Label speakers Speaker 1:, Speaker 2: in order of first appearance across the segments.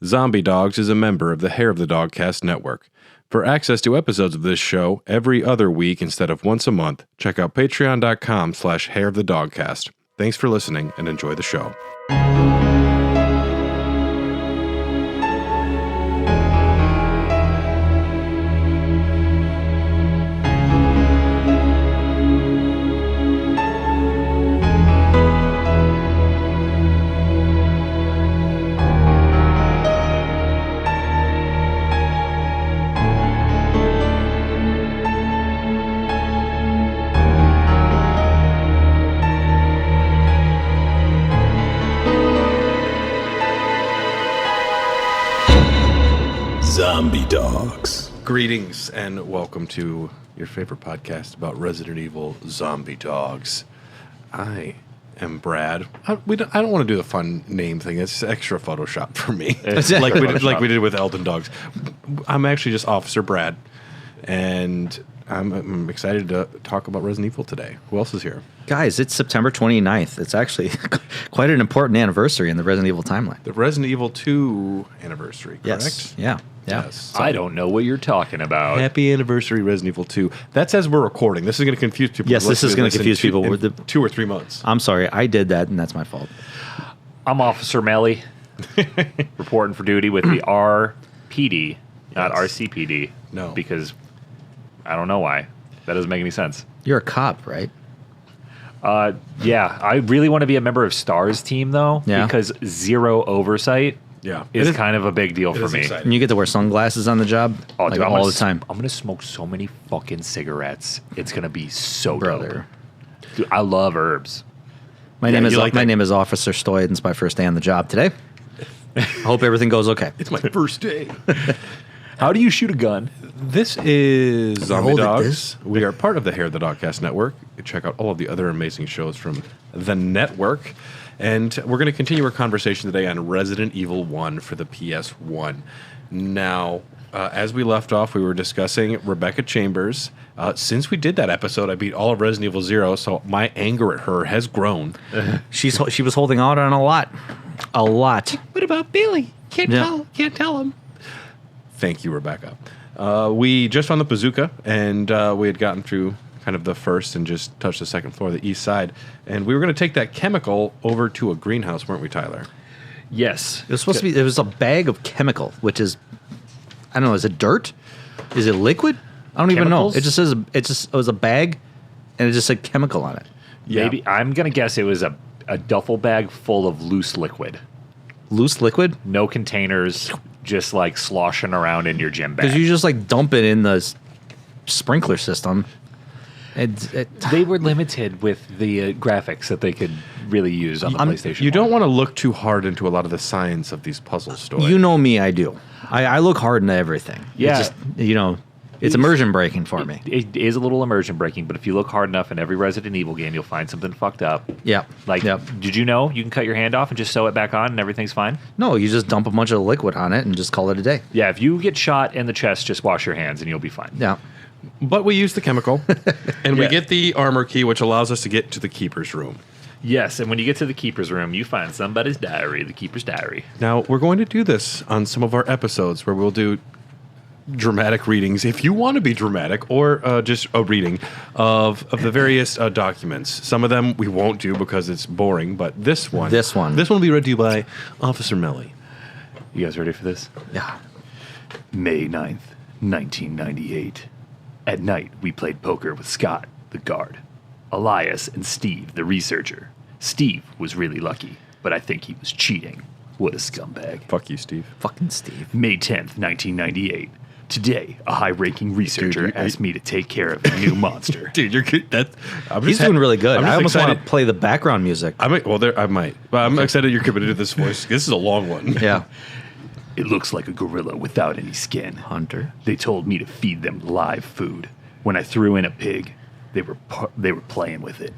Speaker 1: Zombie Dogs is a member of the Hair of the Dogcast network. For access to episodes of this show every other week instead of once a month, check out patreon.com/hairofthedogcast. Thanks for listening and enjoy the show.
Speaker 2: Zombie Dogs.
Speaker 1: Greetings and welcome to your favorite podcast about Resident Evil Zombie Dogs. I am Brad. I don't want to do the fun name thing. It's extra Photoshop for me. like we did with Elden Dogs. I'm actually just Officer Brad, and I'm excited to talk about Resident Evil today. Who else is here?
Speaker 3: Guys, it's September 29th. It's actually quite an important anniversary in the Resident Evil timeline.
Speaker 1: The Resident Evil 2 anniversary, correct?
Speaker 3: Yes. Yeah.
Speaker 1: Yes.
Speaker 4: So, I don't know what you're talking about.
Speaker 1: Happy anniversary, Resident Evil 2. That's as we're recording. This is going to confuse people.
Speaker 3: Yes, this is going to confuse people.
Speaker 1: In 2 or 3 months.
Speaker 3: I'm sorry. I did that, and that's my fault.
Speaker 4: I'm Officer Melly, reporting for duty with the RPD, not RCPD.
Speaker 1: No.
Speaker 4: Because I don't know why. That doesn't make any sense.
Speaker 3: You're a cop, right?
Speaker 4: Yeah. I really want to be a member of STAR's team, though,
Speaker 3: Yeah.
Speaker 4: because zero oversight
Speaker 1: Yeah.
Speaker 4: is kind of a big deal for me.
Speaker 1: Exciting.
Speaker 3: And you get to wear sunglasses on the job
Speaker 4: Dude, I'm
Speaker 3: all
Speaker 4: gonna
Speaker 3: the time.
Speaker 4: I'm going to smoke so many fucking cigarettes. It's going to be so
Speaker 3: Brother.
Speaker 4: dope. Dude, I love herbs.
Speaker 3: My
Speaker 1: Yeah,
Speaker 3: name is
Speaker 1: you like
Speaker 3: my
Speaker 1: that?
Speaker 3: name is Officer Stoyd, and it's my first day on the job today. I hope everything goes okay.
Speaker 1: It's my first day.
Speaker 4: How do you shoot a gun?
Speaker 1: This is Zombie
Speaker 3: hold it
Speaker 1: Dogs.
Speaker 3: this.
Speaker 1: We are part of the Hair of the Dogcast network. You can check out all of the other amazing shows from the network. And we're going to continue our conversation today on Resident Evil 1 for the PS1. Now, as we left off, we were discussing Rebecca Chambers. Since we did that episode, I beat all of Resident Evil 0, so my anger at her has grown.
Speaker 3: She was holding out on a lot. A lot.
Speaker 1: What about Billy? Can't tell him. Thank you, Rebecca. We just found the bazooka, and we had gotten through kind of the first and just touched the second floor of the east side. And we were going to take that chemical over to a greenhouse, weren't we, Tyler?
Speaker 4: Yes.
Speaker 3: It was supposed to be. It was a bag of chemical, which is, I don't know. Is it dirt? Is it liquid? I don't even know.
Speaker 4: Chemicals?
Speaker 3: It just says it was a bag, and it just said chemical on it.
Speaker 1: Yeah.
Speaker 4: Maybe I'm gonna guess it was a duffel bag full of loose liquid.
Speaker 3: Loose liquid?
Speaker 4: No containers, just like sloshing around in your gym bag.
Speaker 3: Because you just like dump it in the sprinkler system.
Speaker 4: They were limited with the graphics that they could really use on the PlayStation.
Speaker 1: You don't want to look too hard into a lot of the science of these puzzle stories.
Speaker 3: You know me, I do. I look hard into everything.
Speaker 4: Yeah.
Speaker 3: It's just, it's immersion breaking for me.
Speaker 4: It is a little immersion breaking, but if you look hard enough in every Resident Evil game, you'll find something fucked up.
Speaker 3: Yeah.
Speaker 4: Like,
Speaker 3: Yep.
Speaker 4: did you know you can cut your hand off and just sew it back on and everything's fine?
Speaker 3: No, you just dump a bunch of liquid on it and just call it a day.
Speaker 4: Yeah, if you get shot in the chest, just wash your hands and you'll be fine.
Speaker 3: Yeah.
Speaker 1: But we use the chemical, and we
Speaker 4: Yeah.
Speaker 1: get the armor key, which allows us to get to the Keeper's room.
Speaker 4: Yes, and when you get to the Keeper's room, you find somebody's diary, the Keeper's diary.
Speaker 1: Now, we're going to do this on some of our episodes where we'll do dramatic readings, if you want to be dramatic, or just a reading of the various documents. Some of them we won't do because it's boring, but this one will be read to you by Officer Melly.
Speaker 4: You guys ready for this?
Speaker 3: Yeah.
Speaker 4: May 9th, 1998. At night, we played poker with Scott, the guard, Elias, and Steve, the researcher. Steve was really lucky, but I think he was cheating. What a scumbag.
Speaker 1: Fuck you, Steve.
Speaker 3: Fucking Steve.
Speaker 4: May 10th, 1998. Today, a high-ranking researcher
Speaker 1: Dude,
Speaker 4: asked me to take care of a new monster.
Speaker 1: Dude, you're good.
Speaker 3: He's doing really good.
Speaker 1: I'm
Speaker 3: I almost
Speaker 1: excited.
Speaker 3: want to play the background music.
Speaker 1: I might. But I'm excited you're committed to this voice. This is a long one.
Speaker 3: Yeah.
Speaker 4: It looks like a gorilla without any skin.
Speaker 3: Hunter.
Speaker 4: They told me to feed them live food. When I threw in a pig, they were playing with it,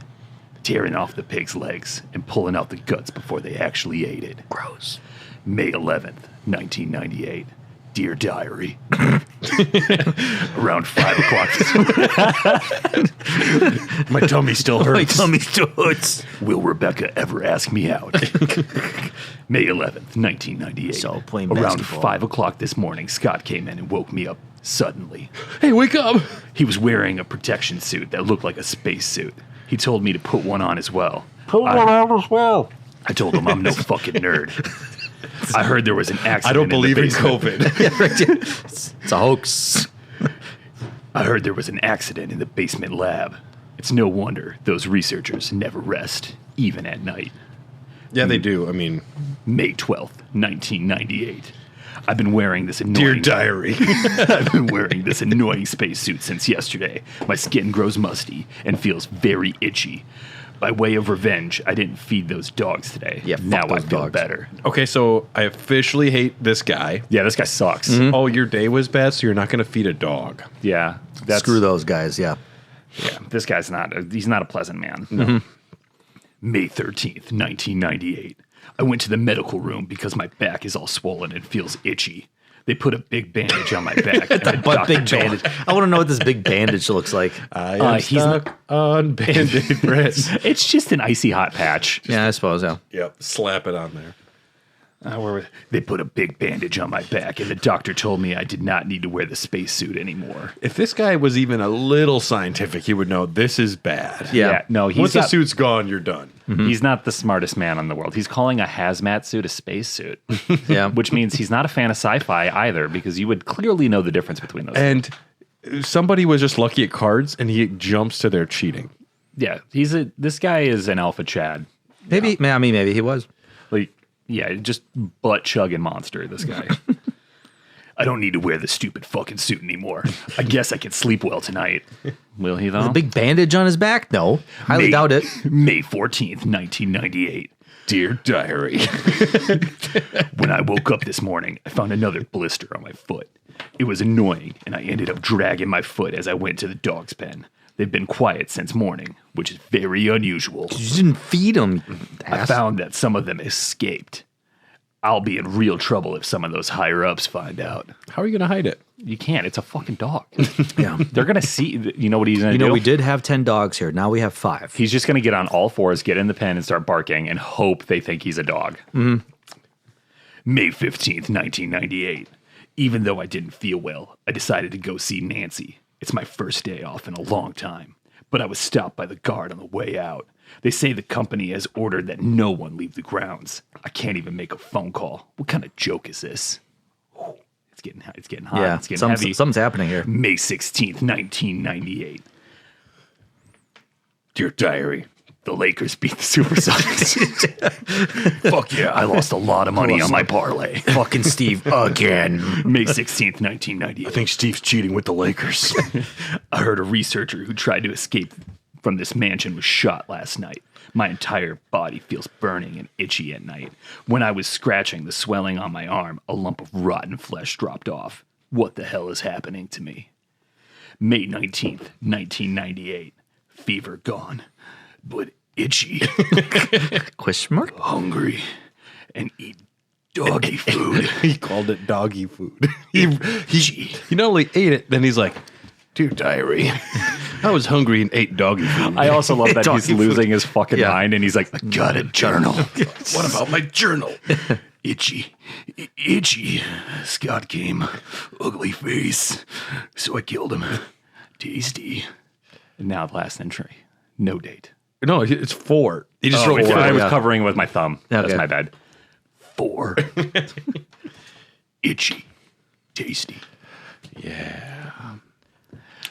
Speaker 4: tearing off the pig's legs and pulling out the guts before they actually ate it.
Speaker 3: Gross.
Speaker 4: May 11th, 1998. Dear Diary. Around 5 o'clock.
Speaker 1: My tummy still hurts.
Speaker 3: My tummy still hurts.
Speaker 4: Will Rebecca ever ask me out? May 11th, 1998.
Speaker 3: So, playing
Speaker 4: Around
Speaker 3: basketball.
Speaker 4: 5 o'clock this morning, Scott came in and woke me up suddenly.
Speaker 1: Hey, wake up!
Speaker 4: He was wearing a protection suit that looked like a space suit. He told me to put one on as well. I told him I'm no fucking nerd. I heard there was an accident.
Speaker 1: I don't believe in
Speaker 4: basement.
Speaker 1: COVID.
Speaker 3: It's a hoax.
Speaker 4: I heard there was an accident in the basement lab. It's no wonder those researchers never rest, even at night.
Speaker 1: Yeah, they do. I mean,
Speaker 4: May 12th, 1998. I've been wearing this
Speaker 1: Dear
Speaker 4: annoying
Speaker 1: Diary.
Speaker 4: I've been wearing this annoying spacesuit since yesterday. My skin grows musty and feels very itchy. By way of revenge, I didn't feed those dogs today.
Speaker 3: Yeah, fuck
Speaker 4: now I
Speaker 3: those
Speaker 4: feel
Speaker 3: dogs.
Speaker 4: better.
Speaker 1: Okay, so I officially hate this guy.
Speaker 4: Yeah, this guy sucks.
Speaker 1: Oh, your day was bad, so you're not going to feed a dog.
Speaker 4: Yeah, that's
Speaker 3: Screw those guys, yeah.
Speaker 4: Yeah, this guy's he's not a pleasant man. May 13th, 1998. I went to the medical room because my back is all swollen and feels itchy. They put a big bandage on my back. and the
Speaker 3: But
Speaker 4: doctor
Speaker 3: big
Speaker 4: told-
Speaker 3: bandage. I want to know what this big bandage looks like.
Speaker 1: I am
Speaker 4: he's
Speaker 1: stuck on Band-Aid bread.
Speaker 4: It's just an icy hot patch.
Speaker 3: Yeah, I suppose, yeah.
Speaker 1: Yep, slap it on there.
Speaker 4: They put a big bandage on my back, and the doctor told me I did not need to wear the spacesuit anymore.
Speaker 1: If this guy was even a little scientific, he would know this is bad.
Speaker 3: Yeah.
Speaker 4: no,
Speaker 1: Once
Speaker 4: he's
Speaker 1: the
Speaker 4: not,
Speaker 1: suit's gone, you're done.
Speaker 4: he's not the smartest man in the world. He's calling a hazmat suit a spacesuit,
Speaker 3: Yeah.
Speaker 4: which means he's not a fan of sci-fi either, because you would clearly know the difference between those.
Speaker 1: And somebody was just lucky at cards, and he jumps to their cheating.
Speaker 4: Yeah, this guy is an alpha Chad.
Speaker 3: Maybe, I mean, maybe he was.
Speaker 4: Like, yeah, just butt chugging monster, this guy. I don't need to wear the stupid fucking suit anymore. I guess I can sleep well tonight. Will he, though?
Speaker 3: A big bandage on his back? No. Highly doubt it.
Speaker 4: May 14th, 1998.
Speaker 1: Dear Diary.
Speaker 4: When I woke up this morning, I found another blister on my foot. It was annoying, and I ended up dragging my foot as I went to the dog's pen. They've been quiet since morning, which is very unusual.
Speaker 3: You didn't feed him.
Speaker 4: I found that some of them escaped. I'll be in real trouble if some of those higher-ups find out.
Speaker 1: How are you going to hide it?
Speaker 4: You can't. It's a fucking dog.
Speaker 3: Yeah.
Speaker 4: They're going to see. You know what he's going to do?
Speaker 3: We did have 10 dogs here. Now we have 5.
Speaker 4: He's just going to get on all fours, get in the pen, and start barking and hope they think he's a dog. Mm-hmm. May 15th, 1998. Even though I didn't feel well, I decided to go see Nancy. It's my first day off in a long time, but I was stopped by the guard on the way out. They say the company has ordered that no one leave the grounds. I can't even make a phone call. What kind of joke is this? Whew, it's getting hot.
Speaker 3: Yeah.
Speaker 4: It's getting heavy.
Speaker 3: Something's happening here.
Speaker 4: May 16th, 1998. Dear Diary, the Lakers beat the Supersonics. Fuck yeah, I lost a lot of money on my parlay.
Speaker 3: Fucking Steve again.
Speaker 4: May 16th, 1998.
Speaker 1: I think Steve's cheating with the Lakers.
Speaker 4: I heard a researcher who tried to escape from this mansion was shot last night. My entire body feels burning and itchy at night. When I was scratching the swelling on my arm, a lump of rotten flesh dropped off. What the hell is happening to me? May 19th, 1998. Fever gone, but itchy,
Speaker 3: Question mark?
Speaker 4: hungry, and eat doggy food.
Speaker 1: He called it doggy food. he not only ate it, then he's like, Dear Diary, I was hungry and ate doggy food.
Speaker 4: I also love that he's
Speaker 3: Doggy food.
Speaker 4: losing his fucking
Speaker 3: Yeah.
Speaker 4: mind, and he's like, I got a journal.
Speaker 1: What about my journal?
Speaker 4: Itchy, itchy. Scott came, ugly face, so I killed him. Tasty. And now the last entry, no date.
Speaker 1: No, it's 4. He just wrote
Speaker 4: Wait,
Speaker 1: 5.
Speaker 4: I was
Speaker 3: yeah.
Speaker 4: covering with my thumb. That's
Speaker 3: Okay.
Speaker 4: my bad. 4. Itchy, tasty.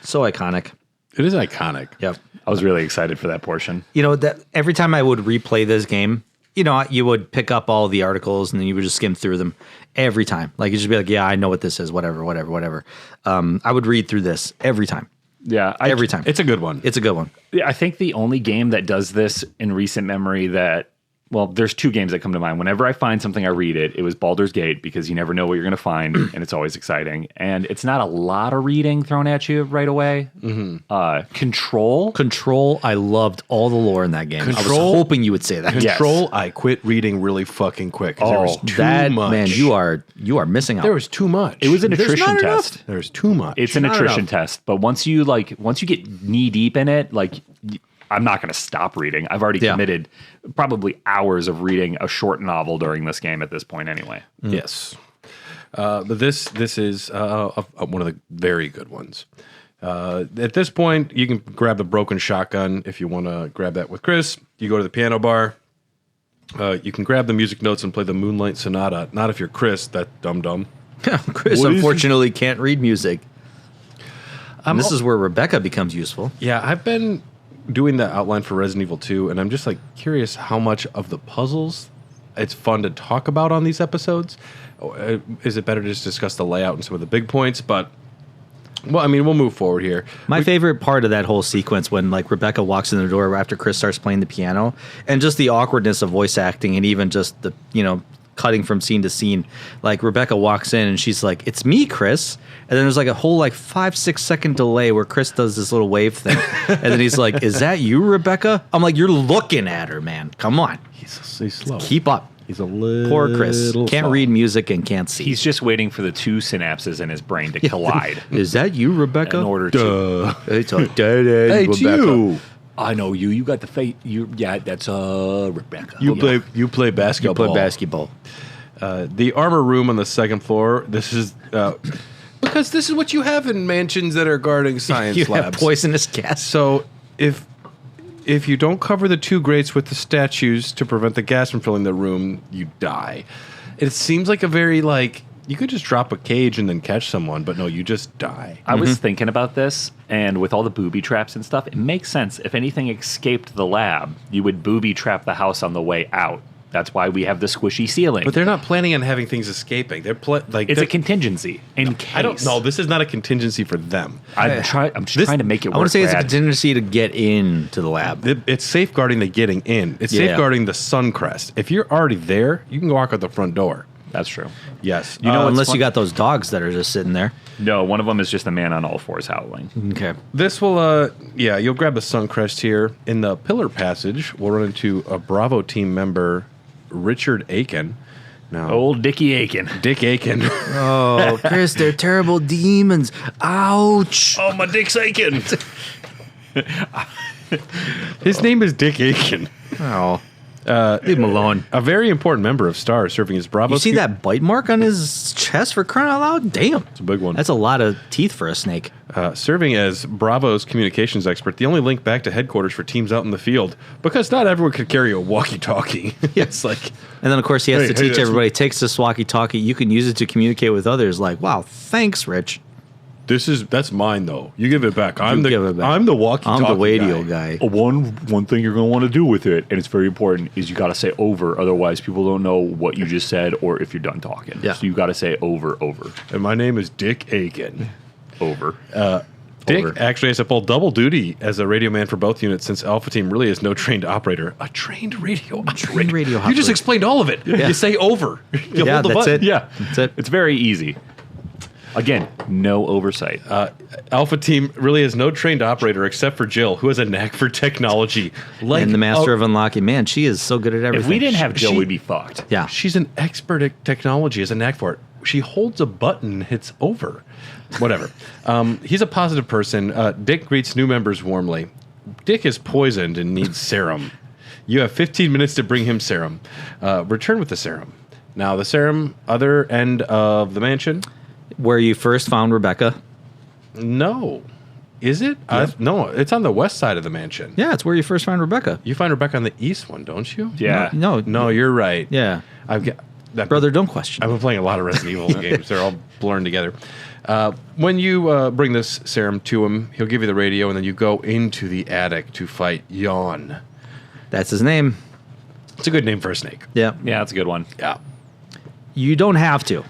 Speaker 3: So iconic.
Speaker 1: It is iconic.
Speaker 3: Yep.
Speaker 4: I was really excited for that portion.
Speaker 3: You know, that every time I would replay this game, you know, you would pick up all the articles and then you would just skim through them every time. Like, you'd just be like, yeah, I know what this is, whatever. I would read through this every time.
Speaker 4: Yeah,
Speaker 3: Every time.
Speaker 1: It's a good one.
Speaker 3: It's a good one.
Speaker 4: I think the only game that does this in recent memory that Well, there's two games that come to mind. Whenever I find something, I read it. It was Baldur's Gate because you never know what you're going to find, and it's always exciting. And it's not a lot of reading thrown at you right away. Control.
Speaker 3: Control, I loved all the lore in that game. I was hoping you would say that.
Speaker 1: Control, I quit reading really fucking quick. There was too much.
Speaker 3: Man, you are missing out.
Speaker 1: There was too much.
Speaker 4: It was an attrition test.
Speaker 1: There's too much.
Speaker 4: It's an attrition test. But once you get knee deep in it, I'm not going to stop reading. I've already committed probably hours of reading a short novel during this game at this point anyway.
Speaker 1: Yes. But this is one of the very good ones. At this point, you can grab the broken shotgun if you want to grab that with Chris. You go to the piano bar. You can grab the music notes and play the Moonlight Sonata. Not if you're Chris, that dum-dum.
Speaker 3: Chris unfortunately can't read music. This is where Rebecca becomes useful.
Speaker 1: Yeah, I've been doing the outline for Resident Evil 2, and I'm just curious how much of the puzzles it's fun to talk about on these episodes. Is it better to just discuss the layout and some of the big points? But we'll move forward here.
Speaker 3: My favorite part of that whole sequence when Rebecca walks in the door after Chris starts playing the piano, and just the awkwardness of voice acting, and even just the cutting from scene to scene. Rebecca walks in and she's like, "It's me, Chris." And then there's a whole 5-6 second delay where Chris does this little wave thing. And then he's like, "Is that you, Rebecca?" I'm like, "You're looking at her, man. Come on.
Speaker 1: He's slow.
Speaker 3: Keep up."
Speaker 1: He's a little
Speaker 3: Poor Chris. Can't read music and can't see.
Speaker 4: He's just waiting for the two synapses in his brain to collide.
Speaker 3: Is that you, Rebecca?
Speaker 4: In order to...
Speaker 3: It's
Speaker 1: it's you.
Speaker 4: I know you. You got the face. That's Rebecca.
Speaker 1: You play basketball.
Speaker 3: You play basketball.
Speaker 1: The armor room on the second floor. This is because this is what you have in mansions that are guarding science
Speaker 3: You
Speaker 1: labs.
Speaker 3: have poisonous gas.
Speaker 1: So if you don't cover the two grates with the statues to prevent the gas from filling the room, you die. It seems like a very you could just drop a cage and then catch someone, but no, you just die.
Speaker 4: I was thinking about this, and with all the booby traps and stuff, it makes sense. If anything escaped the lab, you would booby trap the house on the way out. That's why we have the squishy ceiling.
Speaker 1: But they're not planning on having things escaping. They're
Speaker 4: it's a contingency in case.
Speaker 1: I don't know. This is not a contingency for them.
Speaker 4: I'm just trying to make it work.
Speaker 3: I want to say it's a
Speaker 4: Brad.
Speaker 3: contingency to get into the lab.
Speaker 1: It's safeguarding the getting in. It's safeguarding the Suncrest. If you're already there, you can go walk out the front door.
Speaker 4: That's true.
Speaker 1: Yes.
Speaker 3: Unless you got those dogs that are just sitting there.
Speaker 4: No, one of them is just a man on all fours howling.
Speaker 3: Okay.
Speaker 1: This will, you'll grab the Suncrest here. In the pillar passage, we'll run into a Bravo team member, Richard Aiken. Now,
Speaker 4: Old Dickie Aiken.
Speaker 1: Dick Aiken.
Speaker 3: Oh, Chris, they're terrible demons. Ouch.
Speaker 1: Oh, my dick's aching. His name is Dick Aiken.
Speaker 3: Oh. Leave him alone.
Speaker 1: A very important member of STAR, serving as Bravo.
Speaker 3: You see that bite mark on his chest for crying out loud? Damn.
Speaker 1: It's a big one.
Speaker 3: That's a lot of teeth for a snake.
Speaker 1: Serving as Bravo's communications expert, the only link back to headquarters for teams out in the field, because not everyone could carry a walkie-talkie. It's
Speaker 3: And then, of course, he has to teach everybody, takes this walkie-talkie, you can use it to communicate with others. Wow, thanks, Rich.
Speaker 1: That's mine though. You give it back. I'm
Speaker 3: give it back.
Speaker 1: I'm the walkie-talkie.
Speaker 3: I'm the radio guy.
Speaker 4: One thing you're going to want to do with it, and it's very important, is you got to say over. Otherwise, people don't know what you just said or if you're done talking.
Speaker 3: Yeah.
Speaker 4: So you got to say over.
Speaker 1: And my name is Dick Aiken.
Speaker 4: Over.
Speaker 1: Dick
Speaker 3: Over.
Speaker 1: actually has to pull double duty as a radio man for both units, since Alpha Team really is no trained operator. A trained radio operator.
Speaker 3: radio
Speaker 1: You
Speaker 3: operator.
Speaker 1: just explained all of it.
Speaker 3: Yeah.
Speaker 1: You say over. You
Speaker 3: Yeah,
Speaker 1: hold the
Speaker 3: that's
Speaker 1: button.
Speaker 3: it.
Speaker 4: Yeah.
Speaker 3: That's it.
Speaker 4: It's very easy. Again, no oversight.
Speaker 1: Alpha Team really is no trained operator except for Jill, who has a knack for technology.
Speaker 3: And the master of unlocking. Man, she is so good at everything.
Speaker 4: If we didn't have Jill,
Speaker 1: she-
Speaker 4: we'd be fucked.
Speaker 3: Yeah.
Speaker 1: She's an expert at technology, has a knack for it. She holds a button and hits over. Whatever. He's a positive person. Dick greets new members warmly. Dick is poisoned and needs serum. You have 15 minutes to bring him serum. Return with the serum. Now, the serum, other end of the mansion.
Speaker 3: Where you first found Rebecca.
Speaker 1: No. Is it? No, it's on the west side of the mansion.
Speaker 3: Yeah, it's where you first found Rebecca.
Speaker 1: You find Rebecca on the east one, don't you?
Speaker 4: Yeah.
Speaker 3: No.
Speaker 1: You're right.
Speaker 3: Yeah.
Speaker 1: I've got that.
Speaker 3: Brother, don't question.
Speaker 1: I've been playing a lot of Resident Evil games. They're all blurring together. When you bring this serum to him, he'll give you the radio, and then you go into the attic to fight Yawn.
Speaker 3: That's his name.
Speaker 1: It's a good name for a snake.
Speaker 3: Yeah.
Speaker 4: Yeah, that's a good one.
Speaker 1: Yeah.
Speaker 3: You don't have to.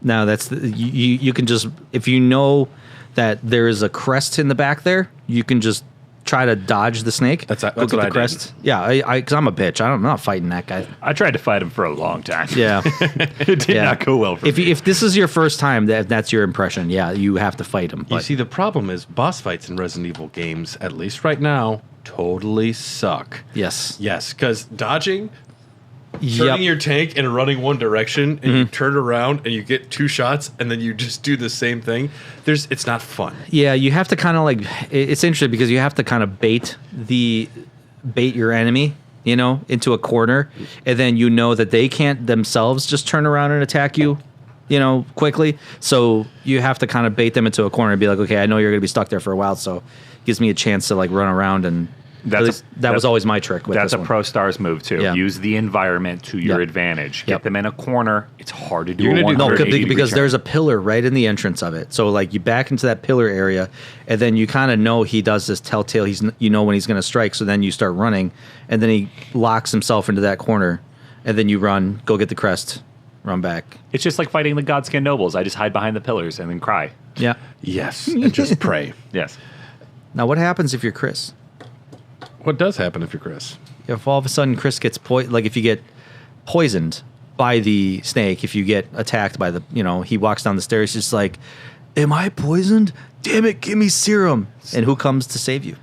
Speaker 3: No, you can just, if you know that there is a crest in the back there, you can just try to dodge the snake.
Speaker 1: That's
Speaker 3: Go
Speaker 1: what
Speaker 3: get
Speaker 1: I
Speaker 3: the
Speaker 1: did.
Speaker 3: crest. Yeah, because I'm a bitch. I'm not fighting that guy.
Speaker 4: I tried to fight him for a long time.
Speaker 3: Yeah.
Speaker 4: It did not go well for
Speaker 3: if
Speaker 4: me.
Speaker 3: if this is your first time, that's your impression. Yeah, you have to fight him.
Speaker 1: You
Speaker 3: But
Speaker 1: see, the problem is boss fights in Resident Evil games, at least right now, totally suck.
Speaker 3: yes.
Speaker 1: Yes, because dodging,
Speaker 3: Yep.
Speaker 1: turning your tank and running one direction, and you turn around and you get 2 shots, and then you just do the same thing. It's not fun.
Speaker 3: Yeah, you have to kind of like. It's interesting because you have to kind of bait your enemy, into a corner, and then that they can't themselves just turn around and attack you, quickly. So you have to kind of bait them into a corner and be like, okay, I know you're going to be stuck there for a while, so it gives me a chance to like run around and. That was always my trick with
Speaker 4: That's
Speaker 3: this
Speaker 4: a
Speaker 3: one.
Speaker 4: Pro Stars move too.
Speaker 3: Yeah.
Speaker 4: Use the environment to your
Speaker 3: Yep.
Speaker 4: advantage.
Speaker 3: Yep.
Speaker 4: Get them in a corner. It's hard to do
Speaker 1: You're
Speaker 4: a
Speaker 1: gonna do-
Speaker 3: No,
Speaker 4: 180
Speaker 3: because
Speaker 4: degree
Speaker 3: there's
Speaker 4: turn.
Speaker 3: a pillar right in the entrance of it. So like you back into that pillar area, and then you kind of know he does this telltale. When he's going to strike. So then you start running, and then he locks himself into that corner, and then you run, go get the crest, run back.
Speaker 4: It's just like fighting the Godskin nobles. I just hide behind the pillars and then cry.
Speaker 3: Yeah.
Speaker 1: Yes, and just pray.
Speaker 4: Yes.
Speaker 3: Now what happens if you're Chris?
Speaker 1: What does happen if you're Chris?
Speaker 3: If all of a sudden Chris gets if you get poisoned by the snake, if you get attacked by he walks down the stairs, just like, am I poisoned? Damn it, give me serum. And who comes to save you?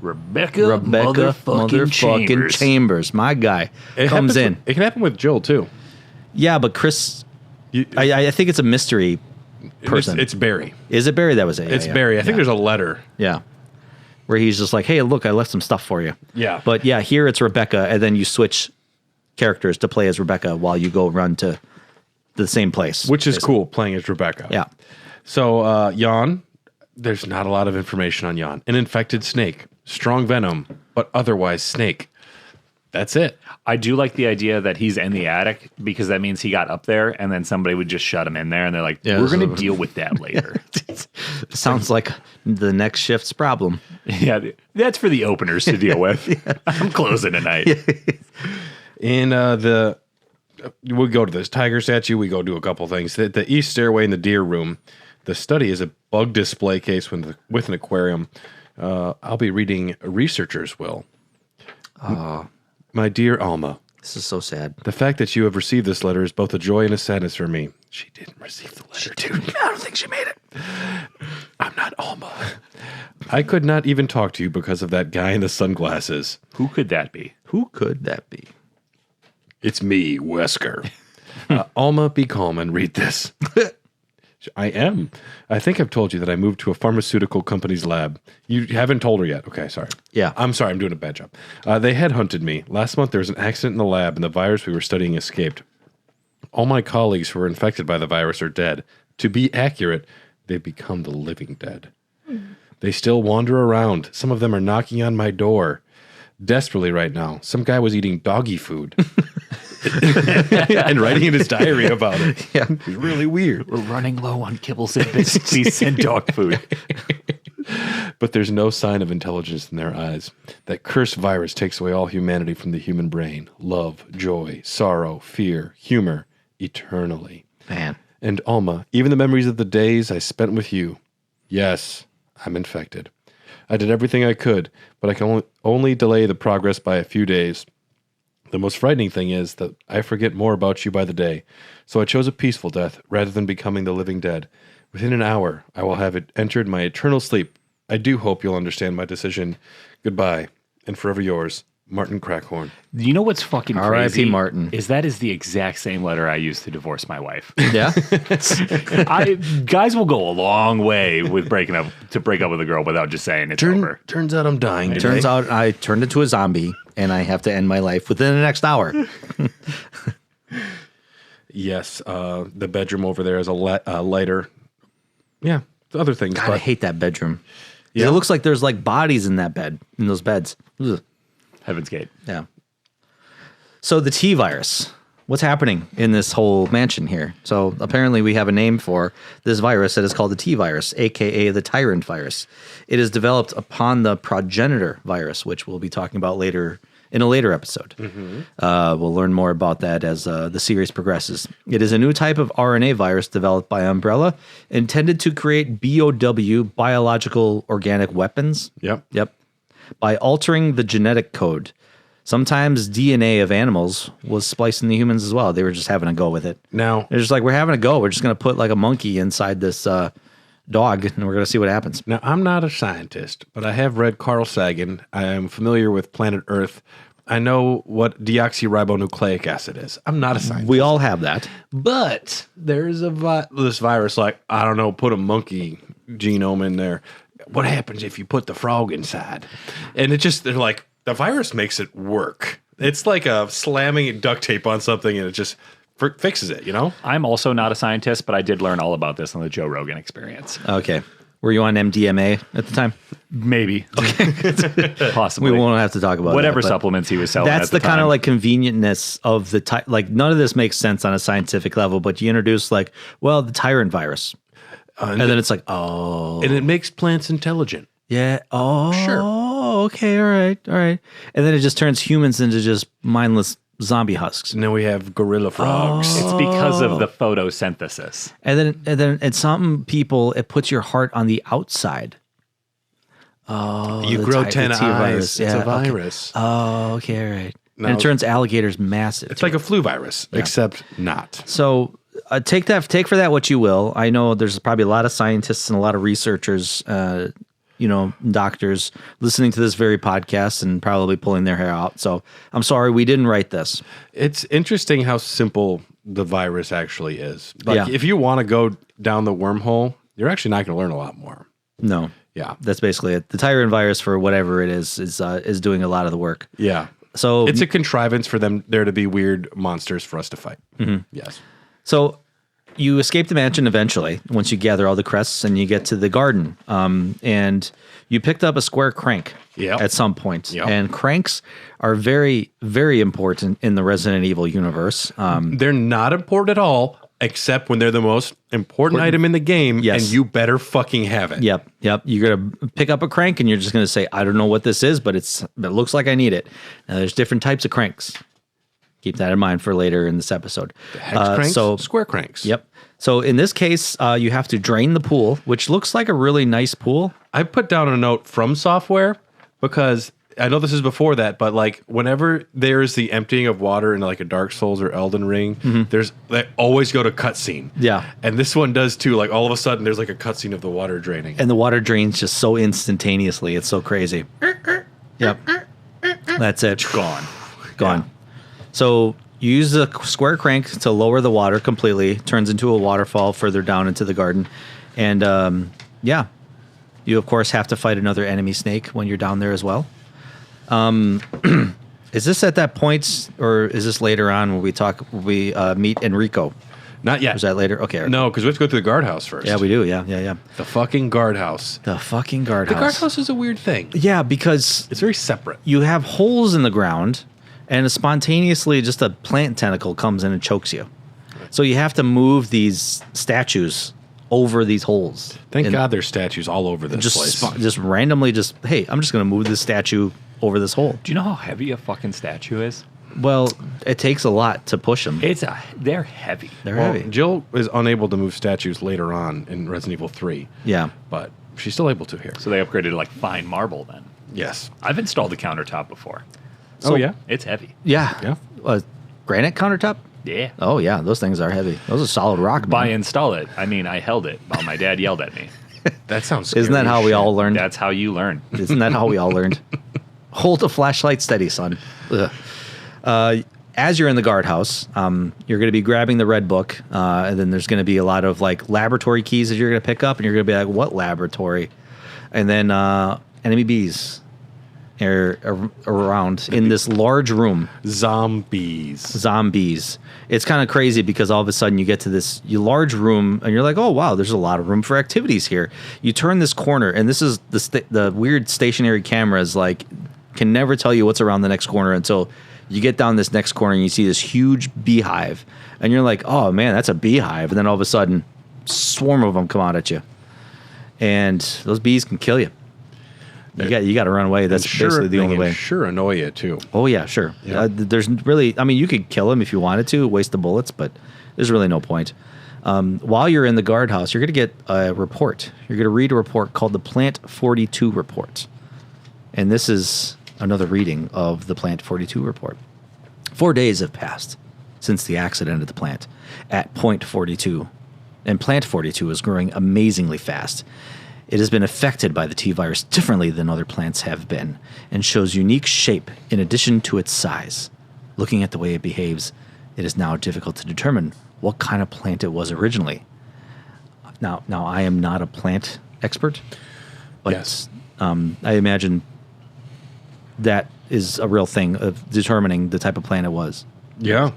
Speaker 4: Rebecca
Speaker 3: motherfucking Chambers, my guy, comes in.
Speaker 1: It can happen with Jill too.
Speaker 3: Yeah, but Chris,
Speaker 1: You-
Speaker 3: I think it's a mystery person.
Speaker 1: It's Barry.
Speaker 3: Is it Barry? That was it. Yeah,
Speaker 1: It's
Speaker 3: yeah.
Speaker 1: Barry. I think
Speaker 3: Yeah.
Speaker 1: there's a letter.
Speaker 3: Yeah. Where he's just like, hey, look, I left some stuff for you.
Speaker 1: Yeah.
Speaker 3: But yeah, here it's Rebecca, and then you switch characters to play as Rebecca while you go run to the same place.
Speaker 1: Which is cool, playing as Rebecca.
Speaker 3: Yeah.
Speaker 1: So, Jan, there's not a lot of information on Jan. An infected snake, strong venom, but otherwise snake. That's it.
Speaker 4: I do like the idea that he's in the attic because that means he got up there and then somebody would just shut him in there and they're like,
Speaker 3: Yeah,
Speaker 4: we're going
Speaker 3: so-
Speaker 4: to deal with that later.
Speaker 3: Sounds like the next shift's problem.
Speaker 4: Yeah, that's for the openers to deal with. I'm closing tonight.
Speaker 1: In we go to this tiger statue. We go do a couple things. The east stairway in the deer room. The study is a bug display case with an aquarium. I'll be reading a researcher's will. My dear Alma,
Speaker 3: This is so sad.
Speaker 1: the fact that you have received this letter is both a joy and a sadness for me. She didn't receive the letter, dude. I don't think she made it. I'm not Alma. I could not even talk to you because of that guy in the sunglasses.
Speaker 4: Who could that be?
Speaker 3: Who could that be?
Speaker 1: It's me, Wesker. Alma, be calm and read this. I am. I think I've told you that I moved to a pharmaceutical company's lab. You haven't told her yet. Okay, sorry.
Speaker 3: Yeah.
Speaker 1: I'm sorry. I'm doing a bad job. They headhunted me. Last month there was an accident in the lab and the virus we were studying escaped. All my colleagues who were infected by the virus are dead. To be accurate, they've become the living dead. They still wander around. Some of them are knocking on my door. Desperately right now. Some guy was eating doggy food. and writing in his diary about it.
Speaker 3: Yeah.
Speaker 1: It's really weird.
Speaker 4: We're running low on kibbles and bits. Please send dog food.
Speaker 1: But there's no sign of intelligence in their eyes. That cursed virus takes away all humanity from the human brain. Love, joy, sorrow, fear, humor, eternally.
Speaker 3: Man.
Speaker 1: And Alma, even the memories of the days I spent with you. Yes, I'm infected. I did everything I could, but I can only delay the progress by a few days. The most frightening thing is that I forget more about you by the day, so I chose a peaceful death rather than becoming the living dead. Within an hour, I will have entered my eternal sleep. I do hope you'll understand my decision. Goodbye, and forever yours, Martin Crackhorn.
Speaker 4: You know what's fucking
Speaker 3: R.I.P.
Speaker 4: crazy?
Speaker 3: Martin.
Speaker 4: Is that is the exact same letter I used to divorce my wife.
Speaker 3: Yeah.
Speaker 4: Guys will go a long way with break up with a girl without just saying it's over.
Speaker 1: Turns out I'm dying today.
Speaker 3: Turns out I turned into a zombie and I have to end my life within the next hour.
Speaker 1: Yes, the bedroom over there is a lighter. Yeah, other things.
Speaker 3: God,
Speaker 1: but
Speaker 3: I hate that bedroom.
Speaker 1: Yeah.
Speaker 3: It looks like there's like bodies in those beds. Ugh.
Speaker 4: Heaven's Gate.
Speaker 3: Yeah. So the T virus, what's happening in this whole mansion here? So apparently we have a name for this virus that is called the T virus, aka the tyrant virus. It is developed upon the progenitor virus, which we'll be talking about later in a later episode. We'll learn more about that as the series progresses. It is a new type of RNA virus developed by Umbrella, intended to create BOW, biological organic weapons.
Speaker 1: Yep.
Speaker 3: Yep. by altering the genetic code. Sometimes DNA of animals was spliced into humans as well. They were just having a go with it.
Speaker 1: Now,
Speaker 3: They're just like, we're having a go. We're just going to put like a monkey inside this dog, and we're going to see what happens.
Speaker 1: Now, I'm not a scientist, but I have read Carl Sagan. I am familiar with planet Earth. I know what deoxyribonucleic acid is. I'm not a scientist.
Speaker 3: We all have that.
Speaker 1: But there's this virus, like, I don't know, put a monkey genome in there. What happens if you put the frog inside? And they're like, the virus makes it work. It's like a slamming duct tape on something and it just fixes it, you know?
Speaker 4: I'm also not a scientist, but I did learn all about this on the Joe Rogan Experience.
Speaker 3: Okay. Were you on MDMA at the time?
Speaker 4: Maybe. Possibly.
Speaker 3: We won't have to talk about
Speaker 4: whatever
Speaker 3: that, but
Speaker 4: supplements he was selling.
Speaker 3: That's
Speaker 4: at the
Speaker 3: kind of
Speaker 4: time.
Speaker 3: like convenientness of the like none of this makes sense on a scientific level, but you introduce like, well, the tyrant virus. And then it's like, oh.
Speaker 1: And it makes plants intelligent.
Speaker 3: Yeah. Oh,
Speaker 1: Sure.
Speaker 3: Okay. All right. And then it just turns humans into just mindless zombie husks.
Speaker 1: And then we have gorilla frogs.
Speaker 4: It's because of the photosynthesis.
Speaker 3: And then some people, it puts your heart on the outside. Oh,
Speaker 1: You
Speaker 3: the
Speaker 1: grow
Speaker 3: T
Speaker 1: 10 eyes.
Speaker 3: virus.
Speaker 1: It's a
Speaker 3: Yeah, okay.
Speaker 1: virus.
Speaker 3: Oh, okay. All right.
Speaker 1: Now-
Speaker 3: And it turns alligators massive.
Speaker 1: It's like a flu virus, except not.
Speaker 3: So take for that what you will. I know there's probably a lot of scientists and a lot of researchers, doctors listening to this very podcast and probably pulling their hair out. So I'm sorry we didn't write this.
Speaker 1: It's interesting how simple the virus actually is. Like,
Speaker 3: Yeah.
Speaker 1: if you want to go down the wormhole, you're actually not going to learn a lot more.
Speaker 3: No.
Speaker 1: Yeah.
Speaker 3: That's basically it. The tyrant virus, for whatever it is doing a lot of the work.
Speaker 1: Yeah.
Speaker 3: So
Speaker 1: It's a contrivance for there to be weird monsters for us to fight. Mm-hmm. Yes.
Speaker 3: So you escape the mansion eventually once you gather all the crests and you get to the garden. And you picked up a square crank
Speaker 1: Yep.
Speaker 3: at some point.
Speaker 1: Yep.
Speaker 3: And cranks are very, very important in the Resident Evil universe.
Speaker 1: They're not important at all, except when they're the most important item in the game,
Speaker 3: Yes.
Speaker 1: and you better fucking have it.
Speaker 3: Yep. You're going to pick up a crank and you're just going to say, I don't know what this is, but it looks like I need it. Now, there's different types of cranks. Keep that in mind for later in this episode.
Speaker 1: Hex cranks, square cranks.
Speaker 3: Yep. So in this case, you have to drain the pool, which looks like a really nice pool.
Speaker 1: I put down a note from software because I know this is before that, but like whenever there's the emptying of water in like a Dark Souls or Elden Ring, they always go to cutscene.
Speaker 3: Yeah.
Speaker 1: And this one does too. Like all of a sudden there's like a cutscene of the water draining.
Speaker 3: And the water drains just so instantaneously. It's so crazy. Yep. That's it. Gone. So you use the square crank to lower the water completely. Turns into a waterfall further down into the garden. And you of course have to fight another enemy snake when you're down there as well. Is this at that point, or is this later on when we meet Enrico?
Speaker 1: Not yet.
Speaker 3: Is that later? Okay.
Speaker 1: No, because we have to go through the guardhouse first.
Speaker 3: Yeah, we do. Yeah.
Speaker 1: The fucking guardhouse.
Speaker 3: The fucking guardhouse.
Speaker 1: The guardhouse is a weird thing.
Speaker 3: Yeah, because
Speaker 1: It's very separate.
Speaker 3: you have holes in the ground, and spontaneously just a plant tentacle comes in and chokes you. So you have to move these statues over these holes.
Speaker 1: Thank
Speaker 3: And
Speaker 1: God there's statues all over this place.
Speaker 3: just randomly, hey, I'm just going to move this statue over this hole.
Speaker 4: Do you know how heavy a fucking statue is?
Speaker 3: Well, it takes a lot to push them.
Speaker 4: They're heavy.
Speaker 3: They're
Speaker 1: Well,
Speaker 3: heavy.
Speaker 1: Jill is unable to move statues later on in Resident Evil 3.
Speaker 3: Yeah.
Speaker 1: But she's still able to here.
Speaker 4: So they upgraded to like fine marble then.
Speaker 1: Yes.
Speaker 4: I've installed a countertop before.
Speaker 1: Oh, yeah?
Speaker 4: It's heavy.
Speaker 3: Yeah.
Speaker 1: Yeah.
Speaker 3: Granite countertop?
Speaker 4: Yeah.
Speaker 3: Oh, yeah. Those things are heavy. Those are solid rock,
Speaker 4: By
Speaker 3: man.
Speaker 4: install it, I mean I held it while my dad yelled at me.
Speaker 1: That sounds
Speaker 3: Isn't that
Speaker 1: scary
Speaker 3: how
Speaker 1: as
Speaker 3: we
Speaker 1: shit.
Speaker 3: all learned?
Speaker 4: That's how you learn.
Speaker 3: Isn't that how we all learned? Hold the flashlight steady, son. Ugh. As you're in the guardhouse, you're going to be grabbing the red book, and then there's going to be a lot of like laboratory keys that you're going to pick up, and you're going to be like, "What laboratory?" And then enemy bees are around in this large room. Zombies. It's kind of crazy because all of a sudden you get to this large room and you're like, oh, wow, there's a lot of room for activities here. You turn this corner and this is the weird stationary cameras like can never tell you what's around the next corner until you get down this next corner and you see this huge beehive and you're like, oh, man, that's a beehive. And then all of a sudden, swarm of them come out at you. And those bees can kill you. You got to run away. That's basically the only way.
Speaker 1: Sure annoy you, too.
Speaker 3: Oh, yeah, sure.
Speaker 1: Yeah.
Speaker 3: There's really, I mean, you could kill him if you wanted to, waste the bullets, but there's really no point. While you're in the guardhouse, you're going to get a report. You're going to read a report called the Plant 42 Report. And this is another reading of the Plant 42 report. 4 days have passed since the accident at the plant at Point 42, and Plant 42 is growing amazingly fast. It has been affected by the T-virus differently than other plants have been, and shows unique shape in addition to its size. Looking at the way it behaves, it is now difficult to determine what kind of plant it was originally. Now I am not a plant expert, but
Speaker 1: Yes.
Speaker 3: I imagine that is a real thing of determining the type of plant it was.
Speaker 1: Yeah.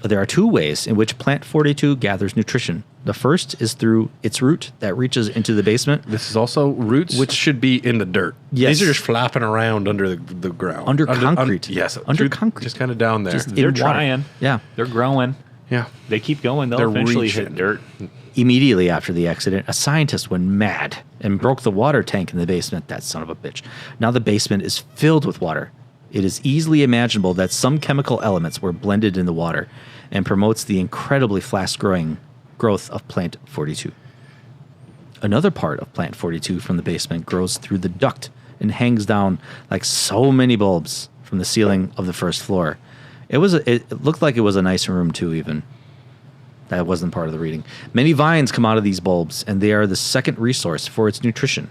Speaker 3: There are 2 ways in which Plant 42 gathers nutrition. The first is through its root that reaches into the basement.
Speaker 1: This is also roots, which should be in the dirt.
Speaker 3: Yes.
Speaker 1: These are just flapping around under the ground.
Speaker 3: Under concrete.
Speaker 1: Yes.
Speaker 3: Under concrete.
Speaker 1: Just kind of down there.
Speaker 3: Just
Speaker 4: They're
Speaker 3: in water.
Speaker 4: trying.
Speaker 3: Yeah.
Speaker 4: They're growing.
Speaker 1: yeah.
Speaker 4: They keep going. They'll
Speaker 1: They're
Speaker 4: eventually
Speaker 1: reaching.
Speaker 4: hit dirt.
Speaker 3: Immediately after the accident, a scientist went mad and broke the water tank in the basement. That son of a bitch. Now the basement is filled with water. It is easily imaginable that some chemical elements were blended in the water and promotes the incredibly fast growth of Plant 42. Another part of Plant 42 from the basement grows through the duct and hangs down like so many bulbs from the ceiling of the first floor. It looked like it was a nice room too, even. That wasn't part of the reading. Many vines come out of these bulbs, and they are the second resource for its nutrition.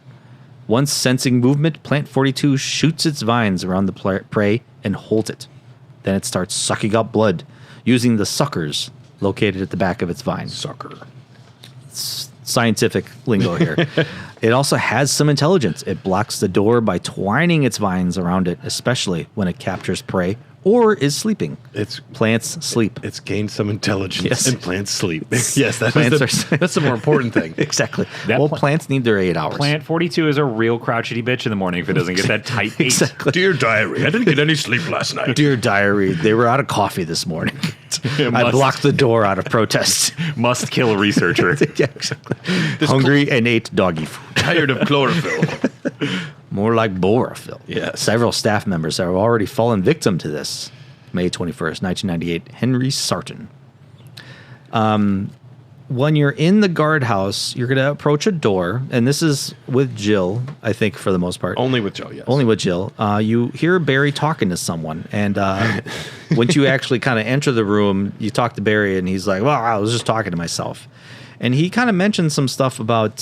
Speaker 3: Once sensing movement, Plant 42 shoots its vines around the prey and holds it. Then it starts sucking up blood, using the suckers located at the back of its vines.
Speaker 1: Sucker.
Speaker 3: Scientific lingo here. It also has some intelligence. It blocks the door by twining its vines around it, especially when it captures prey or is sleeping. Plants sleep.
Speaker 1: It's gained some intelligence
Speaker 3: Yes.
Speaker 1: and plants sleep. Yes, that's the more important thing.
Speaker 3: Exactly.
Speaker 4: That
Speaker 3: Well,
Speaker 4: pla-
Speaker 3: plants need their 8 hours.
Speaker 4: Plant 42 is a real crouchety bitch in the morning if it doesn't get that tight 8.
Speaker 3: Exactly.
Speaker 1: Dear diary, I didn't get any sleep last night.
Speaker 3: Dear diary, they were out of coffee this morning. I blocked the door out of protest.
Speaker 4: Must kill researcher.
Speaker 3: Yeah, exactly. Hungry and ate doggy food.
Speaker 1: Tired of chlorophyll.
Speaker 3: More like borophyll.
Speaker 1: Yes.
Speaker 3: Several staff members have already fallen victim to this. May 21st, 1998, Henry Sarton. When you're in the guardhouse, you're going to approach a door, and this is with Jill, I think, for the most part.
Speaker 1: Only with Joe, yes.
Speaker 3: Only with Jill. You hear Barry talking to someone, and once you actually kind of enter the room, you talk to Barry, and he's like, well, I was just talking to myself. And he kind of mentioned some stuff about,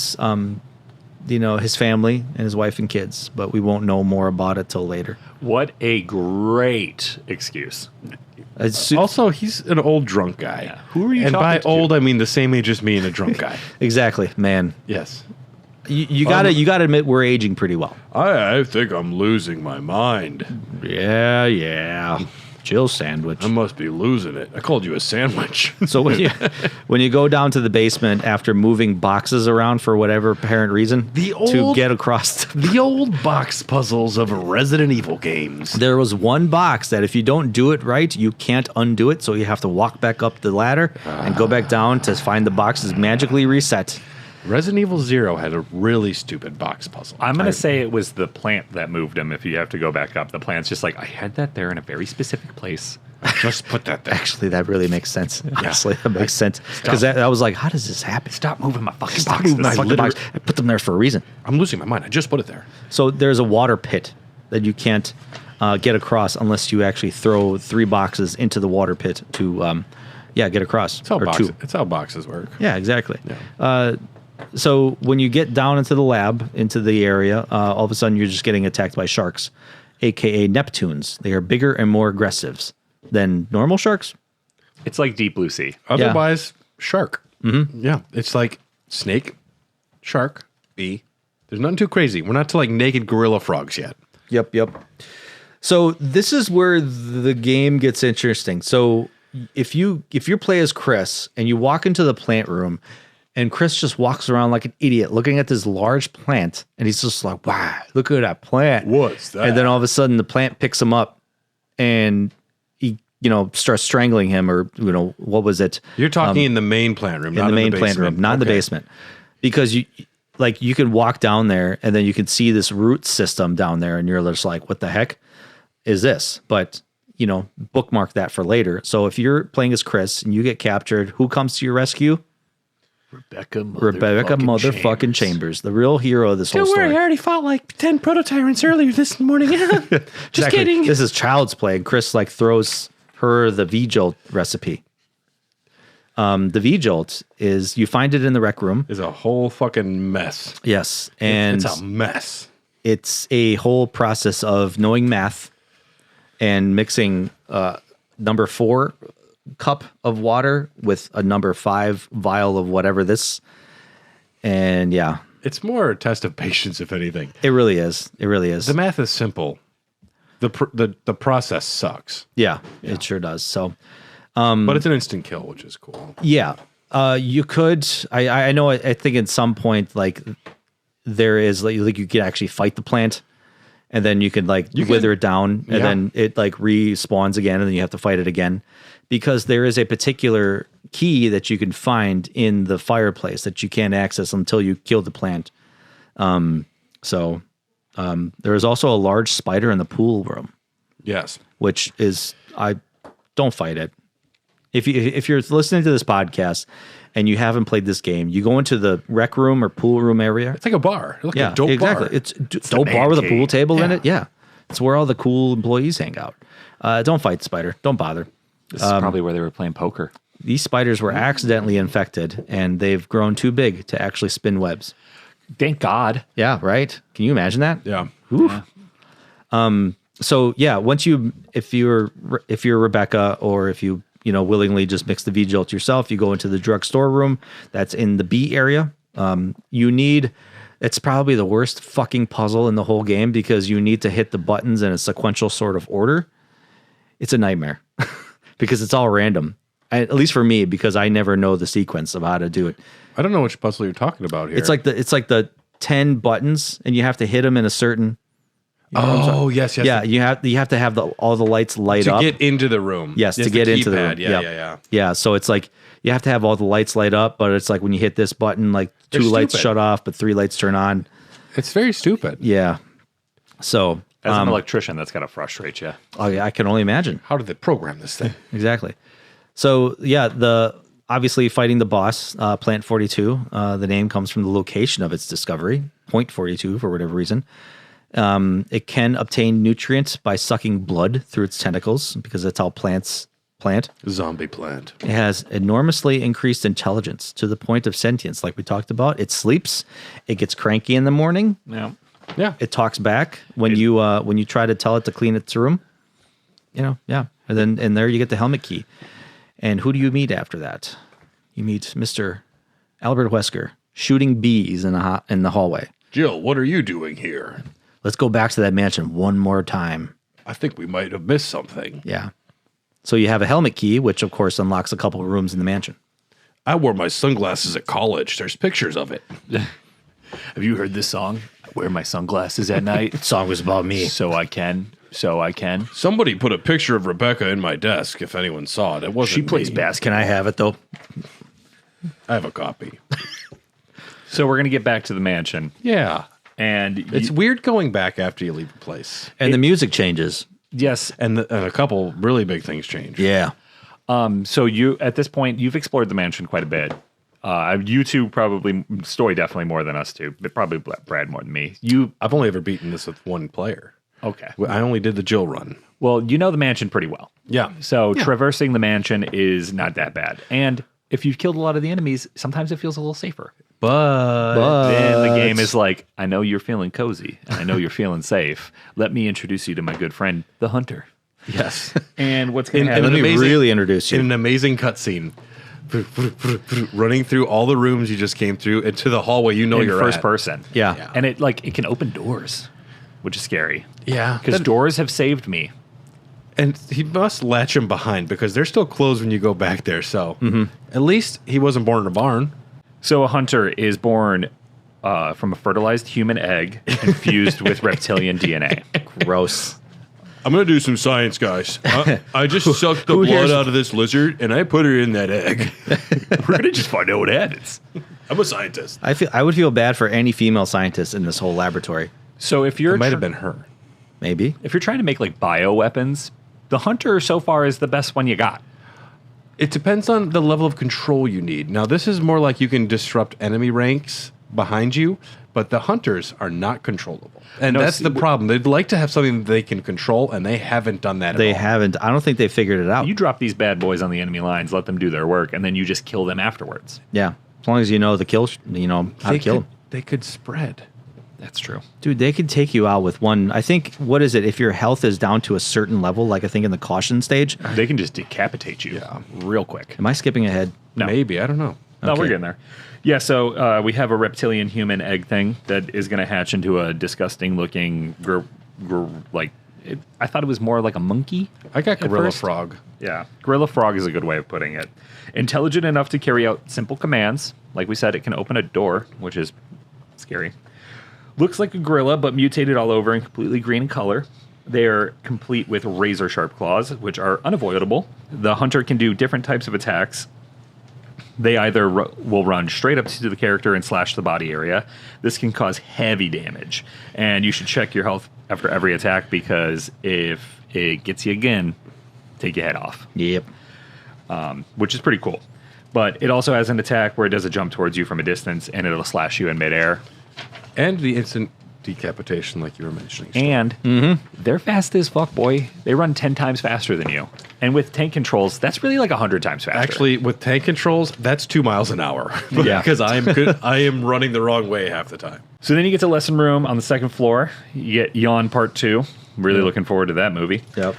Speaker 3: his family and his wife and kids, but we won't know more about it till later.
Speaker 4: What a great excuse.
Speaker 1: Also, he's an old drunk guy.
Speaker 4: Yeah. Who are you
Speaker 1: And by
Speaker 4: talking to?
Speaker 1: old, I mean the same age as me and a drunk guy.
Speaker 3: Exactly, man.
Speaker 1: Yes.
Speaker 3: You gotta admit we're aging pretty well.
Speaker 1: I think I'm losing my mind.
Speaker 3: Yeah. Jill sandwich.
Speaker 1: I must be losing it. I called you a sandwich.
Speaker 3: So when you go down to the basement after moving boxes around for whatever apparent reason to get across,
Speaker 1: the old box puzzles of Resident Evil games.
Speaker 3: there was one box that if you don't do it right, you can't undo it. So you have to walk back up the ladder and go back down to find the boxes magically reset.
Speaker 1: Resident Evil 0 had a really stupid box puzzle.
Speaker 4: I'm going to say it was the plant that moved him if you have to go back up. The plant's just like, I had that there in a very specific place.
Speaker 1: Just put that there.
Speaker 3: Actually, that really makes sense. Honestly, that makes sense. Because I was like, how does this happen?
Speaker 4: Stop moving my fucking
Speaker 3: Stop
Speaker 4: boxes.
Speaker 3: moving my fucking box. I put them there for a reason.
Speaker 1: I'm losing my mind. I just put it there.
Speaker 3: So there's a water pit that you can't get across unless you actually throw 3 boxes into the water pit to, get across.
Speaker 1: It's how boxes work.
Speaker 3: Yeah, exactly.
Speaker 1: Yeah.
Speaker 3: So when you get down into the lab, into the area, all of a sudden you're just getting attacked by sharks, a.k.a. Neptunes. They are bigger and more aggressive than normal sharks.
Speaker 4: It's like Deep Blue Sea.
Speaker 1: Otherwise, shark. Mm-hmm. Yeah. It's like snake, shark, bee. There's nothing too crazy. We're not to like naked gorilla frogs yet.
Speaker 3: Yep. So this is where the game gets interesting. So if you play as Chris and you walk into the plant room, and Chris just walks around like an idiot looking at this large plant, and he's just like, wow, look at that plant.
Speaker 1: What's that?
Speaker 3: And then all of a sudden the plant picks him up and he, starts strangling him, or, what was it?
Speaker 1: You're talking in the main plant room,
Speaker 3: In
Speaker 1: not
Speaker 3: the main
Speaker 1: basement.
Speaker 3: plant room, not in the basement. Because you can walk down there and then you can see this root system down there, and you're just like, what the heck is this? But, bookmark that for later. So if you're playing as Chris and you get captured, who comes to your rescue?
Speaker 4: Rebecca
Speaker 3: motherfucking Chambers, the real hero of this whole story.
Speaker 1: I already fought like 10 proto-tyrants earlier this morning. Just kidding.
Speaker 3: This is child's play. And Chris like throws her the V-Jolt recipe. The V-Jolt is, you find it in the rec room.
Speaker 1: Is a whole fucking mess.
Speaker 3: Yes. And
Speaker 1: it's a mess.
Speaker 3: It's a whole process of knowing math and mixing number 4 cup of water with a number 5 vial of whatever this. And yeah.
Speaker 1: It's more a test of patience, if anything.
Speaker 3: It really is. It really is.
Speaker 1: The math is simple. The process sucks.
Speaker 3: Yeah, it sure does. So,
Speaker 1: but it's an instant kill, which is cool.
Speaker 3: yeah, you could. I know. I think at some point, like there is like you could actually fight the plant, and then you could wither it down, and then it like respawns again, and then you have to fight it again, because there is a particular key that you can find in the fireplace that you can't access until you kill the plant. There is also a large spider in the pool room.
Speaker 1: Yes,
Speaker 3: which is don't fight it. If you're listening to this podcast and you haven't played this game, you go into the rec room or pool room area.
Speaker 1: It's like a bar. It's like a dope
Speaker 3: exactly.
Speaker 1: bar.
Speaker 3: It's a dope bar with a pool table in it. Yeah, it's where all the cool employees hang out. Don't fight the spider. Don't bother.
Speaker 4: This is probably where they were playing poker.
Speaker 3: These spiders were accidentally infected, and they've grown too big to actually spin webs.
Speaker 4: Thank God.
Speaker 3: Yeah, right. Can you imagine that?
Speaker 1: Yeah.
Speaker 3: So yeah, once if you're Rebecca, or if you willingly just mix the V-Jolt yourself, you go into the drugstore room that's in the B area. It's probably the worst fucking puzzle in the whole game, because you need to hit the buttons in a sequential sort of order. It's a nightmare because it's all random. At least for me, because I never know the sequence of how to do it.
Speaker 1: I don't know which puzzle you're talking about here.
Speaker 3: It's like the 10 buttons, and you have to hit them in a certain.
Speaker 1: Yes.
Speaker 3: Yeah, you have to have all the lights light up
Speaker 1: to get into the room.
Speaker 3: Yes, to get into the room.
Speaker 1: Yeah.
Speaker 3: Yeah, so it's like you have to have all the lights light up, but it's like when you hit this button, like 2 lights shut off, but 3 lights turn on.
Speaker 1: It's very stupid.
Speaker 3: Yeah. So
Speaker 4: as an electrician, that's gotta frustrate you.
Speaker 3: Oh yeah, I can only imagine.
Speaker 1: How did they program this thing?
Speaker 3: Exactly. So yeah, obviously fighting the boss, Plant 42. The name comes from the location of its discovery, Point 42, for whatever reason. It can obtain nutrients by sucking blood through its tentacles, because that's how plants plant.
Speaker 1: Zombie plant.
Speaker 3: It has enormously increased intelligence to the point of sentience, like we talked about. It sleeps. It gets cranky in the morning.
Speaker 1: Yeah.
Speaker 3: It talks back when you try to tell it to clean its room. Yeah. And then there you get the helmet key. And who do you meet after that? You meet Mr. Albert Wesker shooting bees in the hallway.
Speaker 1: Jill, what are you doing here?
Speaker 3: Let's go back to that mansion one more time.
Speaker 1: I think we might have missed something.
Speaker 3: Yeah. So you have a helmet key, which of course unlocks a couple of rooms in the mansion.
Speaker 1: I wore my sunglasses at college. There's pictures of it.
Speaker 4: Have you heard this song? I wear my sunglasses at night.
Speaker 3: The song was about me.
Speaker 4: So I can.
Speaker 1: Somebody put a picture of Rebecca in my desk, if anyone saw it. It wasn't
Speaker 4: She plays
Speaker 1: me.
Speaker 4: basketball.
Speaker 3: Can I have it though?
Speaker 1: I have a copy.
Speaker 4: So we're going to get back to the mansion.
Speaker 1: Yeah.
Speaker 4: And
Speaker 1: It's weird going back after you leave a place.
Speaker 3: And the music changes.
Speaker 4: yes.
Speaker 1: And a couple really big things change.
Speaker 3: Yeah.
Speaker 4: So you, at this point, you've explored the mansion quite a bit. You two probably, Story definitely more than us two, but probably Brad more than me.
Speaker 1: I've only ever beaten this with one player.
Speaker 4: Okay.
Speaker 1: I only did the Jill run.
Speaker 4: Well, you know the mansion pretty well.
Speaker 1: Yeah.
Speaker 4: So traversing the mansion is not that bad. And if you've killed a lot of the enemies, sometimes it feels a little safer.
Speaker 3: But
Speaker 4: Then the game is like, I know you're feeling cozy. And I know you're feeling safe. Let me introduce you to my good friend, the Hunter.
Speaker 1: Yes.
Speaker 4: And what's going to happen?
Speaker 3: let me really introduce you.
Speaker 1: In an amazing cutscene. Running through all the rooms you just came through into the hallway
Speaker 4: in
Speaker 1: you're
Speaker 4: first
Speaker 1: at.
Speaker 4: person.
Speaker 3: Yeah.
Speaker 4: And it can open doors, which is scary.
Speaker 1: Yeah.
Speaker 4: Because doors have saved me.
Speaker 1: And he must latch him behind because they're still closed when you go back there. So at least he wasn't born in a barn.
Speaker 4: So a hunter is born from a fertilized human egg infused with reptilian DNA.
Speaker 3: Gross.
Speaker 1: I'm going to do some science, guys. I just sucked the blood out of this lizard and I put her in that egg.
Speaker 4: We're going to just find out what happens.
Speaker 1: I'm a scientist.
Speaker 3: I would feel bad for any female scientist in this whole laboratory.
Speaker 4: So if you're
Speaker 1: It might have been her.
Speaker 3: Maybe.
Speaker 4: if you're trying to make like bioweapons, the hunter so far is the best one you got.
Speaker 1: It depends on the level of control you need. Now, this is more like you can disrupt enemy ranks behind you, but the hunters are not controllable. And that's the problem. They'd like to have something that they can control, and they haven't done that at all.
Speaker 3: They haven't. I don't think they figured it out.
Speaker 4: You drop these bad boys on the enemy lines, let them do their work, and then you just kill them afterwards.
Speaker 3: Yeah. As long as you know the kill, how to kill them.
Speaker 1: They could spread.
Speaker 4: That's true.
Speaker 3: Dude, they could take you out with one. I think, what is it? If your health is down to a certain level, like I think in the caution stage.
Speaker 4: They can just decapitate you real quick.
Speaker 3: Am I skipping ahead?
Speaker 4: No.
Speaker 1: Maybe. I don't know.
Speaker 4: No,
Speaker 3: Okay.
Speaker 4: we're getting there. Yeah, so we have a reptilian human egg thing that is going to hatch into a disgusting looking, I thought it was more like a monkey.
Speaker 1: I got
Speaker 4: at
Speaker 1: gorilla
Speaker 4: first.
Speaker 1: frog.
Speaker 4: Yeah, gorilla frog is a good way of putting it. Intelligent enough to carry out simple commands. Like we said, it can open a door, which is scary. Looks like a gorilla, but mutated all over and completely green in color. They are complete with razor-sharp claws, which are unavoidable. The hunter can do different types of attacks. They either will run straight up to the character and slash the body area. This can cause heavy damage, and you should check your health after every attack because if it gets you again, take your head off.
Speaker 3: Yep.
Speaker 4: Which is pretty cool. But it also has an attack where it does a jump towards you from a distance, and it'll slash you in midair.
Speaker 1: And the instant decapitation, like you were mentioning.
Speaker 4: And they're fast as fuck, boy. They run 10 times faster than you. And with tank controls, that's really like 100 times faster.
Speaker 1: Actually, with tank controls, that's 2 miles an hour.
Speaker 4: Yeah.
Speaker 1: Because I am running the wrong way half the time.
Speaker 4: So then you get to lesson room on the second floor. You get Yawn Part 2. Really looking forward to that movie.
Speaker 3: Yep.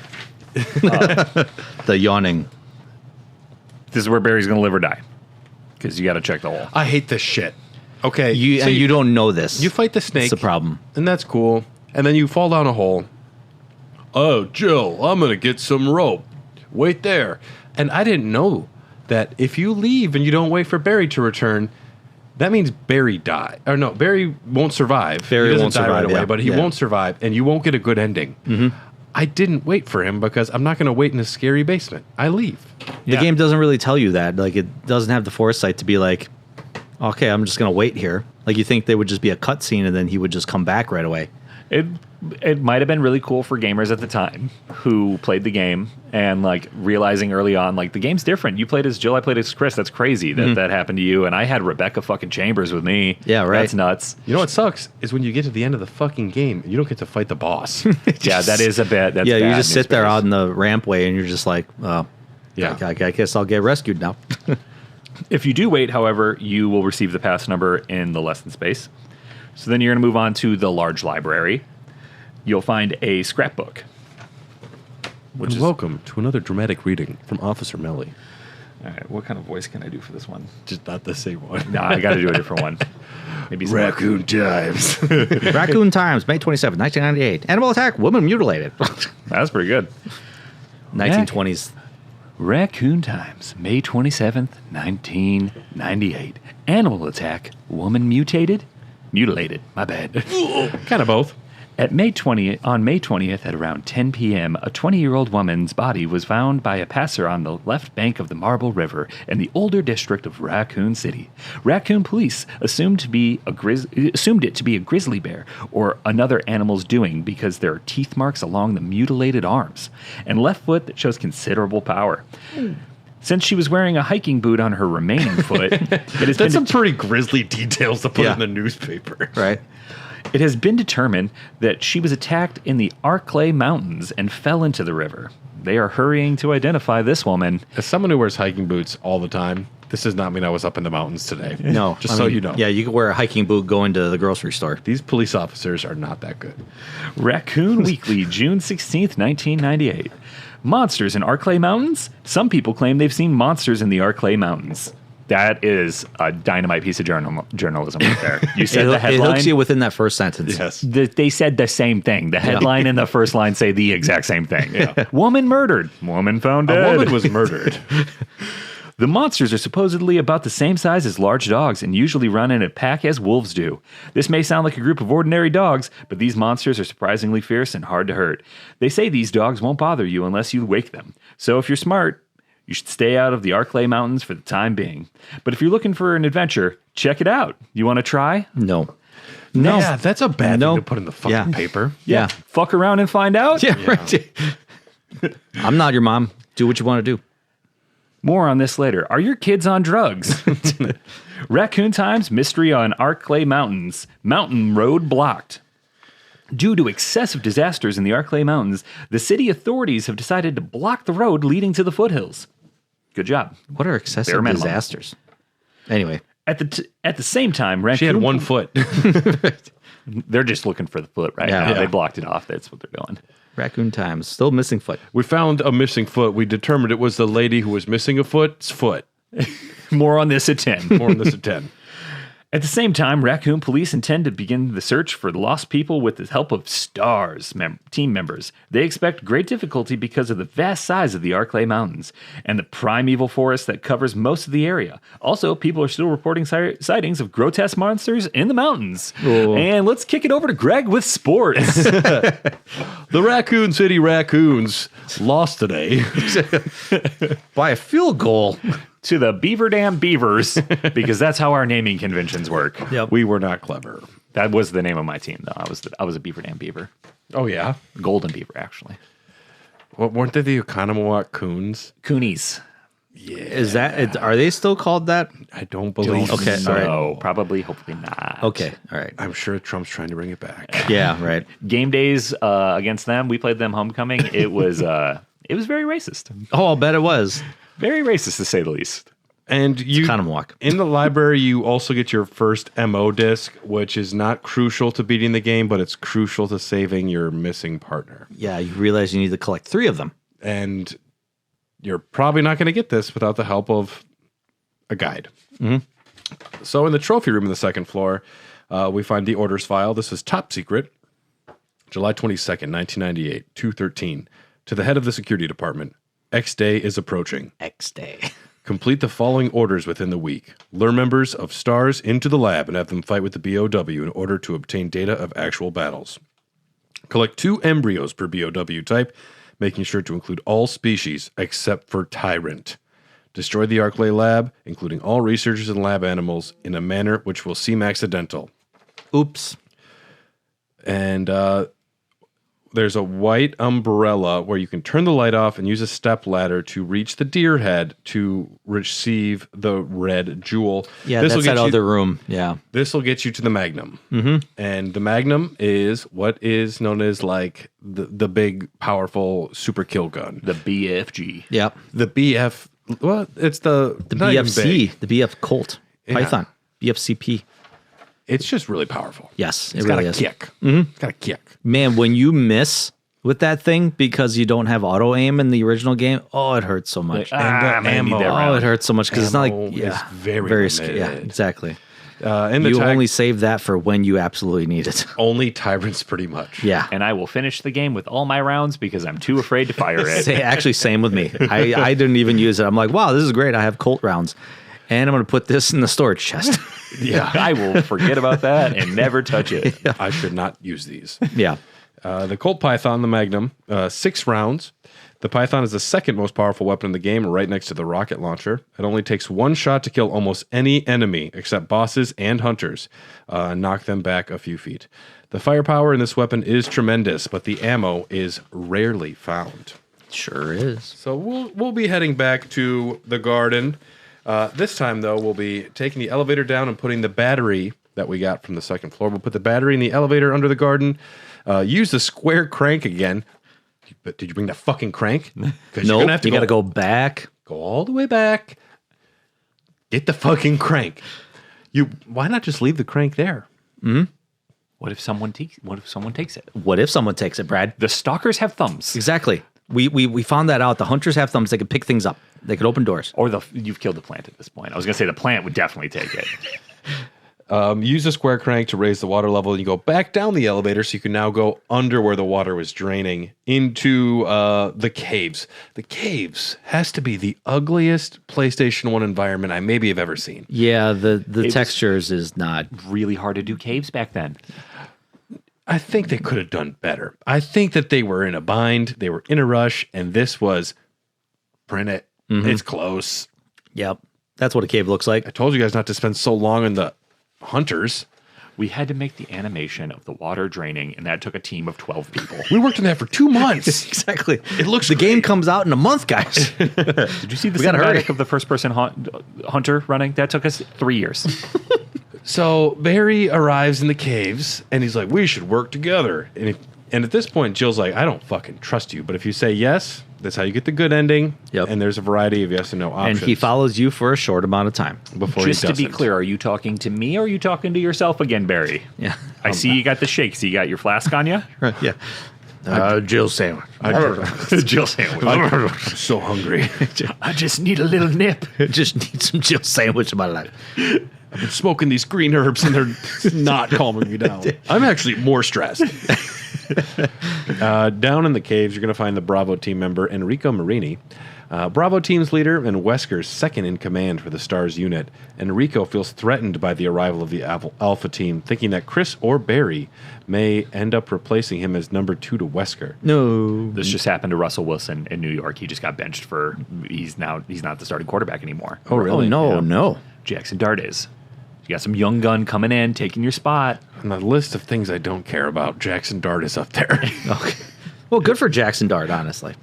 Speaker 3: The yawning.
Speaker 4: This is where Barry's going to live or die. Because you got to check the hole.
Speaker 1: I hate this shit. Okay.
Speaker 3: You don't know this.
Speaker 1: You fight the snake.
Speaker 3: It's the problem.
Speaker 1: And that's cool. And then you fall down a hole. Oh, Jill, I'm going to get some rope. Wait there. And I didn't know that if you leave and you don't wait for Barry to return, that means Barry died. Or no, Barry won't survive.
Speaker 3: Barry
Speaker 1: he doesn't
Speaker 3: won't
Speaker 1: die
Speaker 3: survive,
Speaker 1: right away,
Speaker 3: yeah.
Speaker 1: but he
Speaker 3: Yeah.
Speaker 1: won't survive, and you won't get a good ending. Mm-hmm. I didn't wait for him because I'm not going to wait in a scary basement. I leave.
Speaker 3: The game doesn't really tell you that. Like, it doesn't have the foresight to be like, okay, I'm just going to wait here. Like, you think they would just be a cutscene and then he would just come back right away.
Speaker 4: It might have been really cool for gamers at the time who played the game and like realizing early on, like the game's different. You played as Jill, I played as Chris. That's crazy that that happened to you. And I had Rebecca fucking Chambers with me.
Speaker 3: Yeah, right.
Speaker 4: That's nuts.
Speaker 1: You know what sucks is when you get to the end of the fucking game and you don't get to fight the boss.
Speaker 4: Yeah, that is a bit. That's
Speaker 3: yeah, you
Speaker 4: bad
Speaker 3: just
Speaker 4: news
Speaker 3: sit there
Speaker 4: bears.
Speaker 3: out in the rampway and you're just like,
Speaker 1: Yeah.
Speaker 3: I guess I'll get rescued now.
Speaker 4: If you do wait, however, you will receive the pass number in the lesson space. So then you're going to move on to the large library. You'll find a scrapbook.
Speaker 1: And welcome to another dramatic reading from Officer Melly.
Speaker 4: All right, what kind of voice can I do for this one?
Speaker 1: Just not the same one.
Speaker 4: Nah, I got to do a different one. Maybe some
Speaker 1: Raccoon Times.
Speaker 3: Raccoon Times, May 27, 1998. Animal attack, woman mutilated.
Speaker 4: That's pretty good.
Speaker 3: 1920s.
Speaker 4: Raccoon Times, May 27th, 1998. Animal attack, woman mutilated, my bad.
Speaker 1: Kind of both.
Speaker 4: On May 20th at around 10 p.m., a 20-year-old woman's body was found by a passer on the left bank of the Marble River in the older district of Raccoon City. Raccoon police assumed it to be a grizzly bear or another animal's doing because there are teeth marks along the mutilated arms and left foot that shows considerable power. Since she was wearing a hiking boot on her remaining foot,
Speaker 1: That's some pretty grisly details to put
Speaker 3: Yeah.
Speaker 1: in the newspaper.
Speaker 3: Right.
Speaker 4: It has been determined that she was attacked in the Arklay Mountains and fell into the river. They are hurrying to identify this woman.
Speaker 1: As someone who wears hiking boots all the time, this does not mean I was up in the mountains today.
Speaker 3: No.
Speaker 1: Just
Speaker 3: I
Speaker 1: so
Speaker 3: mean,
Speaker 1: you know.
Speaker 3: Yeah, you could wear a hiking boot going to the grocery store.
Speaker 1: These police officers are not that good.
Speaker 4: Raccoon Weekly, June 16th, 1998. Monsters in Arklay Mountains? Some people claim they've seen monsters in the Arklay Mountains. That is a dynamite piece of journalism right there. You said the
Speaker 3: It
Speaker 4: headline.
Speaker 3: hooks you within that first sentence.
Speaker 1: Yes.
Speaker 4: They said the same thing. The headline and the first line say the exact same thing. Woman murdered. Woman found dead.
Speaker 1: A woman was murdered.
Speaker 4: The monsters are supposedly about the same size as large dogs and usually run in a pack as wolves do. This may sound like a group of ordinary dogs, but these monsters are surprisingly fierce and hard to hurt. They say these dogs won't bother you unless you wake them. So if you're smart, you should stay out of the Arklay Mountains for the time being. But if you're looking for an adventure, check it out. You want to try?
Speaker 3: No.
Speaker 1: Yeah, that's a bad
Speaker 3: No.
Speaker 1: thing to put in the fucking
Speaker 3: Yeah.
Speaker 1: paper.
Speaker 3: Yeah.
Speaker 4: Fuck around and find out?
Speaker 3: Yeah, right. I'm not your mom. Do what you want to do.
Speaker 4: More on this later. Are your kids on drugs? Raccoon Times mystery on Arklay Mountains. Mountain road blocked. Due to excessive disasters in the Arklay Mountains, the city authorities have decided to block the road leading to the foothills. Good job.
Speaker 3: What are excessive
Speaker 4: Bare minimum.
Speaker 3: disasters? Anyway.
Speaker 4: At the same time, Raccoon...
Speaker 1: She had 1 foot.
Speaker 4: They're just looking for the foot right
Speaker 3: Yeah.
Speaker 4: now.
Speaker 3: Yeah.
Speaker 4: They blocked it off. That's what they're doing.
Speaker 3: Raccoon Times. Still missing foot.
Speaker 1: We found a missing foot. We determined it was the lady who was missing a foot's foot.
Speaker 4: More on this at 10.
Speaker 1: More on this at 10.
Speaker 4: At the same time, Raccoon Police intend to begin the search for the lost people with the help of STARS team members. They expect great difficulty because of the vast size of the Arklay Mountains and the primeval forest that covers most of the area. Also, people are still reporting sightings of grotesque monsters in the mountains.
Speaker 3: Oh.
Speaker 4: And let's kick it over to Greg with sports.
Speaker 1: The Raccoon City Raccoons lost today.
Speaker 3: By a field goal.
Speaker 4: To the Beaver Dam Beavers, because that's how our naming conventions work.
Speaker 3: Yep.
Speaker 1: We were not clever.
Speaker 4: That was the name of my team, though. I was a Beaver Dam Beaver.
Speaker 1: Oh, yeah?
Speaker 4: Golden Beaver, actually.
Speaker 1: Well, weren't they the Oconomowoc Coons?
Speaker 4: Coonies.
Speaker 3: Is that? Are they still called that?
Speaker 1: I don't believe
Speaker 3: Okay,
Speaker 1: so.
Speaker 3: all right.
Speaker 4: No, probably, hopefully not.
Speaker 3: Okay. All right.
Speaker 1: I'm sure Trump's trying to bring it back.
Speaker 3: Yeah. Right.
Speaker 4: Game days against them, we played them homecoming. It was very racist.
Speaker 3: Oh, I'll bet it was.
Speaker 4: Very racist, to say the least.
Speaker 1: And you,
Speaker 3: Oconomowoc.
Speaker 1: in the library, you also get your first MO disc, which is not crucial to beating the game, but it's crucial to saving your missing partner.
Speaker 3: Yeah. You realize you need to collect 3 of them.
Speaker 1: And you're probably not going to get this without the help of a guide. So in the trophy room on the second floor, we find the orders file. This is top secret. July 22nd, 1998, 2:13. To the head of the security department, X day is approaching.
Speaker 3: X day.
Speaker 1: Complete the following orders within the week. Lure members of STARS into the lab and have them fight with the BOW in order to obtain data of actual battles. Collect 2 embryos per BOW type, making sure to include all species except for Tyrant. Destroy the Arklay lab, including all researchers and lab animals, in a manner which will seem accidental.
Speaker 3: Oops.
Speaker 1: And there's a white umbrella where you can turn the light off and use a step ladder to reach the deer head to receive the red jewel.
Speaker 3: Yeah,
Speaker 1: This'll
Speaker 3: that's
Speaker 1: get
Speaker 3: that
Speaker 1: you-
Speaker 3: other room. Yeah.
Speaker 1: This will get you to the Magnum. Mm-hmm. And the Magnum is what is known as like the big, powerful super kill gun.
Speaker 4: The BFG.
Speaker 3: Yep.
Speaker 1: The BF, well, it's the not even
Speaker 3: BFC.
Speaker 1: big.
Speaker 3: The BF Colt.
Speaker 1: Yeah.
Speaker 3: Python. BFCP.
Speaker 1: It's just really powerful.
Speaker 3: Yes.
Speaker 1: It's
Speaker 3: it
Speaker 1: got
Speaker 3: really
Speaker 1: a
Speaker 3: is.
Speaker 1: kick. Mm-hmm. It's got a kick.
Speaker 3: Man, when you miss with that thing because you don't have auto aim in the original game, oh, it hurts so much.
Speaker 4: I'm gonna need that
Speaker 1: ammo.
Speaker 3: Oh,
Speaker 4: round.
Speaker 3: it hurts so much because it's not
Speaker 1: Ammo
Speaker 3: like
Speaker 1: is very
Speaker 3: scary. Yeah,
Speaker 1: limited.
Speaker 3: exactly.
Speaker 1: And the
Speaker 3: You
Speaker 1: tag,
Speaker 3: only save that for when you absolutely need it.
Speaker 1: only Tyrants pretty much.
Speaker 3: Yeah.
Speaker 4: And I will finish the game with all my rounds because I'm too afraid to fire it.
Speaker 3: Actually, same with me. I didn't even use it. I'm like, wow, this is great. I have Colt rounds. And I'm going to put this in the storage chest.
Speaker 1: Yeah.
Speaker 4: I will forget about that and never touch it.
Speaker 1: I should not use these.
Speaker 3: Yeah.
Speaker 1: The Colt Python, the Magnum, 6 rounds. The Python is the second most powerful weapon in the game, right next to the rocket launcher. It only takes 1 shot to kill almost any enemy, except bosses and hunters, knock them back a few feet. The firepower in this weapon is tremendous, but the ammo is rarely found.
Speaker 3: Sure is.
Speaker 1: So we'll be heading back to the garden. This time, though, we'll be taking the elevator down and putting the battery that we got from the second floor. We'll put the battery in the elevator under the garden. Use the square crank again. But did you bring the fucking crank?
Speaker 3: No, you got to go back.
Speaker 1: Go all the way back. Get the fucking crank. Why not just leave the crank there?
Speaker 4: What if someone takes it?
Speaker 3: What if someone takes it, Brad?
Speaker 4: The stalkers have thumbs.
Speaker 3: Exactly. We found that out. The hunters have thumbs. They could pick things up. They could open doors.
Speaker 4: Or you've killed the plant at this point. I was going to say the plant would definitely take it.
Speaker 1: Use the square crank to raise the water level, and you go back down the elevator so you can now go under where the water was draining into the caves. The caves has to be the ugliest PlayStation 1 environment I maybe have ever seen.
Speaker 3: Yeah, the textures is not.
Speaker 4: Really hard to do caves back then.
Speaker 1: I think they could have done better. I think that they were in a bind, they were in a rush, and this was print it. It's close.
Speaker 3: Yep. That's what a cave looks like.
Speaker 1: I told you guys not to spend so long on the hunters.
Speaker 4: We had to make the animation of the water draining, and that took a team of 12 people.
Speaker 1: We worked on that for 2 months.
Speaker 3: Exactly.
Speaker 1: It looks
Speaker 3: the game
Speaker 1: great.
Speaker 3: comes out in a month, guys.
Speaker 4: Did you see the
Speaker 3: gotta hurry.
Speaker 4: cinematic of the first-person hunter running? That took us 3 years.
Speaker 1: So Barry arrives in the caves, and he's like, we should work together. And at this point, Jill's like, I don't fucking trust you. But if you say yes, that's how you get the good ending.
Speaker 3: Yep.
Speaker 1: And there's a variety of yes and no options.
Speaker 3: And he follows you for a short amount of time.
Speaker 1: before
Speaker 4: Just
Speaker 1: he
Speaker 4: to be
Speaker 1: doesn't.
Speaker 4: clear, are you talking to me or are you talking to yourself again, Barry?
Speaker 3: Yeah.
Speaker 4: I see you got the shakes. You got your flask on you?
Speaker 3: Yeah. Jill sandwich.
Speaker 4: Jill sandwich.
Speaker 1: I'm so hungry.
Speaker 4: I just need a little nip.
Speaker 3: Just need some Jill sandwich in my life.
Speaker 1: I've been smoking these green herbs, and they're not calming me down. I'm actually more stressed. Down in the caves, you're going to find the Bravo team member, Enrico Marini. Bravo team's leader and Wesker's second in command for the STARS unit. Enrico feels threatened by the arrival of the Alpha team, thinking that Chris or Barry may end up replacing him as number 2 to Wesker.
Speaker 3: No.
Speaker 4: This just happened to Russell Wilson in New York. He just got benched for he's not the starting quarterback anymore.
Speaker 1: Oh, really?
Speaker 3: Oh, no, no.
Speaker 4: Jackson Dart is. You got some young gun coming in, taking your spot.
Speaker 1: On the list of things I don't care about, Jackson Dart is up there.
Speaker 3: Okay. Well, good for Jackson Dart, honestly.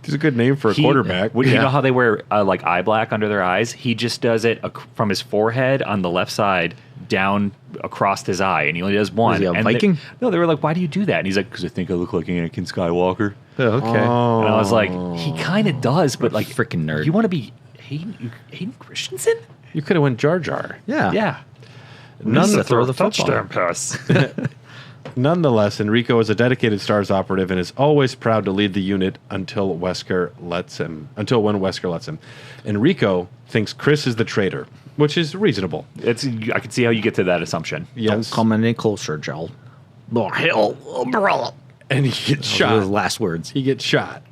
Speaker 1: He's a good name for a quarterback.
Speaker 4: You know how they wear like eye black under their eyes? He just does it from his forehead on the left side down across his eye, and he only does one.
Speaker 3: Is he a
Speaker 4: And
Speaker 3: Viking?
Speaker 4: they were like, "Why do you do that?" And he's like, "Because I think I look like Anakin Skywalker."
Speaker 3: Oh, okay.
Speaker 4: And I was like, "He kind of does, but like,
Speaker 3: Freaking nerd.
Speaker 4: You want to be Hayden Christensen?"
Speaker 1: You could have went Jar Jar.
Speaker 3: Yeah.
Speaker 4: Yeah.
Speaker 3: None to throw the football.
Speaker 4: touchdown pass.
Speaker 1: Nonetheless, Enrico is a dedicated STARS operative and is always proud to lead the unit until when Wesker lets him. Enrico thinks Chris is the traitor, which is reasonable.
Speaker 4: I can see how you get to that assumption.
Speaker 3: Don't
Speaker 1: Yes.
Speaker 3: come any closer, Joel. Oh, hell, umbrella.
Speaker 1: And he gets
Speaker 3: Those
Speaker 1: shot.
Speaker 3: were his last words.
Speaker 1: He gets shot.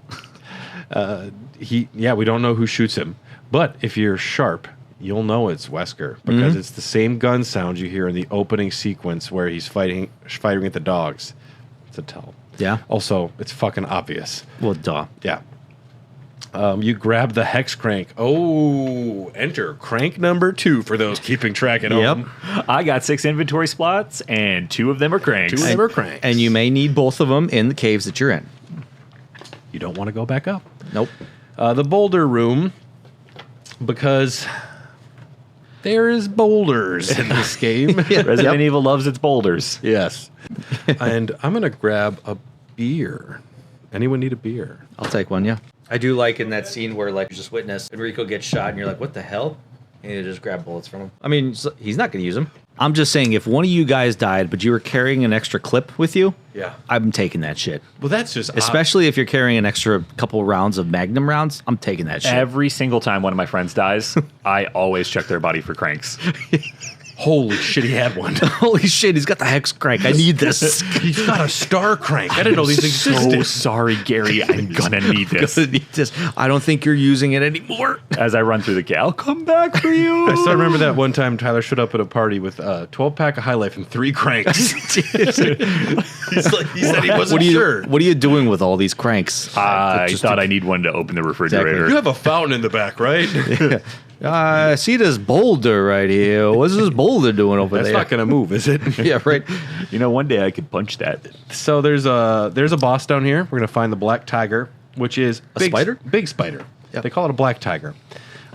Speaker 1: We don't know who shoots him. But if you're sharp, you'll know it's Wesker because it's the same gun sound you hear in the opening sequence where he's firing at the dogs. It's a tell.
Speaker 3: Yeah.
Speaker 1: Also, it's fucking obvious.
Speaker 3: Well, duh.
Speaker 1: Yeah. You grab the hex crank. Oh, enter crank number 2 for those keeping track at home.
Speaker 4: I got 6 inventory slots, and 2 of them are cranks.
Speaker 1: 2 of them are cranks.
Speaker 3: And you may need both of them in the caves that you're in.
Speaker 1: You don't want to go back up.
Speaker 3: Nope.
Speaker 1: The boulder room, because there is boulders in this game.
Speaker 4: Resident Evil loves its boulders.
Speaker 1: Yes. And I'm going to grab a beer. Anyone need a beer?
Speaker 3: I'll take one, yeah. I do like in that scene where, like, you just witness Enrico gets shot and you're like, what the hell? And you just grab bullets from him. I mean, he's not going to use them. I'm just saying, if one of you guys died, but you were carrying an extra clip with you,
Speaker 1: Yeah.
Speaker 3: I'm taking that shit.
Speaker 1: Well, that's just
Speaker 3: Especially if you're carrying an extra couple rounds of Magnum rounds, I'm taking that shit.
Speaker 4: Every single time one of my friends dies, I always check their body for cranks.
Speaker 1: Holy shit, he had one.
Speaker 3: Holy shit, he's got the hex crank. I need this.
Speaker 1: He's got a star crank. I didn't know these existed.
Speaker 4: So sorry, Gary. I'm gonna need this.
Speaker 3: I need this. I don't think you're using it anymore.
Speaker 4: As I run through the gate, I'll come back for you.
Speaker 1: I still remember that one time Tyler showed up at a party with a 12-pack of High Life and 3 cranks. he said he wasn't sure.
Speaker 3: What are you doing with all these cranks?
Speaker 4: I thought I need one to open the refrigerator.
Speaker 1: You have a fountain in the back, right?
Speaker 3: I see this boulder right here. What's this boulder doing over
Speaker 1: That's
Speaker 3: there?
Speaker 1: not going to move, is it?
Speaker 3: Yeah, right.
Speaker 4: You know, one day I could punch that.
Speaker 1: So there's a boss down here. We're going to find the black tiger, which is
Speaker 3: A spider?
Speaker 1: Big spider.
Speaker 3: Yep.
Speaker 1: They call it a black tiger.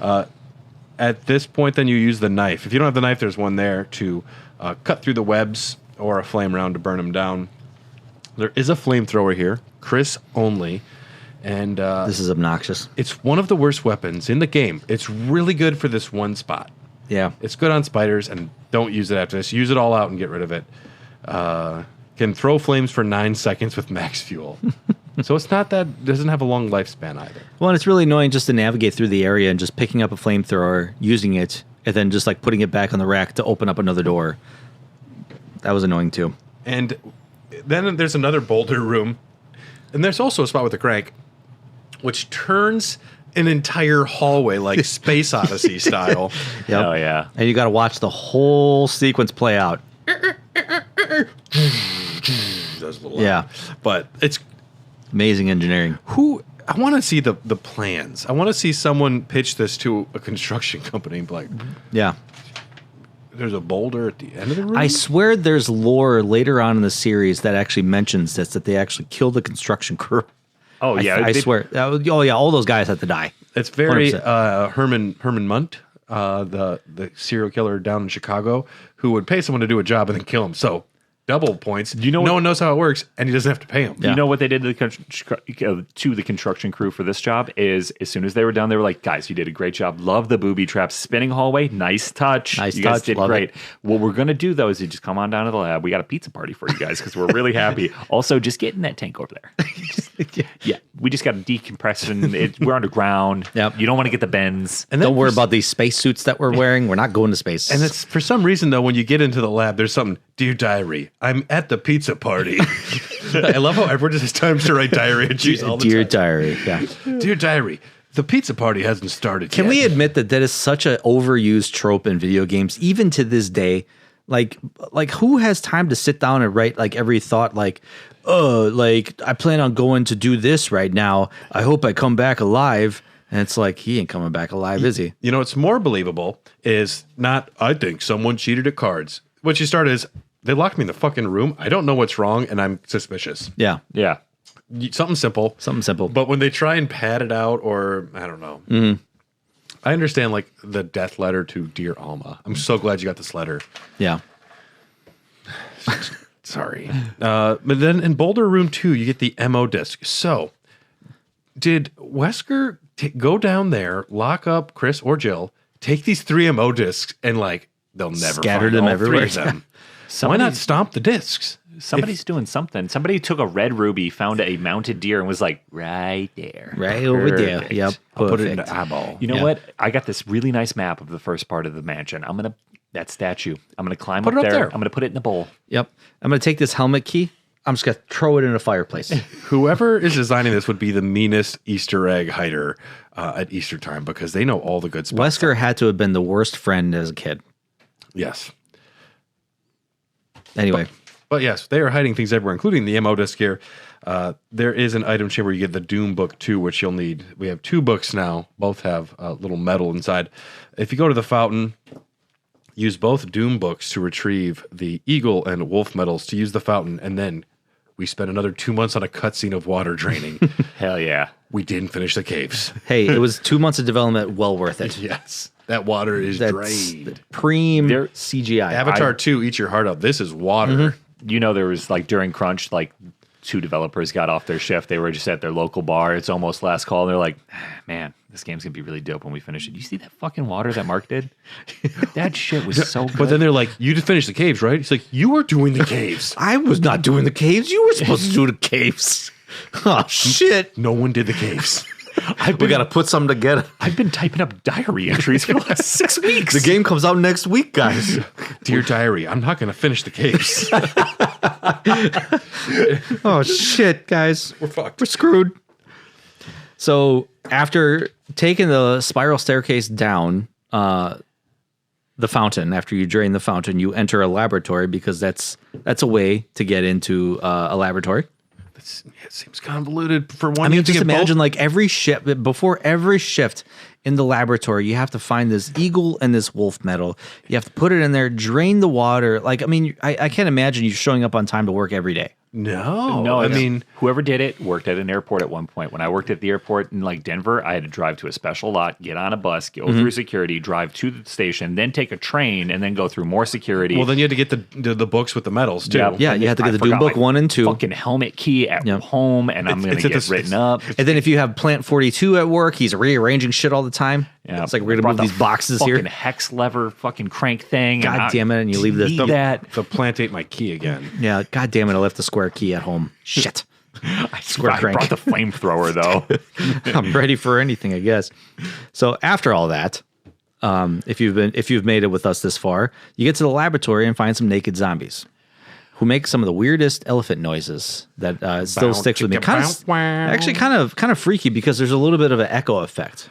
Speaker 1: At this point, then you use the knife. If you don't have the knife, there's one there to cut through the webs or a flame round to burn them down. There is a flamethrower here, Chris only. And
Speaker 3: This is obnoxious.
Speaker 1: it's one of the worst weapons in the game. It's really good for this one spot.
Speaker 3: Yeah.
Speaker 1: It's good on spiders, and don't use it after this. Use it all out and get rid of it. Can throw flames for 9 seconds with max fuel. So it's not that, doesn't have a long lifespan either.
Speaker 3: Well, and it's really annoying just to navigate through the area and just picking up a flamethrower, using it, and then just like putting it back on the rack to open up another door. That was annoying too.
Speaker 1: And then there's another boulder room, and there's also a spot with a crank, which turns an entire hallway like Space Odyssey style.
Speaker 3: Yep.
Speaker 4: Oh, yeah.
Speaker 3: And you got to watch the whole sequence play out.
Speaker 1: Does a little
Speaker 3: Yeah.
Speaker 1: but it's
Speaker 3: Amazing engineering.
Speaker 1: I want to see the plans. I want to see someone pitch this to a construction company and be like,
Speaker 3: Yeah.
Speaker 1: there's a boulder at the end of the room?
Speaker 3: I swear there's lore later on in the series that actually mentions this, that they actually killed the construction crew.
Speaker 4: Oh, yeah.
Speaker 3: I swear. Oh, yeah, all those guys had to die.
Speaker 1: It's very
Speaker 3: 100%.
Speaker 1: Herman Munt, the serial killer down in Chicago, who would pay someone to do a job and then kill him. So double points. No one knows how it works, and he doesn't have to pay him.
Speaker 4: You know what they did to the construction crew for this job is as soon as they were done, they were like, guys, you did a great job. Love the booby traps. Spinning hallway. Nice touch. You guys did great. What we're going to do, though, is you just come on down to the lab. We got a pizza party for you guys because we're really happy. Also, just get in that tank over there. Yeah. We just got a decompression. We're underground.
Speaker 3: Yep.
Speaker 4: You don't want to get the bends.
Speaker 3: And don't worry about these space suits that we're wearing. We're not going to space.
Speaker 1: And it's for some reason, though, when you get into the lab, there's something, dear diary, I'm at the pizza party. I love how everyone just has times to write diary entries all the
Speaker 3: Dear
Speaker 1: time.
Speaker 3: diary, yeah.
Speaker 1: Dear diary, the pizza party hasn't started
Speaker 3: Can
Speaker 1: yet.
Speaker 3: we admit that is such an overused trope in video games, even to this day? Like who has time to sit down and write like every thought, like, oh, like I plan on going to do this right now. I hope I come back alive. And it's like, he ain't coming back alive, is he?
Speaker 1: You know, what's more believable is not, I think someone cheated at cards. What you start is, they locked me in the fucking room. I don't know what's wrong, and I'm suspicious.
Speaker 3: Yeah.
Speaker 4: Yeah.
Speaker 1: Something simple.
Speaker 3: Something simple.
Speaker 1: But when they try and pad it out, or I don't know. I understand, like, the death letter to Dear Alma. I'm so glad you got this letter.
Speaker 3: Yeah.
Speaker 1: Sorry. But then in Boulder Room 2, you get the MO disc. So, did Wesker go down there, lock up Chris or Jill, take these 3 MO discs, and, like, they'll never
Speaker 3: Scattered
Speaker 1: find
Speaker 3: them
Speaker 1: all
Speaker 3: everywhere.
Speaker 1: 3 of them. Why not stomp the discs?
Speaker 4: Somebody's doing something. Somebody took a red ruby, found a mounted deer, and was like, right there.
Speaker 3: Right over there.
Speaker 4: Perfect.
Speaker 3: Yep.
Speaker 1: I'll put it in
Speaker 3: Perfect.
Speaker 1: the eyeball.
Speaker 4: You know what? I got this really nice map of the first part of the mansion. That statue. I'm going to climb
Speaker 1: Put
Speaker 4: up
Speaker 1: it up
Speaker 4: there.
Speaker 1: there.
Speaker 4: I'm going to put it in the bowl.
Speaker 3: Yep. I'm going to take this helmet key. I'm just going to throw it in a fireplace.
Speaker 1: Whoever is designing this would be the meanest Easter egg hider at Easter time, because they know all the good spots.
Speaker 3: Wesker had to have been the worst friend as a kid.
Speaker 1: Yes.
Speaker 3: Anyway.
Speaker 1: But yes, they are hiding things everywhere, including the MO disc here. There is an item chamber. You get the Doom book too, which you'll need. We have 2 books now. Both have a little metal inside. If you go to the fountain, use both Doom books to retrieve the Eagle and Wolf medals to use the fountain, and then we spent another 2 months on a cutscene of water draining.
Speaker 4: Hell yeah.
Speaker 1: We didn't finish the caves.
Speaker 3: Hey, it was 2 months of development, well worth it.
Speaker 1: Yes. That water is
Speaker 3: That's
Speaker 1: drained.
Speaker 3: Preem CGI.
Speaker 1: Avatar 2, eat your heart out. This is water.
Speaker 4: You know, there was like during crunch, like 2 developers got off their shift. They were just at their local bar. It's almost last call. And they're like, man, this game's going to be really dope when we finish it. You see that fucking water that Mark did? That shit was so good.
Speaker 1: But then they're like, you just finished the caves, right? He's like, you were doing the caves.
Speaker 3: I was not doing the caves. You were supposed to do the caves. Oh, shit.
Speaker 1: No one did the caves.
Speaker 3: We got to put something together.
Speaker 4: I've been typing up diary entries for the last 6 weeks.
Speaker 3: The game comes out next week, guys.
Speaker 1: Dear diary, I'm not going to finish the caves.
Speaker 3: Oh, shit, guys.
Speaker 1: We're fucked.
Speaker 3: We're screwed. So after taking the spiral staircase down the fountain, after you drain the fountain, you enter a laboratory, because that's a way to get into a laboratory.
Speaker 1: It seems convoluted for one.
Speaker 3: I mean,
Speaker 1: you have to
Speaker 3: just
Speaker 1: get
Speaker 3: imagine
Speaker 1: both.
Speaker 3: like every shift, before every shift in the laboratory, you have to find this eagle and this wolf medal. You have to put it in there, drain the water. Like, I mean, I can't imagine you showing up on time to work every day.
Speaker 1: No, I
Speaker 4: it's-
Speaker 1: mean,
Speaker 4: whoever did it worked at an airport at one point. When I worked at the airport in like Denver, I had to drive to a special lot, get on a bus, go through security, drive to the station, then take a train, and then go through more security.
Speaker 1: well, then you had to get the books with the medals too.
Speaker 3: Yeah, you have to get
Speaker 4: I
Speaker 3: the Doom
Speaker 4: forgot
Speaker 3: Book
Speaker 4: my
Speaker 3: 1 and 2.
Speaker 4: Fucking helmet key at home, and I'm going
Speaker 1: it's
Speaker 4: to
Speaker 1: at
Speaker 4: get
Speaker 1: the-
Speaker 4: written up.
Speaker 3: And then if you have Plant 42 at work, he's rearranging shit all the time.
Speaker 4: Yeah,
Speaker 3: It's like, we're going to move these boxes here.
Speaker 4: Fucking hex lever, fucking crank thing.
Speaker 3: God damn it, and you leave this-
Speaker 4: Need that.
Speaker 1: The plant ate my key again.
Speaker 3: Yeah, God damn it, I left the square key at home. Shit.
Speaker 4: I
Speaker 3: crank.
Speaker 4: brought the flamethrower though.
Speaker 3: I'm ready for anything, I guess. So after all that, if you've made it with us this far, you get to the laboratory and find some naked zombies who make some of the weirdest elephant noises that still sticks with me. Actually, kind of freaky, because there's a little bit of an echo effect,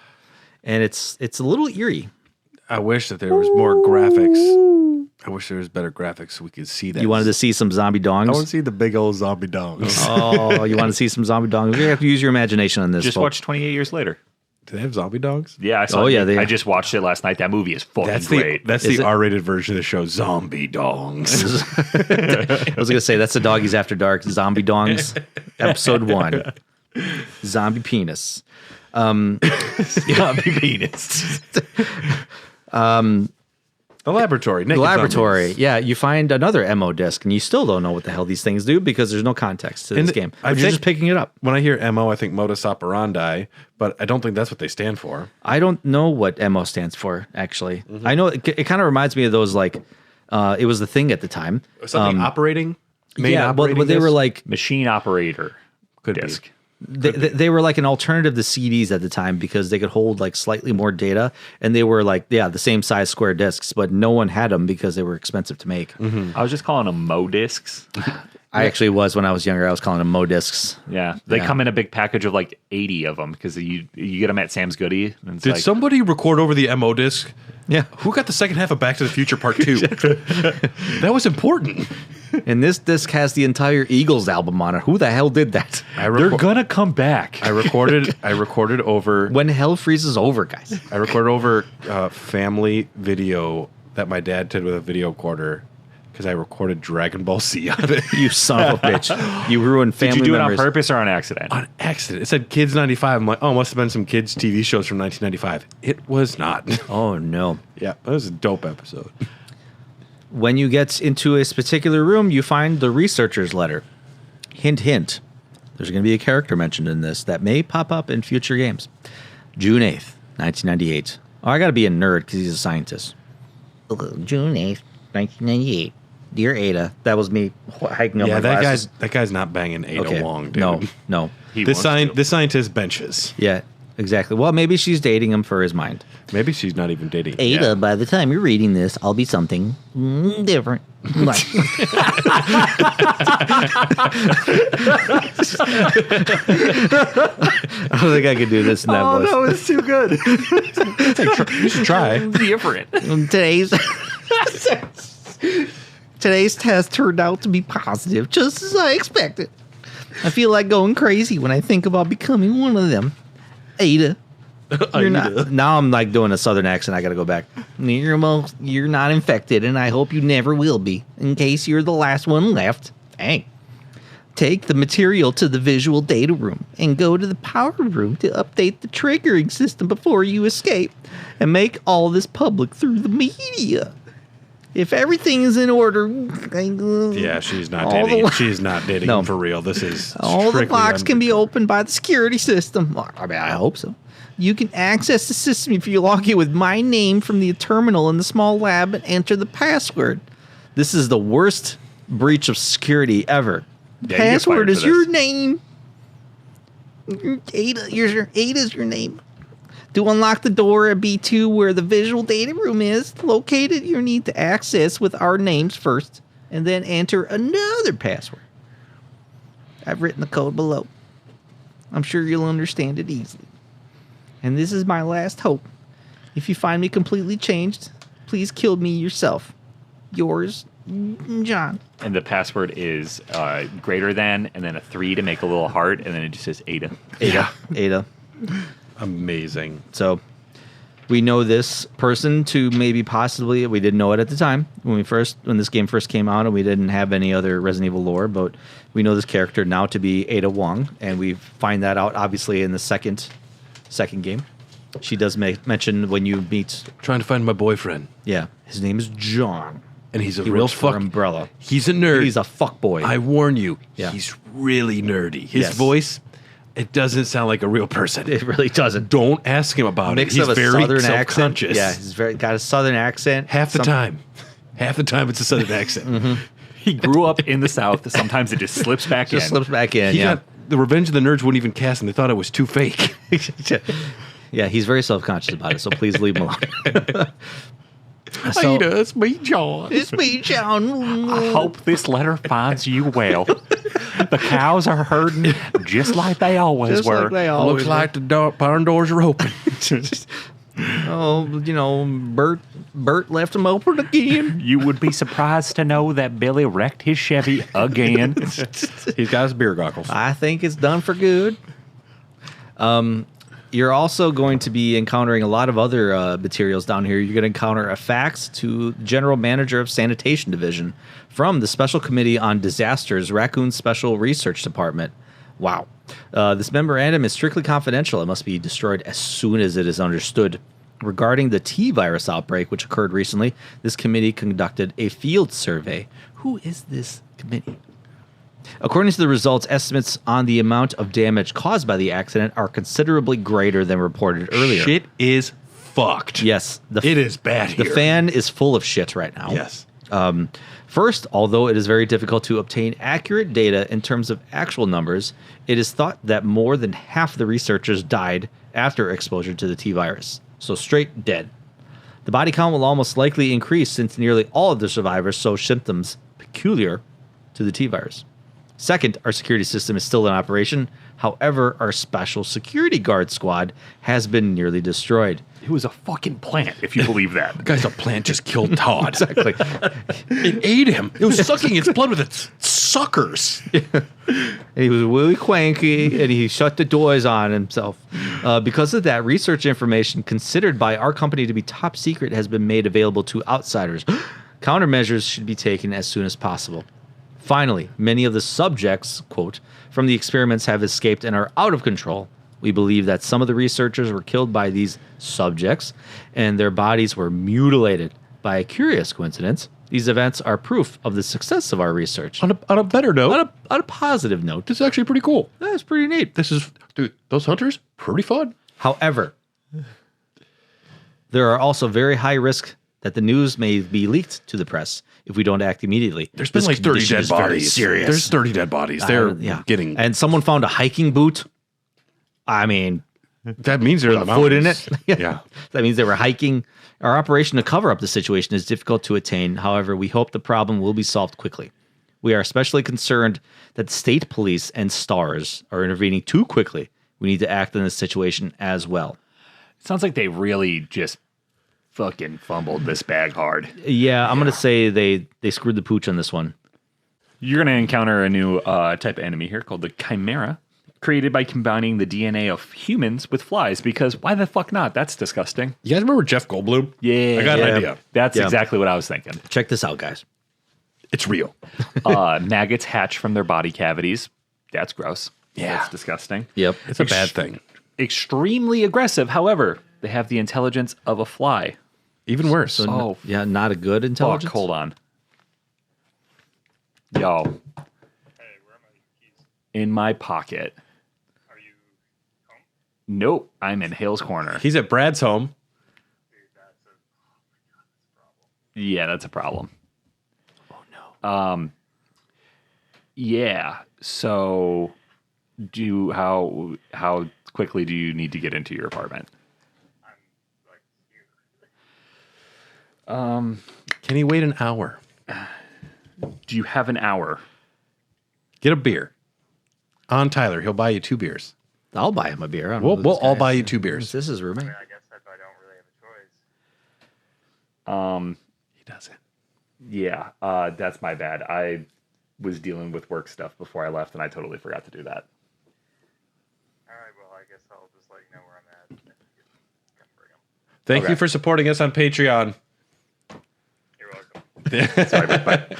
Speaker 3: and it's a little eerie.
Speaker 1: I wish that there was more graphics. I wish there was better graphics so we could see that.
Speaker 3: You wanted to see some zombie dongs?
Speaker 1: I want to see the big old zombie dongs.
Speaker 3: Oh, you want to see some zombie dongs? You have to use your imagination on this.
Speaker 4: Just
Speaker 3: folks.
Speaker 4: watch 28 Years Later.
Speaker 1: Do they have zombie dogs?
Speaker 4: Yeah, I saw.
Speaker 3: Oh, yeah,
Speaker 4: I just watched it last night. That movie is fucking great.
Speaker 1: That's
Speaker 3: Is
Speaker 1: the
Speaker 3: it?
Speaker 1: R-rated version of the show, Zombie Dogs.
Speaker 3: I was gonna say that's the Doggies After Dark Zombie Dongs, episode 1, Zombie Penis.
Speaker 4: Zombie penis.
Speaker 1: The laboratory.
Speaker 3: The
Speaker 1: naked
Speaker 3: laboratory.
Speaker 1: zombies.
Speaker 3: Yeah, you find another MO disc, and you still don't know what the hell these things do because there's no context to this game.
Speaker 1: I
Speaker 3: You're
Speaker 1: think-
Speaker 3: just picking it up.
Speaker 1: When I hear MO, I think modus operandi, but I don't think that's what they stand for.
Speaker 3: I don't know what MO stands for, actually. I know it kind of reminds me of those, like, it was the thing at the time.
Speaker 1: Something operating? Main
Speaker 3: Yeah, but
Speaker 1: operating
Speaker 3: they were
Speaker 1: disc?
Speaker 3: like,
Speaker 4: Machine operator.
Speaker 1: Could be.
Speaker 4: disc.
Speaker 3: they were like an alternative to CDs at the time because they could hold like slightly more data, and they were like, the same size square discs, but no one had them because they were expensive to make.
Speaker 4: I was just calling them Mo discs.
Speaker 3: I actually was when I was younger. I was calling them Mo discs.
Speaker 4: Yeah, they
Speaker 3: Yeah.
Speaker 4: come in a big package of like 80 of them because you get them at Sam's Goody. And it's
Speaker 1: Did
Speaker 4: like,
Speaker 1: somebody record over the MO disc?
Speaker 3: Yeah,
Speaker 1: Who got the second half of Back to the Future Part 2? That was important.
Speaker 3: and this disc has the entire Eagles album on it. Who the hell did that?
Speaker 4: they're gonna come back.
Speaker 1: I recorded over
Speaker 3: When hell freezes over, guys.
Speaker 1: I recorded over family video that my dad did with a video recorder because I recorded Dragon Ball Z on it.
Speaker 3: You son of a bitch! You ruined
Speaker 4: Did
Speaker 3: family
Speaker 4: you do it on
Speaker 3: members.
Speaker 4: purpose or on accident?
Speaker 1: On accident. It said Kids 95. I'm like, oh, must have been some kids' TV shows from 1995. It was not.
Speaker 3: Oh no!
Speaker 1: Yeah, that was a dope episode.
Speaker 3: When you get into a particular room, you find the researcher's letter. Hint, hint. There's going to be a character mentioned in this that may pop up in future games. June 8th, 1998. Oh, I got to be a nerd because he's a scientist. June 8th, 1998. Dear Ada. That was me hiking up
Speaker 1: Yeah,
Speaker 3: my glasses.
Speaker 1: that guy's not banging Ada Wong, dude.
Speaker 3: No.
Speaker 4: He
Speaker 1: This
Speaker 4: wants to.
Speaker 1: this scientist benches.
Speaker 3: Yeah, exactly. Well, maybe she's dating him for his mind.
Speaker 1: Maybe she's not even dating.
Speaker 3: Ada,
Speaker 1: Yeah.
Speaker 3: by the time you're reading this, I'll be something different. Like, I don't think I could do this in that voice.
Speaker 4: it's too good.
Speaker 1: You should try.
Speaker 4: Different.
Speaker 3: Today's test turned out to be positive, just as I expected. I feel like going crazy when I think about becoming one of them. Ada. You're not. Now I'm like doing a southern accent. I got to go back. You're not infected, and I hope you never will be. In case you're the last one left. Dang. Take the material to the visual data room and go to the power room to update the triggering system before you escape, and make all this public through the media. If everything is in order,
Speaker 1: Yeah, she's not
Speaker 3: All the
Speaker 1: dating.
Speaker 3: lo-
Speaker 1: She's not dating
Speaker 3: No.
Speaker 1: him for real. This is
Speaker 3: all the
Speaker 1: strictly
Speaker 3: locks can be
Speaker 1: under-
Speaker 3: opened by the security system. Well, I mean, I hope so. You can access the system if you log in with my name from the terminal in the small lab and enter the password. This is the worst breach of security ever. The
Speaker 4: Yeah, you get
Speaker 3: password
Speaker 4: fired
Speaker 3: is
Speaker 4: for
Speaker 3: your
Speaker 4: this.
Speaker 3: name. Ada's your name. To unlock the door at B2 where the visual data room is located, you need to access with our names first and then enter another password. I've written the code below. I'm sure you'll understand it easily. And this is my last hope. If you find me completely changed, please kill me yourself. Yours, John.
Speaker 4: And the password is greater than, and then a 3 to make a little heart, and then it just says Ada.
Speaker 3: Ada.
Speaker 1: Amazing.
Speaker 3: So we know this person to maybe possibly, we didn't know it at the time when this game first came out, and we didn't have any other Resident Evil lore, but we know this character now to be Ada Wong, and we find that out obviously in the second game. She does mention when you meet,
Speaker 1: Trying to find my boyfriend,
Speaker 3: yeah, his name is John.
Speaker 1: and he's a
Speaker 3: He
Speaker 1: real
Speaker 3: works for
Speaker 1: fuck.
Speaker 3: Umbrella.
Speaker 1: He's a nerd.
Speaker 3: He's a fuck boy.
Speaker 1: I warn you.
Speaker 3: Yeah.
Speaker 1: He's really nerdy. His
Speaker 3: Yes.
Speaker 1: voice, it doesn't sound like a real person.
Speaker 3: It really doesn't.
Speaker 1: Don't ask him about
Speaker 3: Mix
Speaker 1: it. He's
Speaker 3: of a
Speaker 1: very
Speaker 3: southern accent.
Speaker 1: self-conscious.
Speaker 3: Yeah, he's got a southern accent.
Speaker 1: Half the time it's a southern accent.
Speaker 4: He grew up in the South. Sometimes it just slips back
Speaker 3: Just
Speaker 4: in.
Speaker 3: slips back in.
Speaker 1: He
Speaker 3: Yeah.
Speaker 1: got the Revenge of the Nerds wouldn't even cast him. They thought it was too fake.
Speaker 3: Yeah, he's very self-conscious about it, so please leave him alone. So-
Speaker 1: Ada, it's me, John.
Speaker 3: It's me, John.
Speaker 4: I hope this letter finds you well. The cows are herding just like they always
Speaker 3: Just
Speaker 4: were.
Speaker 3: like they always
Speaker 1: Looks like the barn doors are open.
Speaker 3: Oh, Bert left him open again.
Speaker 4: You would be surprised to know that Billy wrecked his Chevy again.
Speaker 1: He's got his beer goggles.
Speaker 3: I think it's done for good. You're also going to be encountering a lot of other materials down here. You're going to encounter a fax to General Manager of Sanitation Division from the Special Committee on Disasters, Raccoon Special Research Department. Wow. This memorandum is strictly confidential. It must be destroyed as soon as it is understood. Regarding the T virus outbreak, which occurred recently, this committee conducted a field survey. Who is this committee? According to the results, estimates on the amount of damage caused by the accident are considerably greater than reported earlier.
Speaker 1: Shit is fucked.
Speaker 3: Yes.
Speaker 1: It is bad
Speaker 3: The
Speaker 1: here.
Speaker 3: fan is full of shit right now.
Speaker 1: Yes.
Speaker 3: First, although it is very difficult to obtain accurate data in terms of actual numbers, it is thought that more than half of the researchers died after exposure to the T virus. So straight dead. The body count will almost likely increase since nearly all of the survivors show symptoms peculiar to the T virus. Second, our security system is still in operation. However, our special security guard squad has been nearly destroyed.
Speaker 4: It was a fucking plant, if you believe that.
Speaker 1: The guy's a plant just killed Todd.
Speaker 3: Exactly.
Speaker 1: It ate him. It was sucking its blood with its suckers.
Speaker 3: And he was really cranky, and he shut the doors on himself. Because of that, research information considered by our company to be top secret has been made available to outsiders. Countermeasures should be taken as soon as possible. Finally, many of the subjects, quote, from the experiments have escaped and are out of control. We believe that some of the researchers were killed by these subjects, and their bodies were mutilated. By a curious coincidence, these events are proof of the success of our research.
Speaker 1: On a better note,
Speaker 3: On a positive note,
Speaker 1: this is actually pretty cool.
Speaker 3: that's pretty neat.
Speaker 1: Dude, those hunters, pretty fun.
Speaker 3: However, there are also very high risk that the news may be leaked to the press if we don't act immediately.
Speaker 1: There's been
Speaker 3: This
Speaker 1: like 30
Speaker 3: condition
Speaker 1: dead
Speaker 3: is very
Speaker 1: bodies.
Speaker 3: serious.
Speaker 1: There's 30 dead bodies. They're getting.
Speaker 3: And someone found a hiking boot. I mean,
Speaker 1: That means they're in the
Speaker 3: foot in
Speaker 1: mountains.
Speaker 3: it.
Speaker 1: Yeah.
Speaker 3: That means they were hiking. Our operation to cover up the situation is difficult to attain. However, we hope the problem will be solved quickly. We are especially concerned that state police and STARS are intervening too quickly. We need to act in this situation as well.
Speaker 4: It sounds like they really just fucking fumbled this bag hard.
Speaker 3: Yeah, I'm going to say they screwed the pooch on this one.
Speaker 4: You're going to encounter a new type of enemy here called the Chimera, created by combining the DNA of humans with flies, because why the fuck not? That's disgusting.
Speaker 1: You guys remember Jeff Goldblum?
Speaker 4: Yeah.
Speaker 1: I got an idea.
Speaker 4: That's
Speaker 3: Yeah.
Speaker 4: exactly what I was thinking.
Speaker 3: Check this out, guys.
Speaker 1: It's real.
Speaker 4: Maggots hatch from their body cavities. That's gross.
Speaker 1: Yeah.
Speaker 4: That's disgusting.
Speaker 3: Yep.
Speaker 1: It's a bad thing.
Speaker 4: Extremely aggressive. However, they have the intelligence of a fly.
Speaker 1: Even worse.
Speaker 4: Oh,
Speaker 3: Yeah, not a good
Speaker 4: fuck.
Speaker 3: intelligence.
Speaker 4: Hold on. Yo.
Speaker 5: Hey, where are my keys?
Speaker 4: In my pocket.
Speaker 5: Are you home?
Speaker 4: Nope. I'm in Hale's corner.
Speaker 1: He's at Brad's home.
Speaker 5: Dude, that's a... Oh my god, that's a problem.
Speaker 4: Yeah, that's a problem.
Speaker 3: Oh, no.
Speaker 4: Yeah. So, how quickly do you need to get into your apartment?
Speaker 5: I'm, like, here.
Speaker 1: Can he wait an hour?
Speaker 4: Do you have an hour?
Speaker 1: Get a beer. On Tyler, he'll buy you 2 beers.
Speaker 3: I'll buy him a beer. I don't know
Speaker 1: We'll,
Speaker 3: who
Speaker 1: we'll
Speaker 3: this
Speaker 1: all
Speaker 3: guy
Speaker 1: buy
Speaker 3: is.
Speaker 1: you 2 beers.
Speaker 3: This is roommate.
Speaker 5: I guess if I don't really have a choice.
Speaker 1: He doesn't.
Speaker 4: Yeah, that's my bad. I was dealing with work stuff before I left, and I totally forgot to do that.
Speaker 5: Alright, well, I guess I'll just let you know where I'm at. And you can bring 'em.
Speaker 1: Thank
Speaker 4: Okay.
Speaker 1: you for supporting us on Patreon.
Speaker 5: You're welcome.
Speaker 4: Sorry, but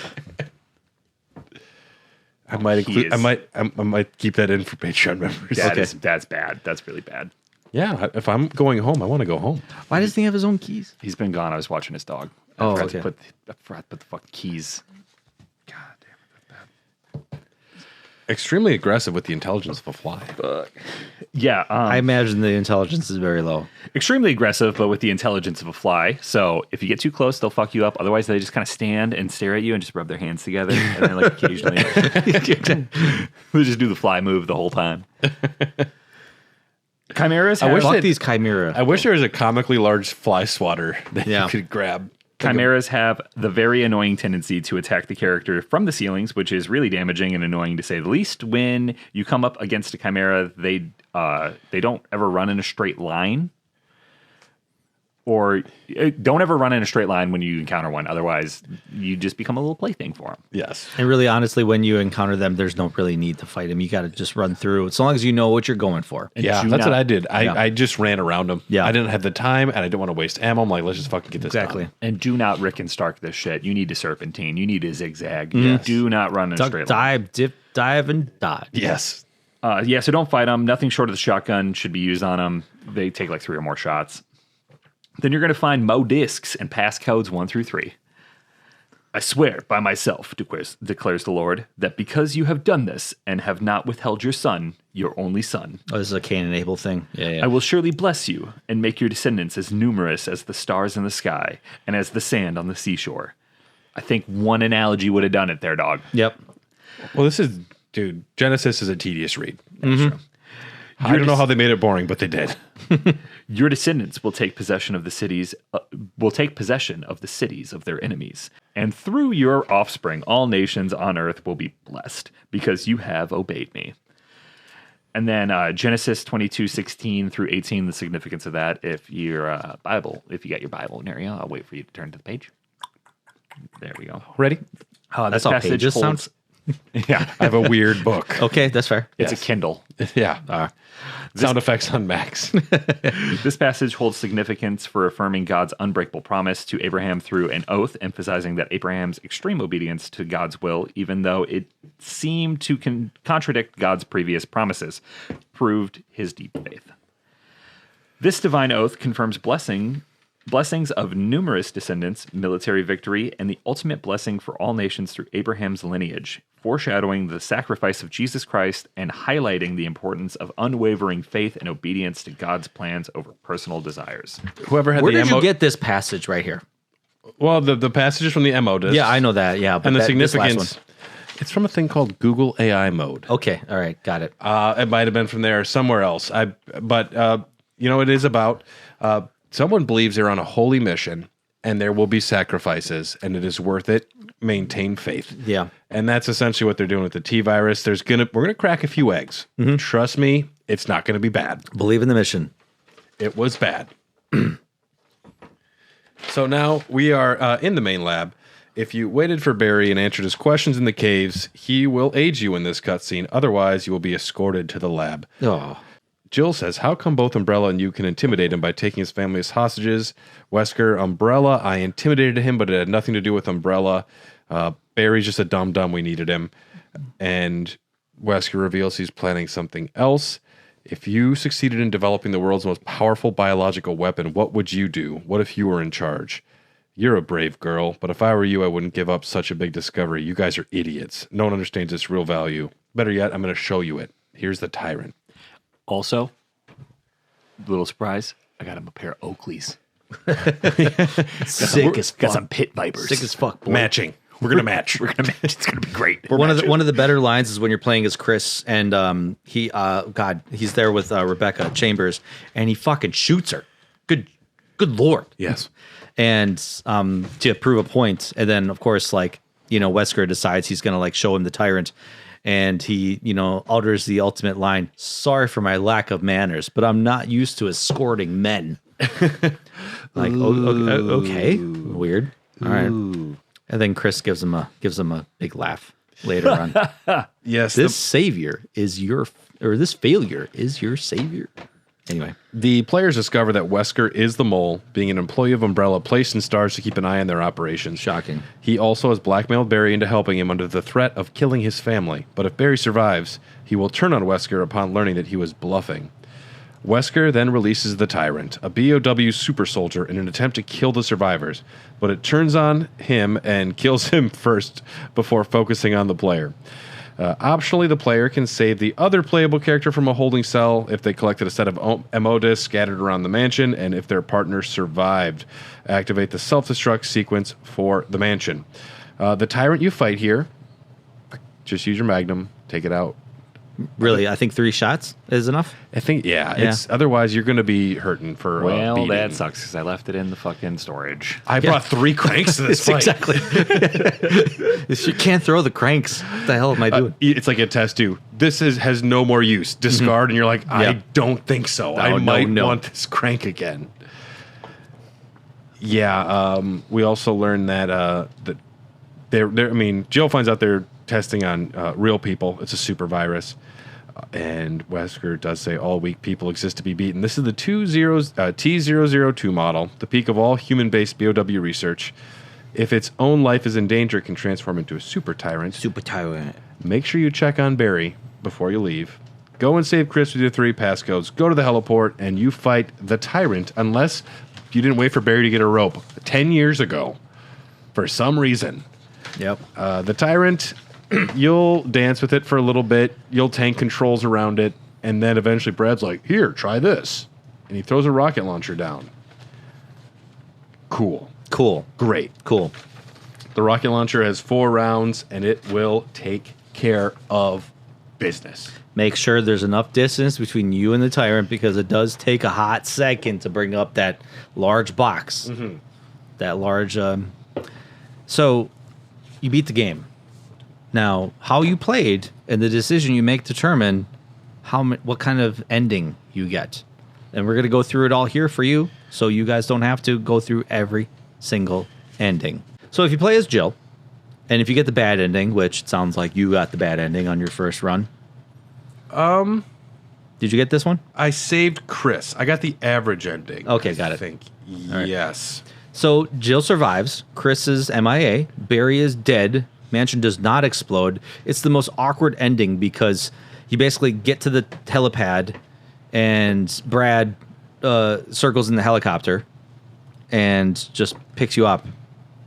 Speaker 1: I might
Speaker 4: He
Speaker 1: include.
Speaker 4: is-
Speaker 1: I might keep that in for Patreon members.
Speaker 4: that's bad. That's really bad.
Speaker 1: Yeah, if I'm going home, I want to go home.
Speaker 3: Why doesn't he have his own keys?
Speaker 4: He's been gone. I was watching his dog.
Speaker 3: Oh,
Speaker 4: I
Speaker 3: okay.
Speaker 4: forgot to put the fucking keys.
Speaker 1: God damn it, extremely aggressive with the intelligence of a fly.
Speaker 4: Yeah,
Speaker 3: I imagine the intelligence is very low.
Speaker 4: extremely aggressive, but with the intelligence of a fly. So if you get too close, they'll fuck you up. Otherwise, they just kind of stand and stare at you and just rub their hands together, and then like occasionally they just do the fly move the whole time. Chimeras.
Speaker 1: I wish
Speaker 3: Fuck
Speaker 1: that-
Speaker 3: these chimera.
Speaker 1: I wish there was a comically large fly swatter that
Speaker 3: Yeah.
Speaker 1: you could grab.
Speaker 4: Chimeras have the very annoying tendency to attack the character from the ceilings, which is really damaging and annoying to say the least. When you come up against a chimera, they don't ever run in a straight line or don't ever run in a straight line when you encounter one. Otherwise, you just become a little plaything for them.
Speaker 1: Yes.
Speaker 3: And really, honestly, when you encounter them, there's no really need to fight them. You got to just run through, as long as you know what you're going for.
Speaker 1: Yeah, that's what I did. I just ran around them.
Speaker 3: Yeah.
Speaker 1: I didn't have the time, and I didn't want to waste ammo. I'm like, let's just fucking get this done.
Speaker 4: And do not Rick and Stark this shit. You need to serpentine. You need to zigzag. You do not run in a straight line.
Speaker 3: Dive, dip, dive, and dodge.
Speaker 1: Yes.
Speaker 4: So don't fight them. Nothing short of the shotgun should be used on them. They take like 3 or more shots. Then you're going to find Mo discs and passcodes 1 through 3. I swear by myself, declares the Lord, that because you have done this and have not withheld your son, your only son,
Speaker 3: Oh, this is a Cain and Abel thing. Yeah.
Speaker 4: I will surely bless you and make your descendants as numerous as the stars in the sky and as the sand on the seashore. I think one analogy would have done it there, dog.
Speaker 3: Yep.
Speaker 1: Well, dude, Genesis is a tedious read. I don't know how they made it boring, but they did.
Speaker 4: Your descendants will take possession of the cities, of their enemies, and through your offspring, all nations on earth will be blessed because you have obeyed me. And then Genesis 22:16 through 18, the significance of that. If you got your Bible near you, I'll wait for you to turn to the page. There we go.
Speaker 1: Ready?
Speaker 3: That's how pages sounds.
Speaker 4: Yeah,
Speaker 1: I have a weird book.
Speaker 3: Okay, that's fair.
Speaker 4: it's a Kindle.
Speaker 1: Yeah. Sound effects on Max.
Speaker 4: This passage holds significance for affirming God's unbreakable promise to Abraham through an oath, emphasizing that Abraham's extreme obedience to God's will, even though it seemed to contradict God's previous promises, proved his deep faith. This divine oath confirms blessings of numerous descendants, military victory, and the ultimate blessing for all nations through Abraham's lineage, foreshadowing the sacrifice of Jesus Christ and highlighting the importance of unwavering faith and obedience to God's plans over personal desires.
Speaker 1: Whoever had
Speaker 3: Where
Speaker 1: the
Speaker 3: did
Speaker 1: MO,
Speaker 3: you get this passage right here?
Speaker 1: well, the passages from the MO disc.
Speaker 3: Yeah, I know that. Yeah, but
Speaker 1: And the
Speaker 3: this last
Speaker 1: significance.
Speaker 3: one.
Speaker 1: It's from a thing called Google AI mode.
Speaker 3: Okay, all right, got it.
Speaker 1: It might have been from there or somewhere else. But it is about someone believes they're on a holy mission and there will be sacrifices and it is worth it. Maintain faith.
Speaker 3: Yeah.
Speaker 1: And that's essentially what they're doing with the T virus. We're gonna crack a few eggs. Trust me, it's not gonna be bad.
Speaker 3: Believe in the mission.
Speaker 1: It was bad. So now we are in the main lab. If you waited for Barry and answered his questions in the caves, he will aid you in this cutscene. Otherwise, you will be escorted to the lab.
Speaker 3: Oh.
Speaker 1: Jill says, how come both Umbrella and you can intimidate him by taking his family as hostages? Wesker, Umbrella, I intimidated him, but it had nothing to do with Umbrella. Barry's just a dum-dum. We needed him. And Wesker reveals he's planning something else. If you succeeded in developing the world's most powerful biological weapon, what would you do? What if you were in charge? You're a brave girl, but if I were you, I wouldn't give up such a big discovery. You guys are idiots. No one understands its real value. Better yet, I'm going to show you it. Here's the tyrant.
Speaker 4: Also, little surprise, I got him a pair of Oakleys.
Speaker 3: Sick as fuck.
Speaker 4: Got some pit vipers.
Speaker 3: Sick as fuck, boy.
Speaker 1: Matching. We're going to match.
Speaker 4: We're gonna match. It's gonna be great.
Speaker 3: One of the better lines is when you're playing as Chris and he's there with Rebecca Chambers and he fucking shoots her. Good lord.
Speaker 1: Yes.
Speaker 3: And to prove a point, and then of course Wesker decides he's gonna show him the tyrant, and he utters the ultimate line: "Sorry for my lack of manners, but I'm not used to escorting men." Okay, weird. All right. And then Chris gives him a big laugh later on.
Speaker 1: Yes.
Speaker 3: This failure is your savior. Anyway,
Speaker 1: The players discover that Wesker is the mole, being an employee of Umbrella placed in stars to keep an eye on their operations.
Speaker 3: Shocking.
Speaker 1: He also has blackmailed Barry into helping him under the threat of killing his family. But if Barry survives, he will turn on Wesker upon learning that he was bluffing. Wesker then releases the Tyrant, a BOW super soldier, in an attempt to kill the survivors, but it turns on him and kills him first before focusing on the player. Optionally, the player can save the other playable character from a holding cell if they collected a set of MO discs scattered around the mansion, and if their partner survived. Activate the self-destruct sequence for the mansion. The Tyrant you fight here, just use your Magnum, take it out.
Speaker 3: Really, I think 3 shots is enough.
Speaker 1: I think, it's otherwise you're going to be hurting for
Speaker 4: Well,
Speaker 1: beating.
Speaker 4: that sucks because I left it in the fucking storage.
Speaker 1: I brought 3 cranks to this fight.
Speaker 3: Exactly. You can't throw the cranks. What the hell am I doing?
Speaker 1: It's like a test too. This has no more use. Discard, and you're like, I don't think so. I might want this crank again. Yeah, we also learned that that they're. I mean, Jill finds out they're testing on real people. It's a super virus, and Wesker does say all weak people exist to be beaten. This is the T002 model, the peak of all human-based BOW research. If its own life is in danger, it can transform into a super tyrant.
Speaker 3: Super tyrant.
Speaker 1: Make sure you check on Barry before you leave. Go and save Chris with your 3 passcodes. Go to the heliport, and you fight the tyrant unless you didn't wait for Barry to get a rope 10 years ago for some reason.
Speaker 3: Yep.
Speaker 1: The tyrant, you'll dance with it for a little bit. You'll tank controls around it. And then eventually Brad's like, here, try this. And he throws a rocket launcher down. Cool. Great.
Speaker 3: Cool.
Speaker 1: The rocket launcher has 4 rounds, and it will take care of business.
Speaker 3: Make sure there's enough distance between you and the tyrant because it does take a hot second to bring up that large box. Mm-hmm. That large. So you beat the game. Now, how you played and the decision you make determine what kind of ending you get. And we're going to go through it all here for you so you guys don't have to go through every single ending. So if you play as Jill, and if you get the bad ending, which it sounds like you got the bad ending on your first run. Did you get this one?
Speaker 1: I saved Chris. I got the average ending.
Speaker 3: Okay, got it.
Speaker 1: I think.
Speaker 3: Right.
Speaker 1: Yes.
Speaker 3: So Jill survives. Chris is MIA. Barry is dead. Mansion does not explode. It's the most awkward ending because you basically get to the helipad and Brad circles in the helicopter and just picks you up.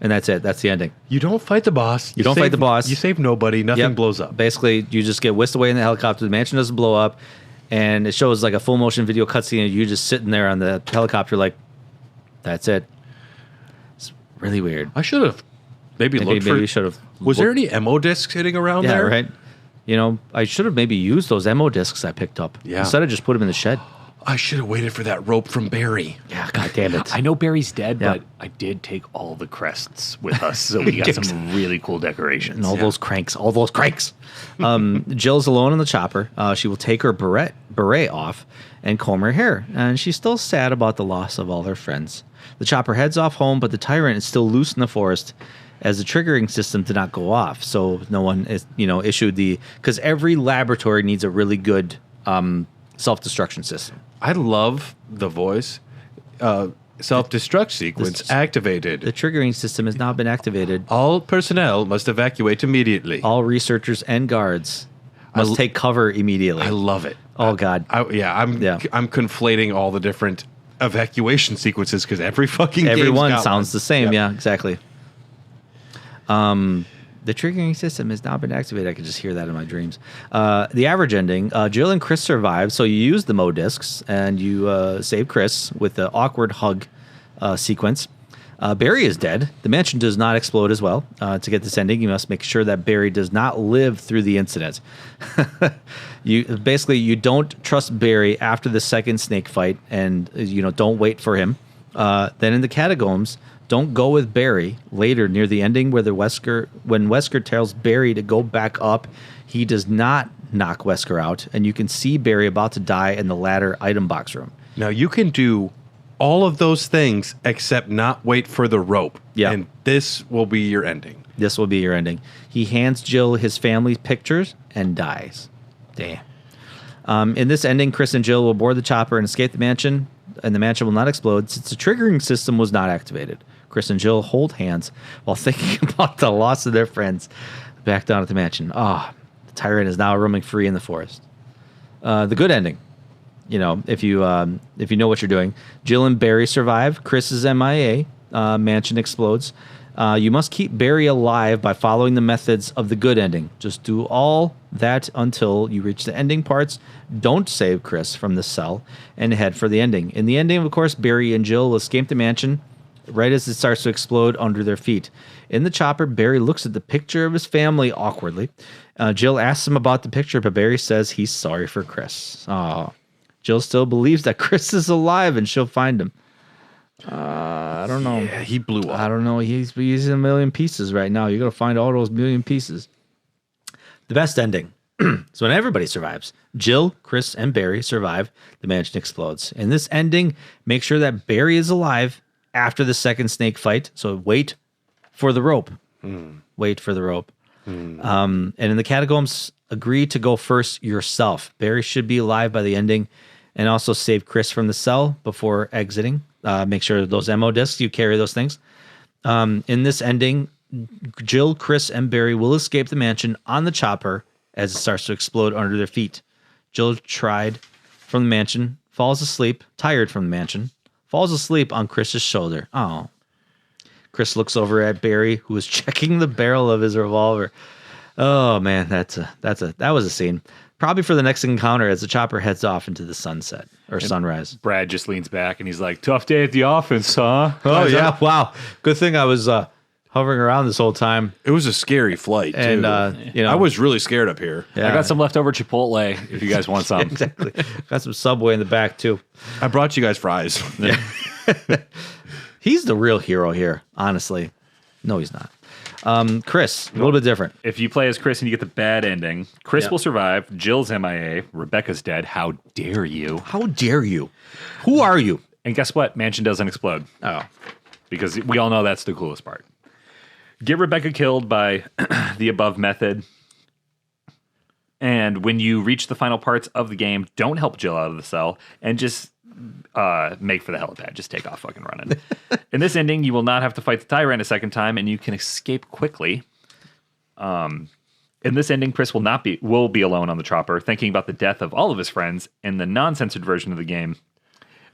Speaker 3: And that's it. That's the ending.
Speaker 1: You don't fight the boss.
Speaker 3: You don't fight the boss.
Speaker 1: You save nobody. Nothing blows up.
Speaker 3: Basically, you just get whisked away in the helicopter. The mansion doesn't blow up. And it shows like a full motion video cutscene of you just sitting there on the helicopter like, that's it. It's really weird.
Speaker 1: I should have maybe looked for...
Speaker 3: Maybe should have...
Speaker 1: Was there any MO discs sitting around there?
Speaker 3: Yeah, right. You know, I should have maybe used those MO discs I picked up.
Speaker 1: Yeah.
Speaker 3: Instead of just put them in the shed.
Speaker 1: I should have waited for that rope from Barry.
Speaker 3: Yeah, God damn it.
Speaker 4: I know Barry's dead,
Speaker 3: Yeah.
Speaker 4: but I did take all the crests with us, so we got some really cool decorations.
Speaker 3: And all those cranks. Jill's alone on the chopper. She will take her beret off and comb her hair. And she's still sad about the loss of all her friends. The chopper heads off home, but the tyrant is still loose in the forest as the triggering system did not go off. So no one is, issued because every laboratory needs a really good self-destruction system.
Speaker 1: I love the voice. Self-destruct sequence activated.
Speaker 3: The triggering system has not been activated.
Speaker 1: All personnel must evacuate immediately.
Speaker 3: All researchers and guards must take cover immediately.
Speaker 1: I love it.
Speaker 3: Oh, God.
Speaker 1: I'm conflating all the different evacuation sequences because
Speaker 3: everyone sounds the same.
Speaker 1: Yep.
Speaker 3: Yeah, exactly. The triggering system has not been activated. I could just hear that in my dreams. The average ending, Jill and Chris survive, so you use the Mo discs, and you save Chris with the awkward hug sequence. Barry is dead. The mansion does not explode as well. To get this ending, you must make sure that Barry does not live through the incident. You don't trust Barry after the second snake fight, and don't wait for him. Then in the catacombs, don't go with Barry later near the ending where when Wesker tells Barry to go back up, he does not knock Wesker out, and you can see Barry about to die in the ladder item box room.
Speaker 1: Now you can do all of those things except not wait for the rope.
Speaker 3: Yeah.
Speaker 1: And this will be your ending.
Speaker 3: This will be your ending. He hands Jill his family pictures and dies. Damn. In this ending, Chris and Jill will board the chopper and escape the mansion, and the mansion will not explode since the triggering system was not activated. Chris and Jill hold hands while thinking about the loss of their friends back down at the mansion. The tyrant is now roaming free in the forest. The good ending, if you know what you're doing. Jill and Barry survive. Chris is MIA. Mansion explodes. You must keep Barry alive by following the methods of the good ending. Just do all that until you reach the ending parts. Don't save Chris from the cell and head for the ending. In the ending, of course, Barry and Jill will escape the mansion right as it starts to explode under their feet. In the chopper, Barry looks at the picture of his family awkwardly. Jill asks him about the picture, but Barry says he's sorry for Chris. Jill still believes that Chris is alive and she'll find him. I don't know.
Speaker 1: Yeah, he blew up.
Speaker 3: I don't know. He's in a million pieces right now. You got to find all those million pieces. The best ending. So when everybody survives, Jill, Chris, and Barry survive, the mansion explodes. In this ending, make sure that Barry is alive after the second snake fight. So wait for the rope. Wait for the rope. And in the catacombs, agree to go first yourself. Barry should be alive by the ending, and also save Chris from the cell before exiting. Make sure those ammo discs, you carry those things. In this ending, Jill, Chris, and Barry will escape the mansion on the chopper as it starts to explode under their feet. Jill tried from the mansion, falls asleep, tired from the mansion, falls asleep on Chris's shoulder. Oh. Chris looks over at Barry, who is checking the barrel of his revolver. Oh man, that was a scene. Probably for the next encounter as the chopper heads off into the sunset or sunrise.
Speaker 4: Brad just leans back and he's like, "Tough day at the office, huh?"
Speaker 3: Oh yeah, wow. Good thing I was hovering around this whole time.
Speaker 1: It was a scary flight,
Speaker 3: And
Speaker 1: too. I was really scared up here.
Speaker 3: Yeah.
Speaker 4: I got some leftover Chipotle if you guys want some.
Speaker 3: Exactly. Got some Subway in the back too.
Speaker 1: I brought you guys fries.
Speaker 3: He's the real hero here, honestly. No, he's not. Chris, a little bit different.
Speaker 4: If you play as Chris and you get the bad ending, Chris
Speaker 3: Yep.
Speaker 4: will survive. Jill's MIA. Rebecca's dead. How dare you?
Speaker 3: How dare you? Who are you?
Speaker 4: And guess what? Mansion doesn't explode.
Speaker 3: Oh.
Speaker 4: Because we all know that's the coolest part. Get Rebecca killed by the above method. And when you reach the final parts of the game, don't help Jill out of the cell and just make for the helipad. Just take off fucking running. In this ending, you will not have to fight the tyrant a second time, and you can escape quickly. In this ending, Chris will be alone on the chopper, thinking about the death of all of his friends. In the non-censored version of the game,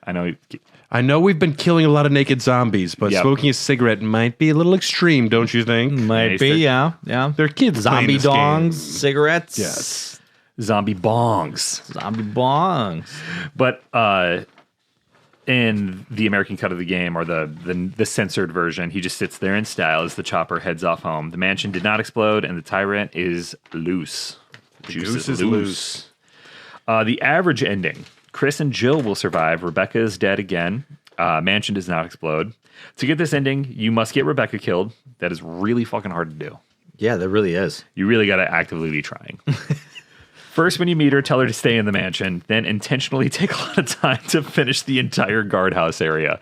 Speaker 1: I know we've been killing a lot of naked zombies, but
Speaker 4: Yep.
Speaker 1: smoking a cigarette might be a little extreme, don't you think?
Speaker 3: Might be, yeah.
Speaker 1: They're kids playing
Speaker 3: Zombie
Speaker 1: this game.
Speaker 3: dongs, cigarettes.
Speaker 1: Yes.
Speaker 4: zombie bongs.
Speaker 3: Zombie bongs.
Speaker 4: But in the American cut of the game, or the censored version, he just sits there in style as the chopper heads off home. The mansion did not explode, and the tyrant is loose. The
Speaker 1: Juice is loose.
Speaker 4: The average ending: Chris and Jill will survive. Rebecca is dead again. Mansion does not explode. To get this ending, you must get Rebecca killed. That is really fucking hard to do.
Speaker 3: Yeah, that really is.
Speaker 4: You really got to actively be trying. First, when you meet her, tell her to stay in the mansion. Then intentionally take a lot of time to finish the entire guardhouse area.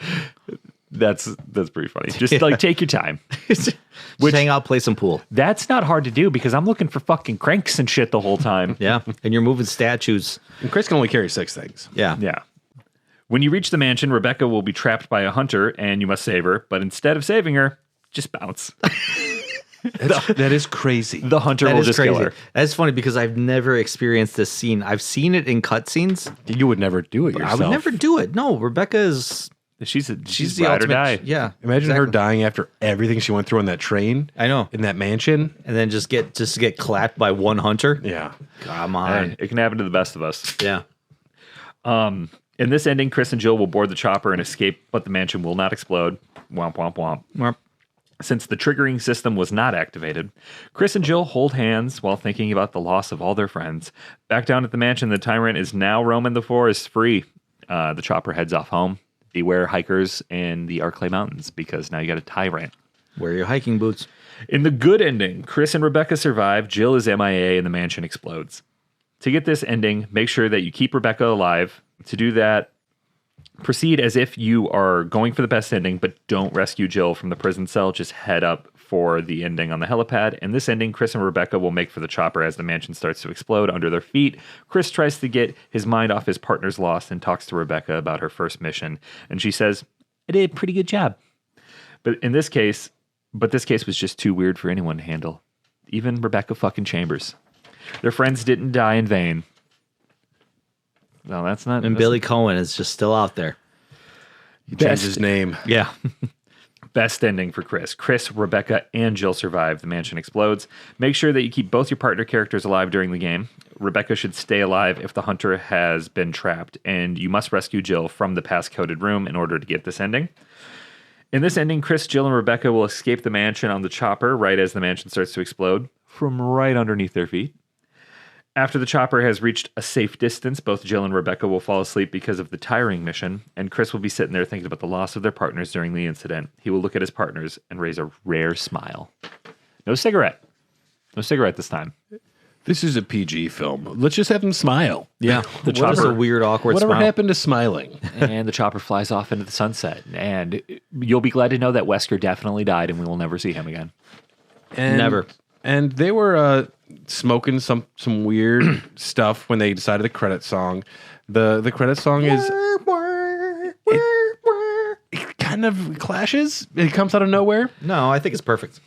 Speaker 4: That's pretty funny. Just take your time.
Speaker 3: Just hang out, play some pool.
Speaker 4: That's not hard to do because I'm looking for fucking cranks and shit the whole time.
Speaker 3: Yeah, and you're moving statues.
Speaker 1: And Chris can only carry 6 things.
Speaker 3: Yeah.
Speaker 4: Yeah. When you reach the mansion, Rebecca will be trapped by a hunter and you must save her. But instead of saving her, just bounce.
Speaker 1: That is crazy.
Speaker 4: The hunter
Speaker 3: That
Speaker 4: will
Speaker 3: is
Speaker 4: just
Speaker 3: crazy.
Speaker 4: kill her.
Speaker 3: That's funny because I've never experienced this scene. I've seen it in cutscenes.
Speaker 1: You would never do it
Speaker 3: But
Speaker 1: yourself.
Speaker 3: I would never do it. No, Rebecca is
Speaker 4: She's
Speaker 3: she's the
Speaker 4: ride or
Speaker 3: ultimate.
Speaker 4: die.
Speaker 3: Yeah.
Speaker 1: Imagine her
Speaker 3: exactly.
Speaker 1: dying after everything she went through on that train.
Speaker 3: I know.
Speaker 1: In that mansion.
Speaker 3: And then just get clapped by one hunter.
Speaker 1: Yeah.
Speaker 3: Come on.
Speaker 4: Hey, it can happen to the best of us.
Speaker 3: Yeah.
Speaker 4: In this ending, Chris and Jill will board the chopper and escape, but the mansion will not explode. Womp, womp, womp.
Speaker 3: Well,
Speaker 4: Since the triggering system was not activated, Chris and Jill hold hands while thinking about the loss of all their friends. Back down at the mansion, the tyrant is now roaming the forest free. The chopper heads off home. Beware hikers in the Arclay Mountains, because now you got a tyrant.
Speaker 3: wear your hiking boots.
Speaker 4: In the good ending, Chris and Rebecca survive, Jill is MIA, and the mansion explodes. To get this ending, make sure that you keep Rebecca alive. To do that, proceed as if you are going for the best ending, but don't rescue Jill from the prison cell. Just head up for the ending on the helipad. In this ending, Chris and Rebecca will make for the chopper as the mansion starts to explode under their feet. Chris tries to get his mind off his partner's loss and talks to Rebecca about her first mission. And she says, "I did a pretty good job." But this case was just too weird for anyone to handle. Even Rebecca fucking Chambers. Their friends didn't die in vain. No, that's not.
Speaker 3: And
Speaker 4: that's
Speaker 3: Billy Cohen is just still out there.
Speaker 1: He changed his name.
Speaker 3: Yeah.
Speaker 4: Best ending for Chris. Chris, Rebecca, and Jill survive. The mansion explodes. Make sure that you keep both your partner characters alive during the game. Rebecca should stay alive if the hunter has been trapped, and you must rescue Jill from the pass-coded room in order to get this ending. In this ending, Chris, Jill, and Rebecca will escape the mansion on the chopper right as the mansion starts to explode from right underneath their feet. After the chopper has reached a safe distance, both Jill and Rebecca will fall asleep because of the tiring mission, and Chris will be sitting there thinking about the loss of their partners during the incident. He will look at his partners and raise a rare smile. No cigarette. No cigarette this time.
Speaker 1: This is a PG film. Let's just have him smile.
Speaker 3: Yeah,
Speaker 4: The
Speaker 3: what is
Speaker 4: chopper-
Speaker 3: a weird, awkward
Speaker 1: Whatever
Speaker 3: smile?
Speaker 1: happened to smiling?
Speaker 4: And the chopper flies off into the sunset. And you'll be glad to know that Wesker definitely died and we will never see him again.
Speaker 1: And,
Speaker 3: Never.
Speaker 1: And they were smoking some weird stuff when they decided the credit song. The credit song is it kind of clashes. It comes out of nowhere.
Speaker 3: No, I think it's perfect.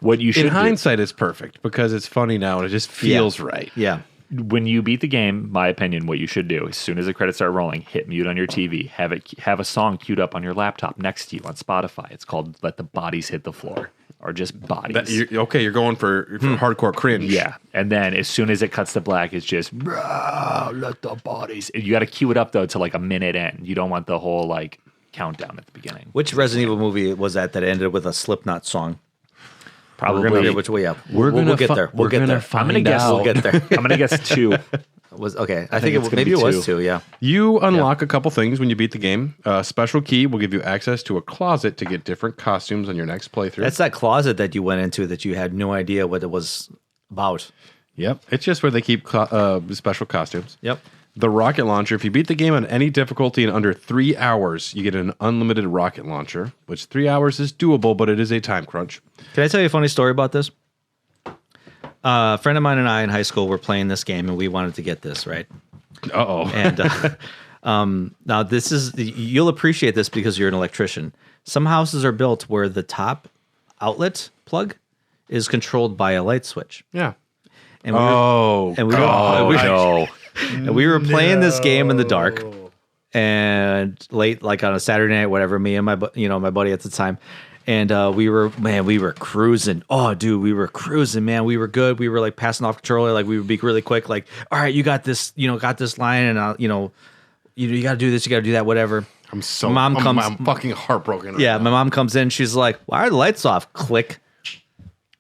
Speaker 4: What you should
Speaker 1: In
Speaker 4: do,
Speaker 1: hindsight, it's perfect because it's funny now and it just feels right.
Speaker 3: Yeah.
Speaker 4: when you beat the game, my opinion, what you should do, as soon as the credits start rolling, hit mute on your TV, have a song queued up on your laptop next to you on Spotify. It's called Let the Bodies Hit the Floor, or just Bodies.
Speaker 1: You're going for hardcore cringe.
Speaker 4: Yeah. And then as soon as it cuts to black, it's just let the bodies. You got to cue it up though to like a minute in. You don't want the whole like countdown at the beginning.
Speaker 3: Which Resident Evil movie was that ended with a Slipknot song?
Speaker 4: Probably.
Speaker 3: Which way up?
Speaker 1: We're gonna
Speaker 3: we'll get
Speaker 1: fi-
Speaker 3: there.
Speaker 1: we're
Speaker 3: We'll get
Speaker 1: gonna
Speaker 3: there.
Speaker 1: find
Speaker 4: I'm gonna guess.
Speaker 1: out.
Speaker 3: We'll get there.
Speaker 4: I'm gonna guess 2.
Speaker 3: Was okay. I
Speaker 4: think
Speaker 3: think
Speaker 4: it's gonna
Speaker 3: maybe
Speaker 4: be
Speaker 3: it was
Speaker 4: 2.
Speaker 3: 2. Yeah.
Speaker 1: You unlock a couple things when you beat the game. A special key will give you access to a closet to get different costumes on your next playthrough.
Speaker 3: That's that closet that you went into that you had no idea what it was about.
Speaker 1: Yep. It's just where they keep special costumes.
Speaker 3: Yep.
Speaker 1: The rocket launcher. If you beat the game on any difficulty in under 3 hours, you get an unlimited rocket launcher, which 3 hours is doable, but it is a time crunch.
Speaker 3: Can I tell you a funny story about this? A friend of mine and I in high school were playing this game, and we wanted to get this, right?
Speaker 1: Uh-oh.
Speaker 3: And now this is, you'll appreciate this because you're an electrician. Some houses are built where the top outlet plug is controlled by a light switch.
Speaker 1: Yeah.
Speaker 3: And we were, and we were, and we were playing this game in the dark and late, like on a Saturday night, whatever, me and my buddy at the time. And we were cruising. Oh, dude, we were cruising, man. We were good. We were like passing off controller. Like we would be really quick. Like, all right, you got this, got this line, and you got to do this, you got to do that, whatever.
Speaker 1: I'm fucking heartbroken.
Speaker 3: Yeah, my mom comes in. She's like, "Why are the lights off?" Click,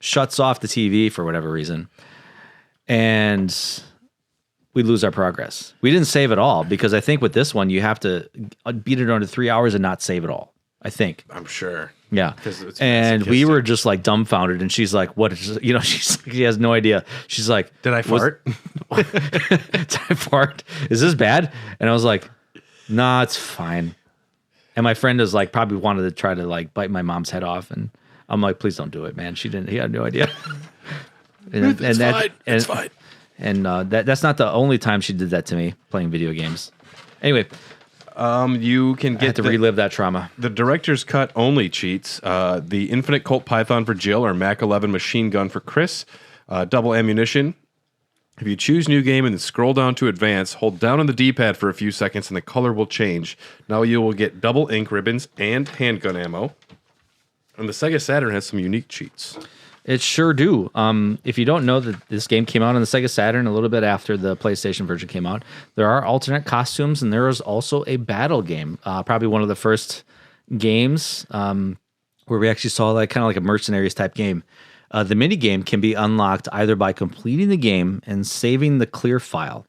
Speaker 3: shuts off the TV for whatever reason, and we lose our progress. We didn't save it all because I think with this one you have to beat it under 3 hours and not save it all. I think.
Speaker 1: I'm sure.
Speaker 3: Yeah.
Speaker 1: 'Cause it's
Speaker 3: And we
Speaker 1: masochistic.
Speaker 3: were just like dumbfounded. And she's like, what is, she has no idea. She's like,
Speaker 1: Did I fart?
Speaker 3: Did I fart? Is this bad? And I was like, nah, it's fine. And my friend is like, probably wanted to try to like bite my mom's head off. And I'm like, please don't do it, man. He had no idea.
Speaker 1: It's fine.
Speaker 3: And that's not the only time she did that to me playing video games. Anyway,
Speaker 1: You can
Speaker 3: I had
Speaker 1: get
Speaker 3: to relive that trauma.
Speaker 1: the director's cut only cheats. The Infinite Colt Python for Jill or Mac 11 machine gun for Chris. Double ammunition. If you choose new game and then scroll down to advance, hold down on the D-pad for a few seconds and the color will change. Now you will get double ink ribbons and handgun ammo. And the Sega Saturn has some unique cheats.
Speaker 3: It sure do. If you don't know that this game came out on the Sega Saturn a little bit after the PlayStation version came out, there are alternate costumes, and there is also a battle game. Probably one of the first games where we actually saw like kind of like a mercenaries type game. The mini game can be unlocked either by completing the game and saving the clear file,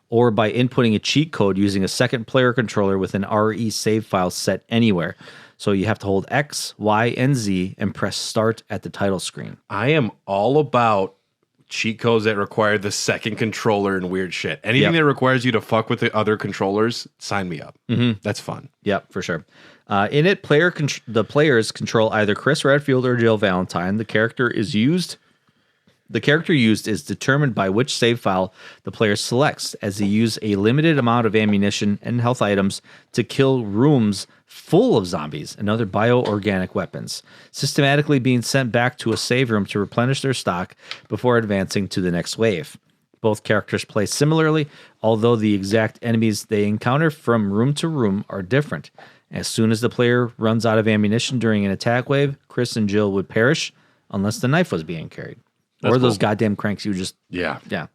Speaker 3: or by inputting a cheat code using a second player controller with an RE save file set anywhere. So you have to hold X, Y, and Z and press start at the title screen.
Speaker 1: I am all about cheat codes that require the second controller and weird shit. Anything
Speaker 3: Yep.
Speaker 1: that requires you to fuck with the other controllers, sign me up. That's fun.
Speaker 3: Yep, for sure. In it, the players control either Chris Redfield or Jill Valentine. The character used is determined by which save file the player selects, as they use a limited amount of ammunition and health items to kill rooms full of zombies and other bioorganic weapons, systematically being sent back to a save room to replenish their stock before advancing to the next wave. Both characters play similarly, although the exact enemies they encounter from room to room are different. As soon as the player runs out of ammunition during an attack wave, Chris and Jill would perish unless the knife was being carried. Or those goddamn cranks you just...
Speaker 1: Yeah.
Speaker 3: Yeah.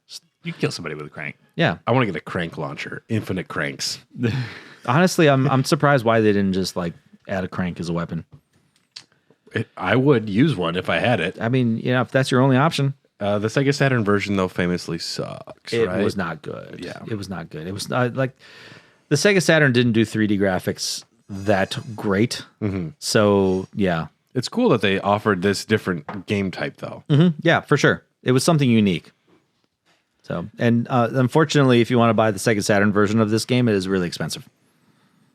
Speaker 4: You can kill somebody with a crank.
Speaker 3: Yeah.
Speaker 1: I want to get a crank launcher. Infinite cranks.
Speaker 3: Honestly, I'm surprised why they didn't just like add a crank as a weapon.
Speaker 1: I would use one if I had it.
Speaker 3: I mean, if that's your only option.
Speaker 1: The Sega Saturn version, though, famously sucks,
Speaker 3: It
Speaker 1: right?
Speaker 3: was not good.
Speaker 1: Yeah.
Speaker 3: It was not good. It was like the Sega Saturn didn't do 3D graphics that great. So, yeah.
Speaker 1: It's cool that they offered this different game type, though.
Speaker 3: Yeah, for sure. It was something unique. So, and unfortunately, if you want to buy the Sega Saturn version of this game, it is really expensive.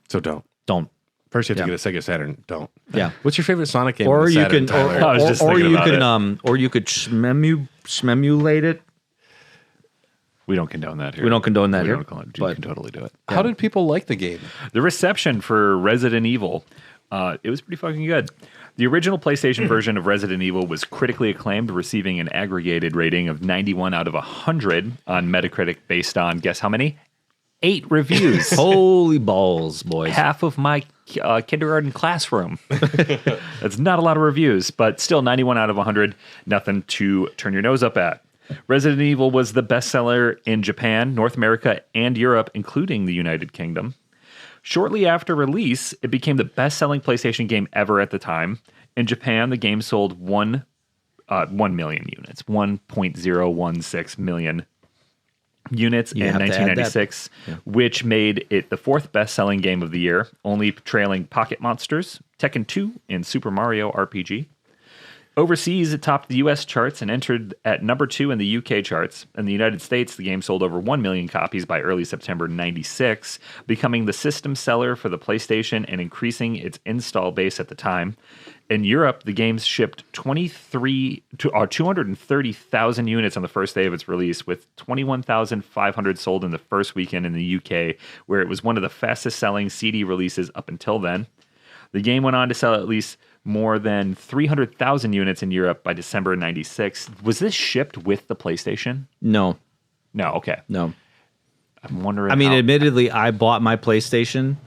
Speaker 1: So don't. First, you have to get a Sega Saturn. Don't.
Speaker 3: Yeah.
Speaker 1: What's your favorite Sonic game?
Speaker 3: Or
Speaker 1: on the
Speaker 3: you
Speaker 1: Saturn,
Speaker 3: can,
Speaker 1: Tyler?
Speaker 4: I was just thinking about it.
Speaker 3: Or you could shmemulate it.
Speaker 4: We don't condone that here.
Speaker 3: We don't condone that
Speaker 4: We
Speaker 3: here,
Speaker 4: don't condone it. You
Speaker 3: but-
Speaker 4: can totally do it.
Speaker 1: How did people like the game?
Speaker 4: The reception for Resident Evil, it was pretty fucking good. The original PlayStation version of Resident Evil was critically acclaimed, receiving an aggregated rating of 91 out of 100 on Metacritic based on, guess how many? 8 reviews.
Speaker 3: Holy balls, boys.
Speaker 4: Half of my kindergarten classroom. That's not a lot of reviews, but still 91 out of 100. Nothing to turn your nose up at. Resident Evil was the bestseller in Japan, North America, and Europe, including the United Kingdom. Shortly after release, it became the best-selling PlayStation game ever at the time. In Japan, the game sold 1 million units, 1.016 million units in
Speaker 3: have to add that.
Speaker 4: 1996, which made it the 4th best-selling game of the year, only trailing Pocket Monsters, Tekken 2, and Super Mario RPG. Overseas, it topped the U.S. charts and entered at number 2 in the U.K. charts. In the United States, the game sold over 1 million copies by early September 96, becoming the system seller for the PlayStation and increasing its install base at the time. In Europe, the game shipped 230,000 units on the first day of its release, with 21,500 sold in the first weekend in the UK, where it was one of the fastest-selling CD releases up until then. The game went on to sell at least more than 300,000 units in Europe by December 96. Was this shipped with the PlayStation?
Speaker 3: No.
Speaker 4: No, okay.
Speaker 3: No.
Speaker 4: I'm wondering.
Speaker 3: I mean, admittedly, I bought my PlayStation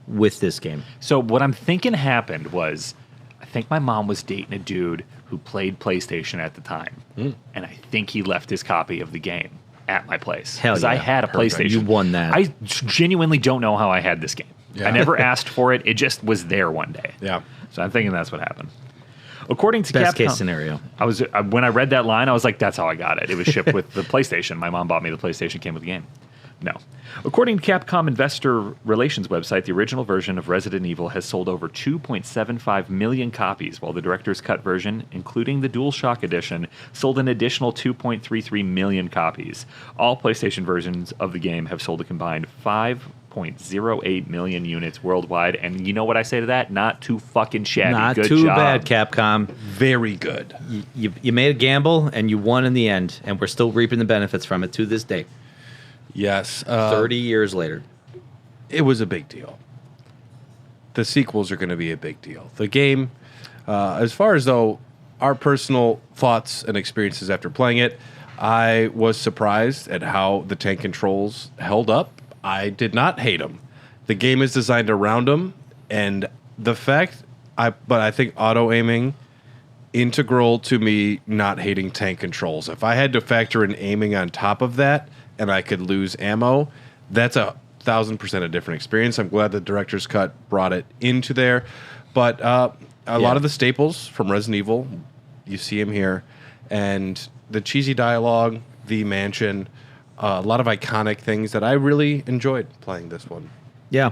Speaker 3: with this game.
Speaker 4: So what I'm thinking happened was, I think my mom was dating a dude who played PlayStation at the time, and I think he left his copy of the game at my place.
Speaker 3: Hell
Speaker 4: Because I
Speaker 3: yeah.
Speaker 4: had a
Speaker 3: Perfect.
Speaker 4: PlayStation.
Speaker 3: You won that.
Speaker 4: I genuinely don't know how I had this game.
Speaker 1: Yeah.
Speaker 4: I never asked for it. It just was there one day.
Speaker 1: Yeah.
Speaker 4: So I'm thinking that's what happened. According to
Speaker 3: Best
Speaker 4: Capcom,
Speaker 3: case scenario.
Speaker 4: when I read that line, I was like, that's how I got it. It was shipped with the PlayStation. My mom bought me the PlayStation, came with the game. No. According to Capcom Investor Relations website, the original version of Resident Evil has sold over 2.75 million copies, while the Director's Cut version, including the DualShock Edition, sold an additional 2.33 million copies. All PlayStation versions of the game have sold a combined 5.08 million units worldwide, and you know what I say to that? Not too fucking shabby.
Speaker 3: Not
Speaker 4: Good
Speaker 3: too
Speaker 4: job.
Speaker 3: bad, Capcom.
Speaker 1: Very good.
Speaker 3: You made a gamble, and you won in the end, and we're still reaping the benefits from it to this day,
Speaker 1: Yes.
Speaker 3: 30 years later.
Speaker 1: It was a big deal. The sequels are going to be a big deal. The game, as far as though our personal thoughts and experiences after playing it, I was surprised at how the tank controls held up. I did not hate them. The game is designed around them, and the fact, but I think auto aiming integral to me not hating tank controls. If I had to factor in aiming on top of that, and I could lose ammo, that's 1,000% a different experience. I'm glad the director's cut brought it into there, but a lot of the staples from Resident Evil, you see them here, and the cheesy dialogue, the mansion, a lot of iconic things that I really enjoyed playing this one.
Speaker 3: Yeah.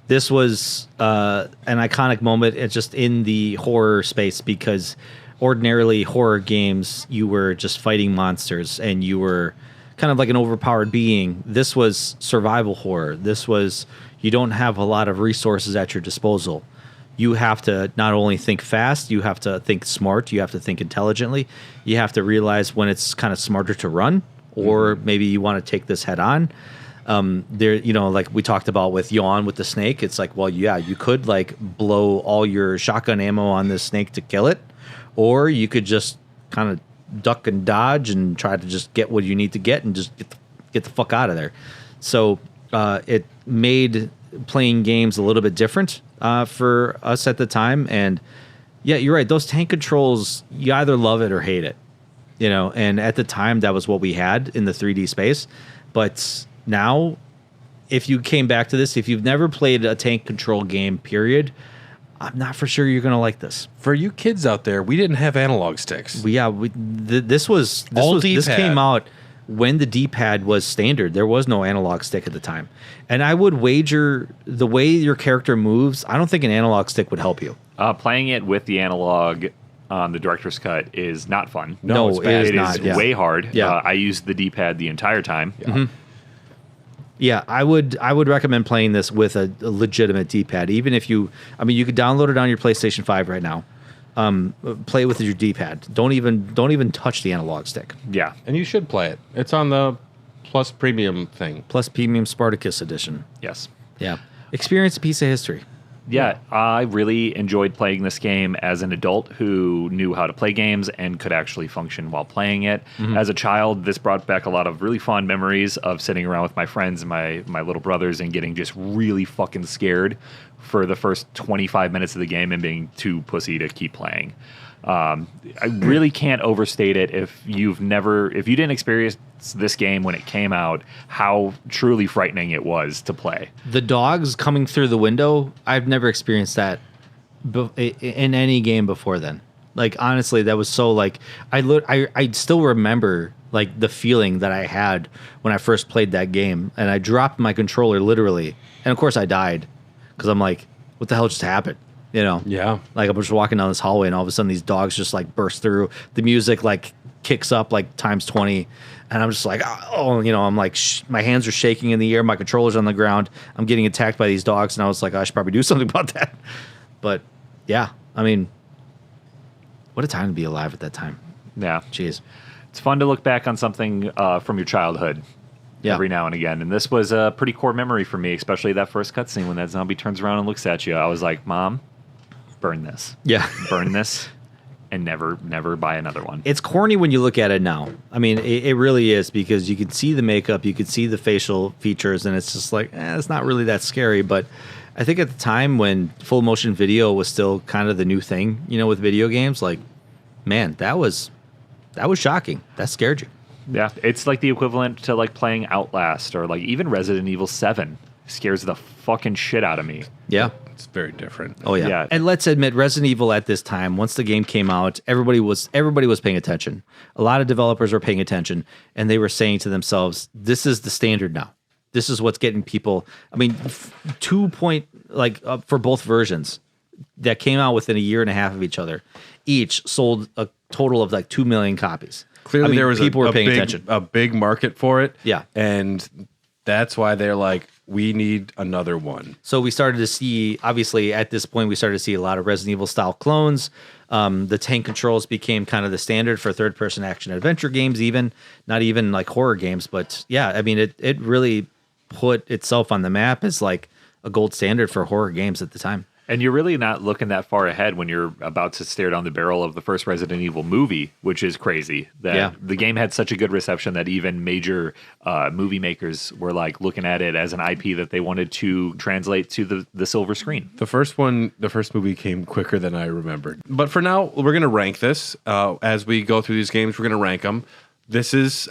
Speaker 3: This was an iconic moment. It's just in the horror space, because ordinarily horror games, you were just fighting monsters and you were kind of like an overpowered being. This was survival horror. This was, you don't have a lot of resources at your disposal. You have to not only think fast, you have to think smart, you have to think intelligently. You have to realize when it's kind of smarter to run, or maybe you want to take this head on. There, you know, like we talked about with Yawn with the snake, it's like, well, yeah, you could like blow all your shotgun ammo on this snake to kill it, or you could just kind of duck and dodge and try to just get what you need to get and just get the fuck out of there. So it made playing games a little bit different for us at the time. And yeah, you're right. Those tank controls, you either love it or hate it, you know, and at the time that was what we had in the 3D space. But now, if you came back to this, if you've never played a tank control game, period, I'm not for sure you're going to like this.
Speaker 1: For you kids out there, we didn't have analog sticks.
Speaker 3: This came out when the D-pad was standard. There was no analog stick at the time. And I would wager the way your character moves, I don't think an analog stick would help you.
Speaker 4: Playing it with the analog on the director's cut is not fun.
Speaker 3: No,
Speaker 1: it's
Speaker 3: it
Speaker 1: bad.
Speaker 3: is
Speaker 4: It
Speaker 3: not.
Speaker 4: is
Speaker 3: Yeah.
Speaker 4: way hard.
Speaker 3: Yeah.
Speaker 4: I used the D-pad the entire time.
Speaker 3: Yeah, I would recommend playing this with a legitimate D-pad. Even if you could download it on your PlayStation 5 right now. Play it with your D-pad. Don't even touch the analog stick.
Speaker 4: Yeah.
Speaker 1: And you should play it. It's on the Plus Premium thing.
Speaker 3: Plus Premium Spartacus Edition.
Speaker 4: Yes.
Speaker 3: Yeah, experience a piece of history.
Speaker 4: Yeah, I really enjoyed playing this game as an adult who knew how to play games and could actually function while playing it. As a child, this brought back a lot of really fond memories of sitting around with my friends and my little brothers and getting just really fucking scared for the first 25 minutes of the game and being too pussy to keep playing. I really can't overstate it if you didn't experience this game when it came out, how truly frightening it was to play.
Speaker 3: The dogs coming through the window, I've never experienced that in any game before then. Like, honestly, that was so, like, I still remember, like, the feeling that I had when I first played that game, and I dropped my controller literally, and of course I died, because I'm like, what the hell just happened? You know?
Speaker 1: Yeah.
Speaker 3: Like, I'm just walking down this hallway, and all of a sudden these dogs just, like, burst through. The music, like, kicks up, like, times 20, and I'm just like, oh, you know, I'm like, my hands are shaking in the air, my controller's on the ground, I'm getting attacked by these dogs, and I was like, I should probably do something about that. But, yeah, I mean, what a time to be alive at that time.
Speaker 4: Yeah.
Speaker 3: Jeez.
Speaker 4: It's fun to look back on something from your childhood every now and again. And this was a pretty core memory for me, especially that first cutscene when that zombie turns around and looks at you. I was like, Mom, burn this.
Speaker 3: Yeah.
Speaker 4: Burn this and never buy another one.
Speaker 3: It's corny when you look at it now. I mean, it really is, because you can see the makeup, you can see the facial features, and it's just like, it's not really that scary. But I think at the time when full motion video was still kind of the new thing, you know, with video games, like, man, that was shocking. That scared you.
Speaker 4: Yeah, it's like the equivalent to like playing Outlast or like even Resident Evil 7 scares the fucking shit out of me.
Speaker 3: Yeah.
Speaker 1: It's very different.
Speaker 3: Oh yeah.
Speaker 4: Yeah.
Speaker 3: And let's admit, Resident Evil at this time, once the game came out, everybody was paying attention. A lot of developers were paying attention, and they were saying to themselves, "This is the standard now. This is what's getting people." I mean, for both versions that came out within a year and a half of each other, each sold a total of like 2 million copies.
Speaker 1: Clearly,
Speaker 3: I mean,
Speaker 1: there was
Speaker 3: people were paying
Speaker 1: big,
Speaker 3: attention.
Speaker 1: a big market for it.
Speaker 3: Yeah.
Speaker 1: And that's why they're like, we need another one.
Speaker 3: So we started to see, obviously, at this point, we started to see a lot of Resident Evil style clones. The tank controls became kind of the standard for third-person action adventure games, even not even like horror games. But yeah, I mean, it really put itself on the map as like a gold standard for horror games at the time.
Speaker 4: And you're really not looking that far ahead when you're about to stare down the barrel of the first Resident Evil movie, which is crazy. That the game had such a good reception that even major movie makers were like looking at it as an IP that they wanted to translate to the silver screen.
Speaker 1: The first movie came quicker than I remembered. But for now, we're going to rank this. As we go through these games, we're going to rank them. This is...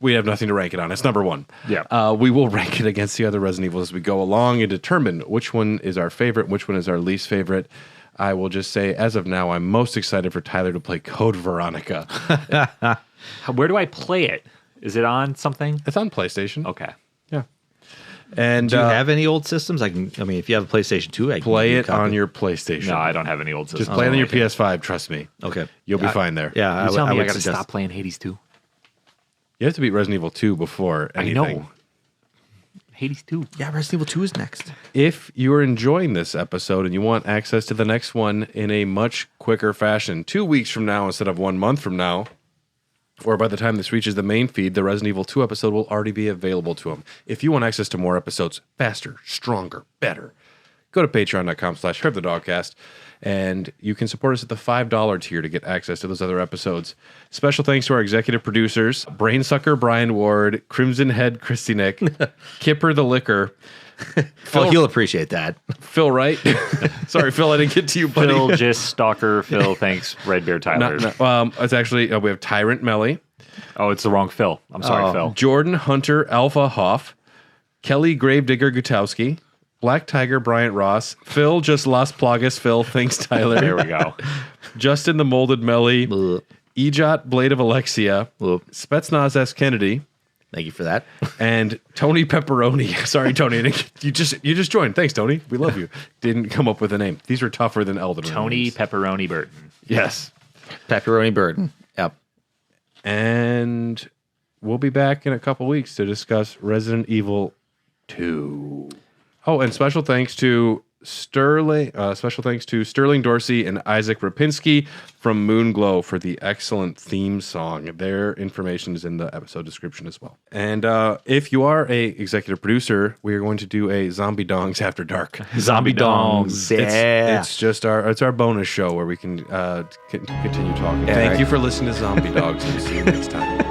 Speaker 1: we have nothing to rank it on. It's number one.
Speaker 4: Yeah.
Speaker 1: We will rank it against the other Resident Evil as we go along and determine which one is our favorite, which one is our least favorite. I will just say, as of now, I'm most excited for Tyler to play Code Veronica.
Speaker 4: Where do I play it? Is it on something?
Speaker 1: It's on PlayStation.
Speaker 4: Okay.
Speaker 1: Yeah. And
Speaker 3: Do you have any old systems? I mean, if you have a PlayStation 2, I can
Speaker 1: play
Speaker 3: give you a
Speaker 1: it
Speaker 3: copy.
Speaker 1: on your PlayStation.
Speaker 4: No, I don't have any old systems.
Speaker 1: Just play it on your PS5. Trust me.
Speaker 3: Okay.
Speaker 1: You'll be fine there.
Speaker 3: Yeah,
Speaker 4: You tell me I
Speaker 3: would
Speaker 4: got to
Speaker 3: suggest-
Speaker 4: stop playing Hades 2.
Speaker 1: You have to beat Resident Evil 2 before anything.
Speaker 4: I know. Hades 2.
Speaker 3: Yeah, Resident Evil 2 is next.
Speaker 1: If you are enjoying this episode and you want access to the next one in a much quicker fashion, 2 weeks from now instead of 1 month from now, or by the time this reaches the main feed, the Resident Evil 2 episode will already be available to them. If you want access to more episodes faster, stronger, better, go to patreon.com/HertTheDogcast, and you can support us at the $5 tier to get access to those other episodes. Special thanks to our executive producers, Brainsucker Brian Ward, Crimson Head Christy Nick, Kipper the Liquor,
Speaker 3: He'll appreciate that.
Speaker 1: Phil Wright. Sorry, Phil, I didn't get to you, buddy.
Speaker 4: Phil, just Stalker, Phil, thanks, Red Bear Tyler.
Speaker 1: It's actually, we have Tyrant Melly,
Speaker 4: Oh, it's the wrong Phil. I'm sorry, Phil.
Speaker 1: Jordan Hunter Alpha Hoff, Kelly Gravedigger Gutowski, Black Tiger Bryant Ross, Phil just Las Plagas Phil, thanks Tyler.
Speaker 4: There we go.
Speaker 1: Justin the Molded Melly,
Speaker 3: Ugh.
Speaker 1: Ejot Blade of Alexia,
Speaker 3: Ugh.
Speaker 1: Spetsnaz S. Kennedy,
Speaker 3: Thank you for that.
Speaker 1: And Tony Pepperoni. Sorry, Tony. You just joined. Thanks, Tony. We love you. Didn't come up with a name. These are tougher than Elden Ring.
Speaker 4: Tony
Speaker 1: names.
Speaker 4: Pepperoni Burton.
Speaker 1: Yes.
Speaker 3: Pepperoni Burden. Yep.
Speaker 1: And we'll be back in a couple weeks to discuss Resident Evil 2. Oh, and special thanks to Sterling Dorsey and Isaac Repinski from Moonglow for the excellent theme song. Their information is in the episode description as well. And if you are a executive producer, we are going to do a Zombie Dongs After Dark.
Speaker 3: Zombie Dongs. Yeah.
Speaker 1: It's just our bonus show where we can continue talking. Thank you for listening to Zombie Dogs. We'll see you next time.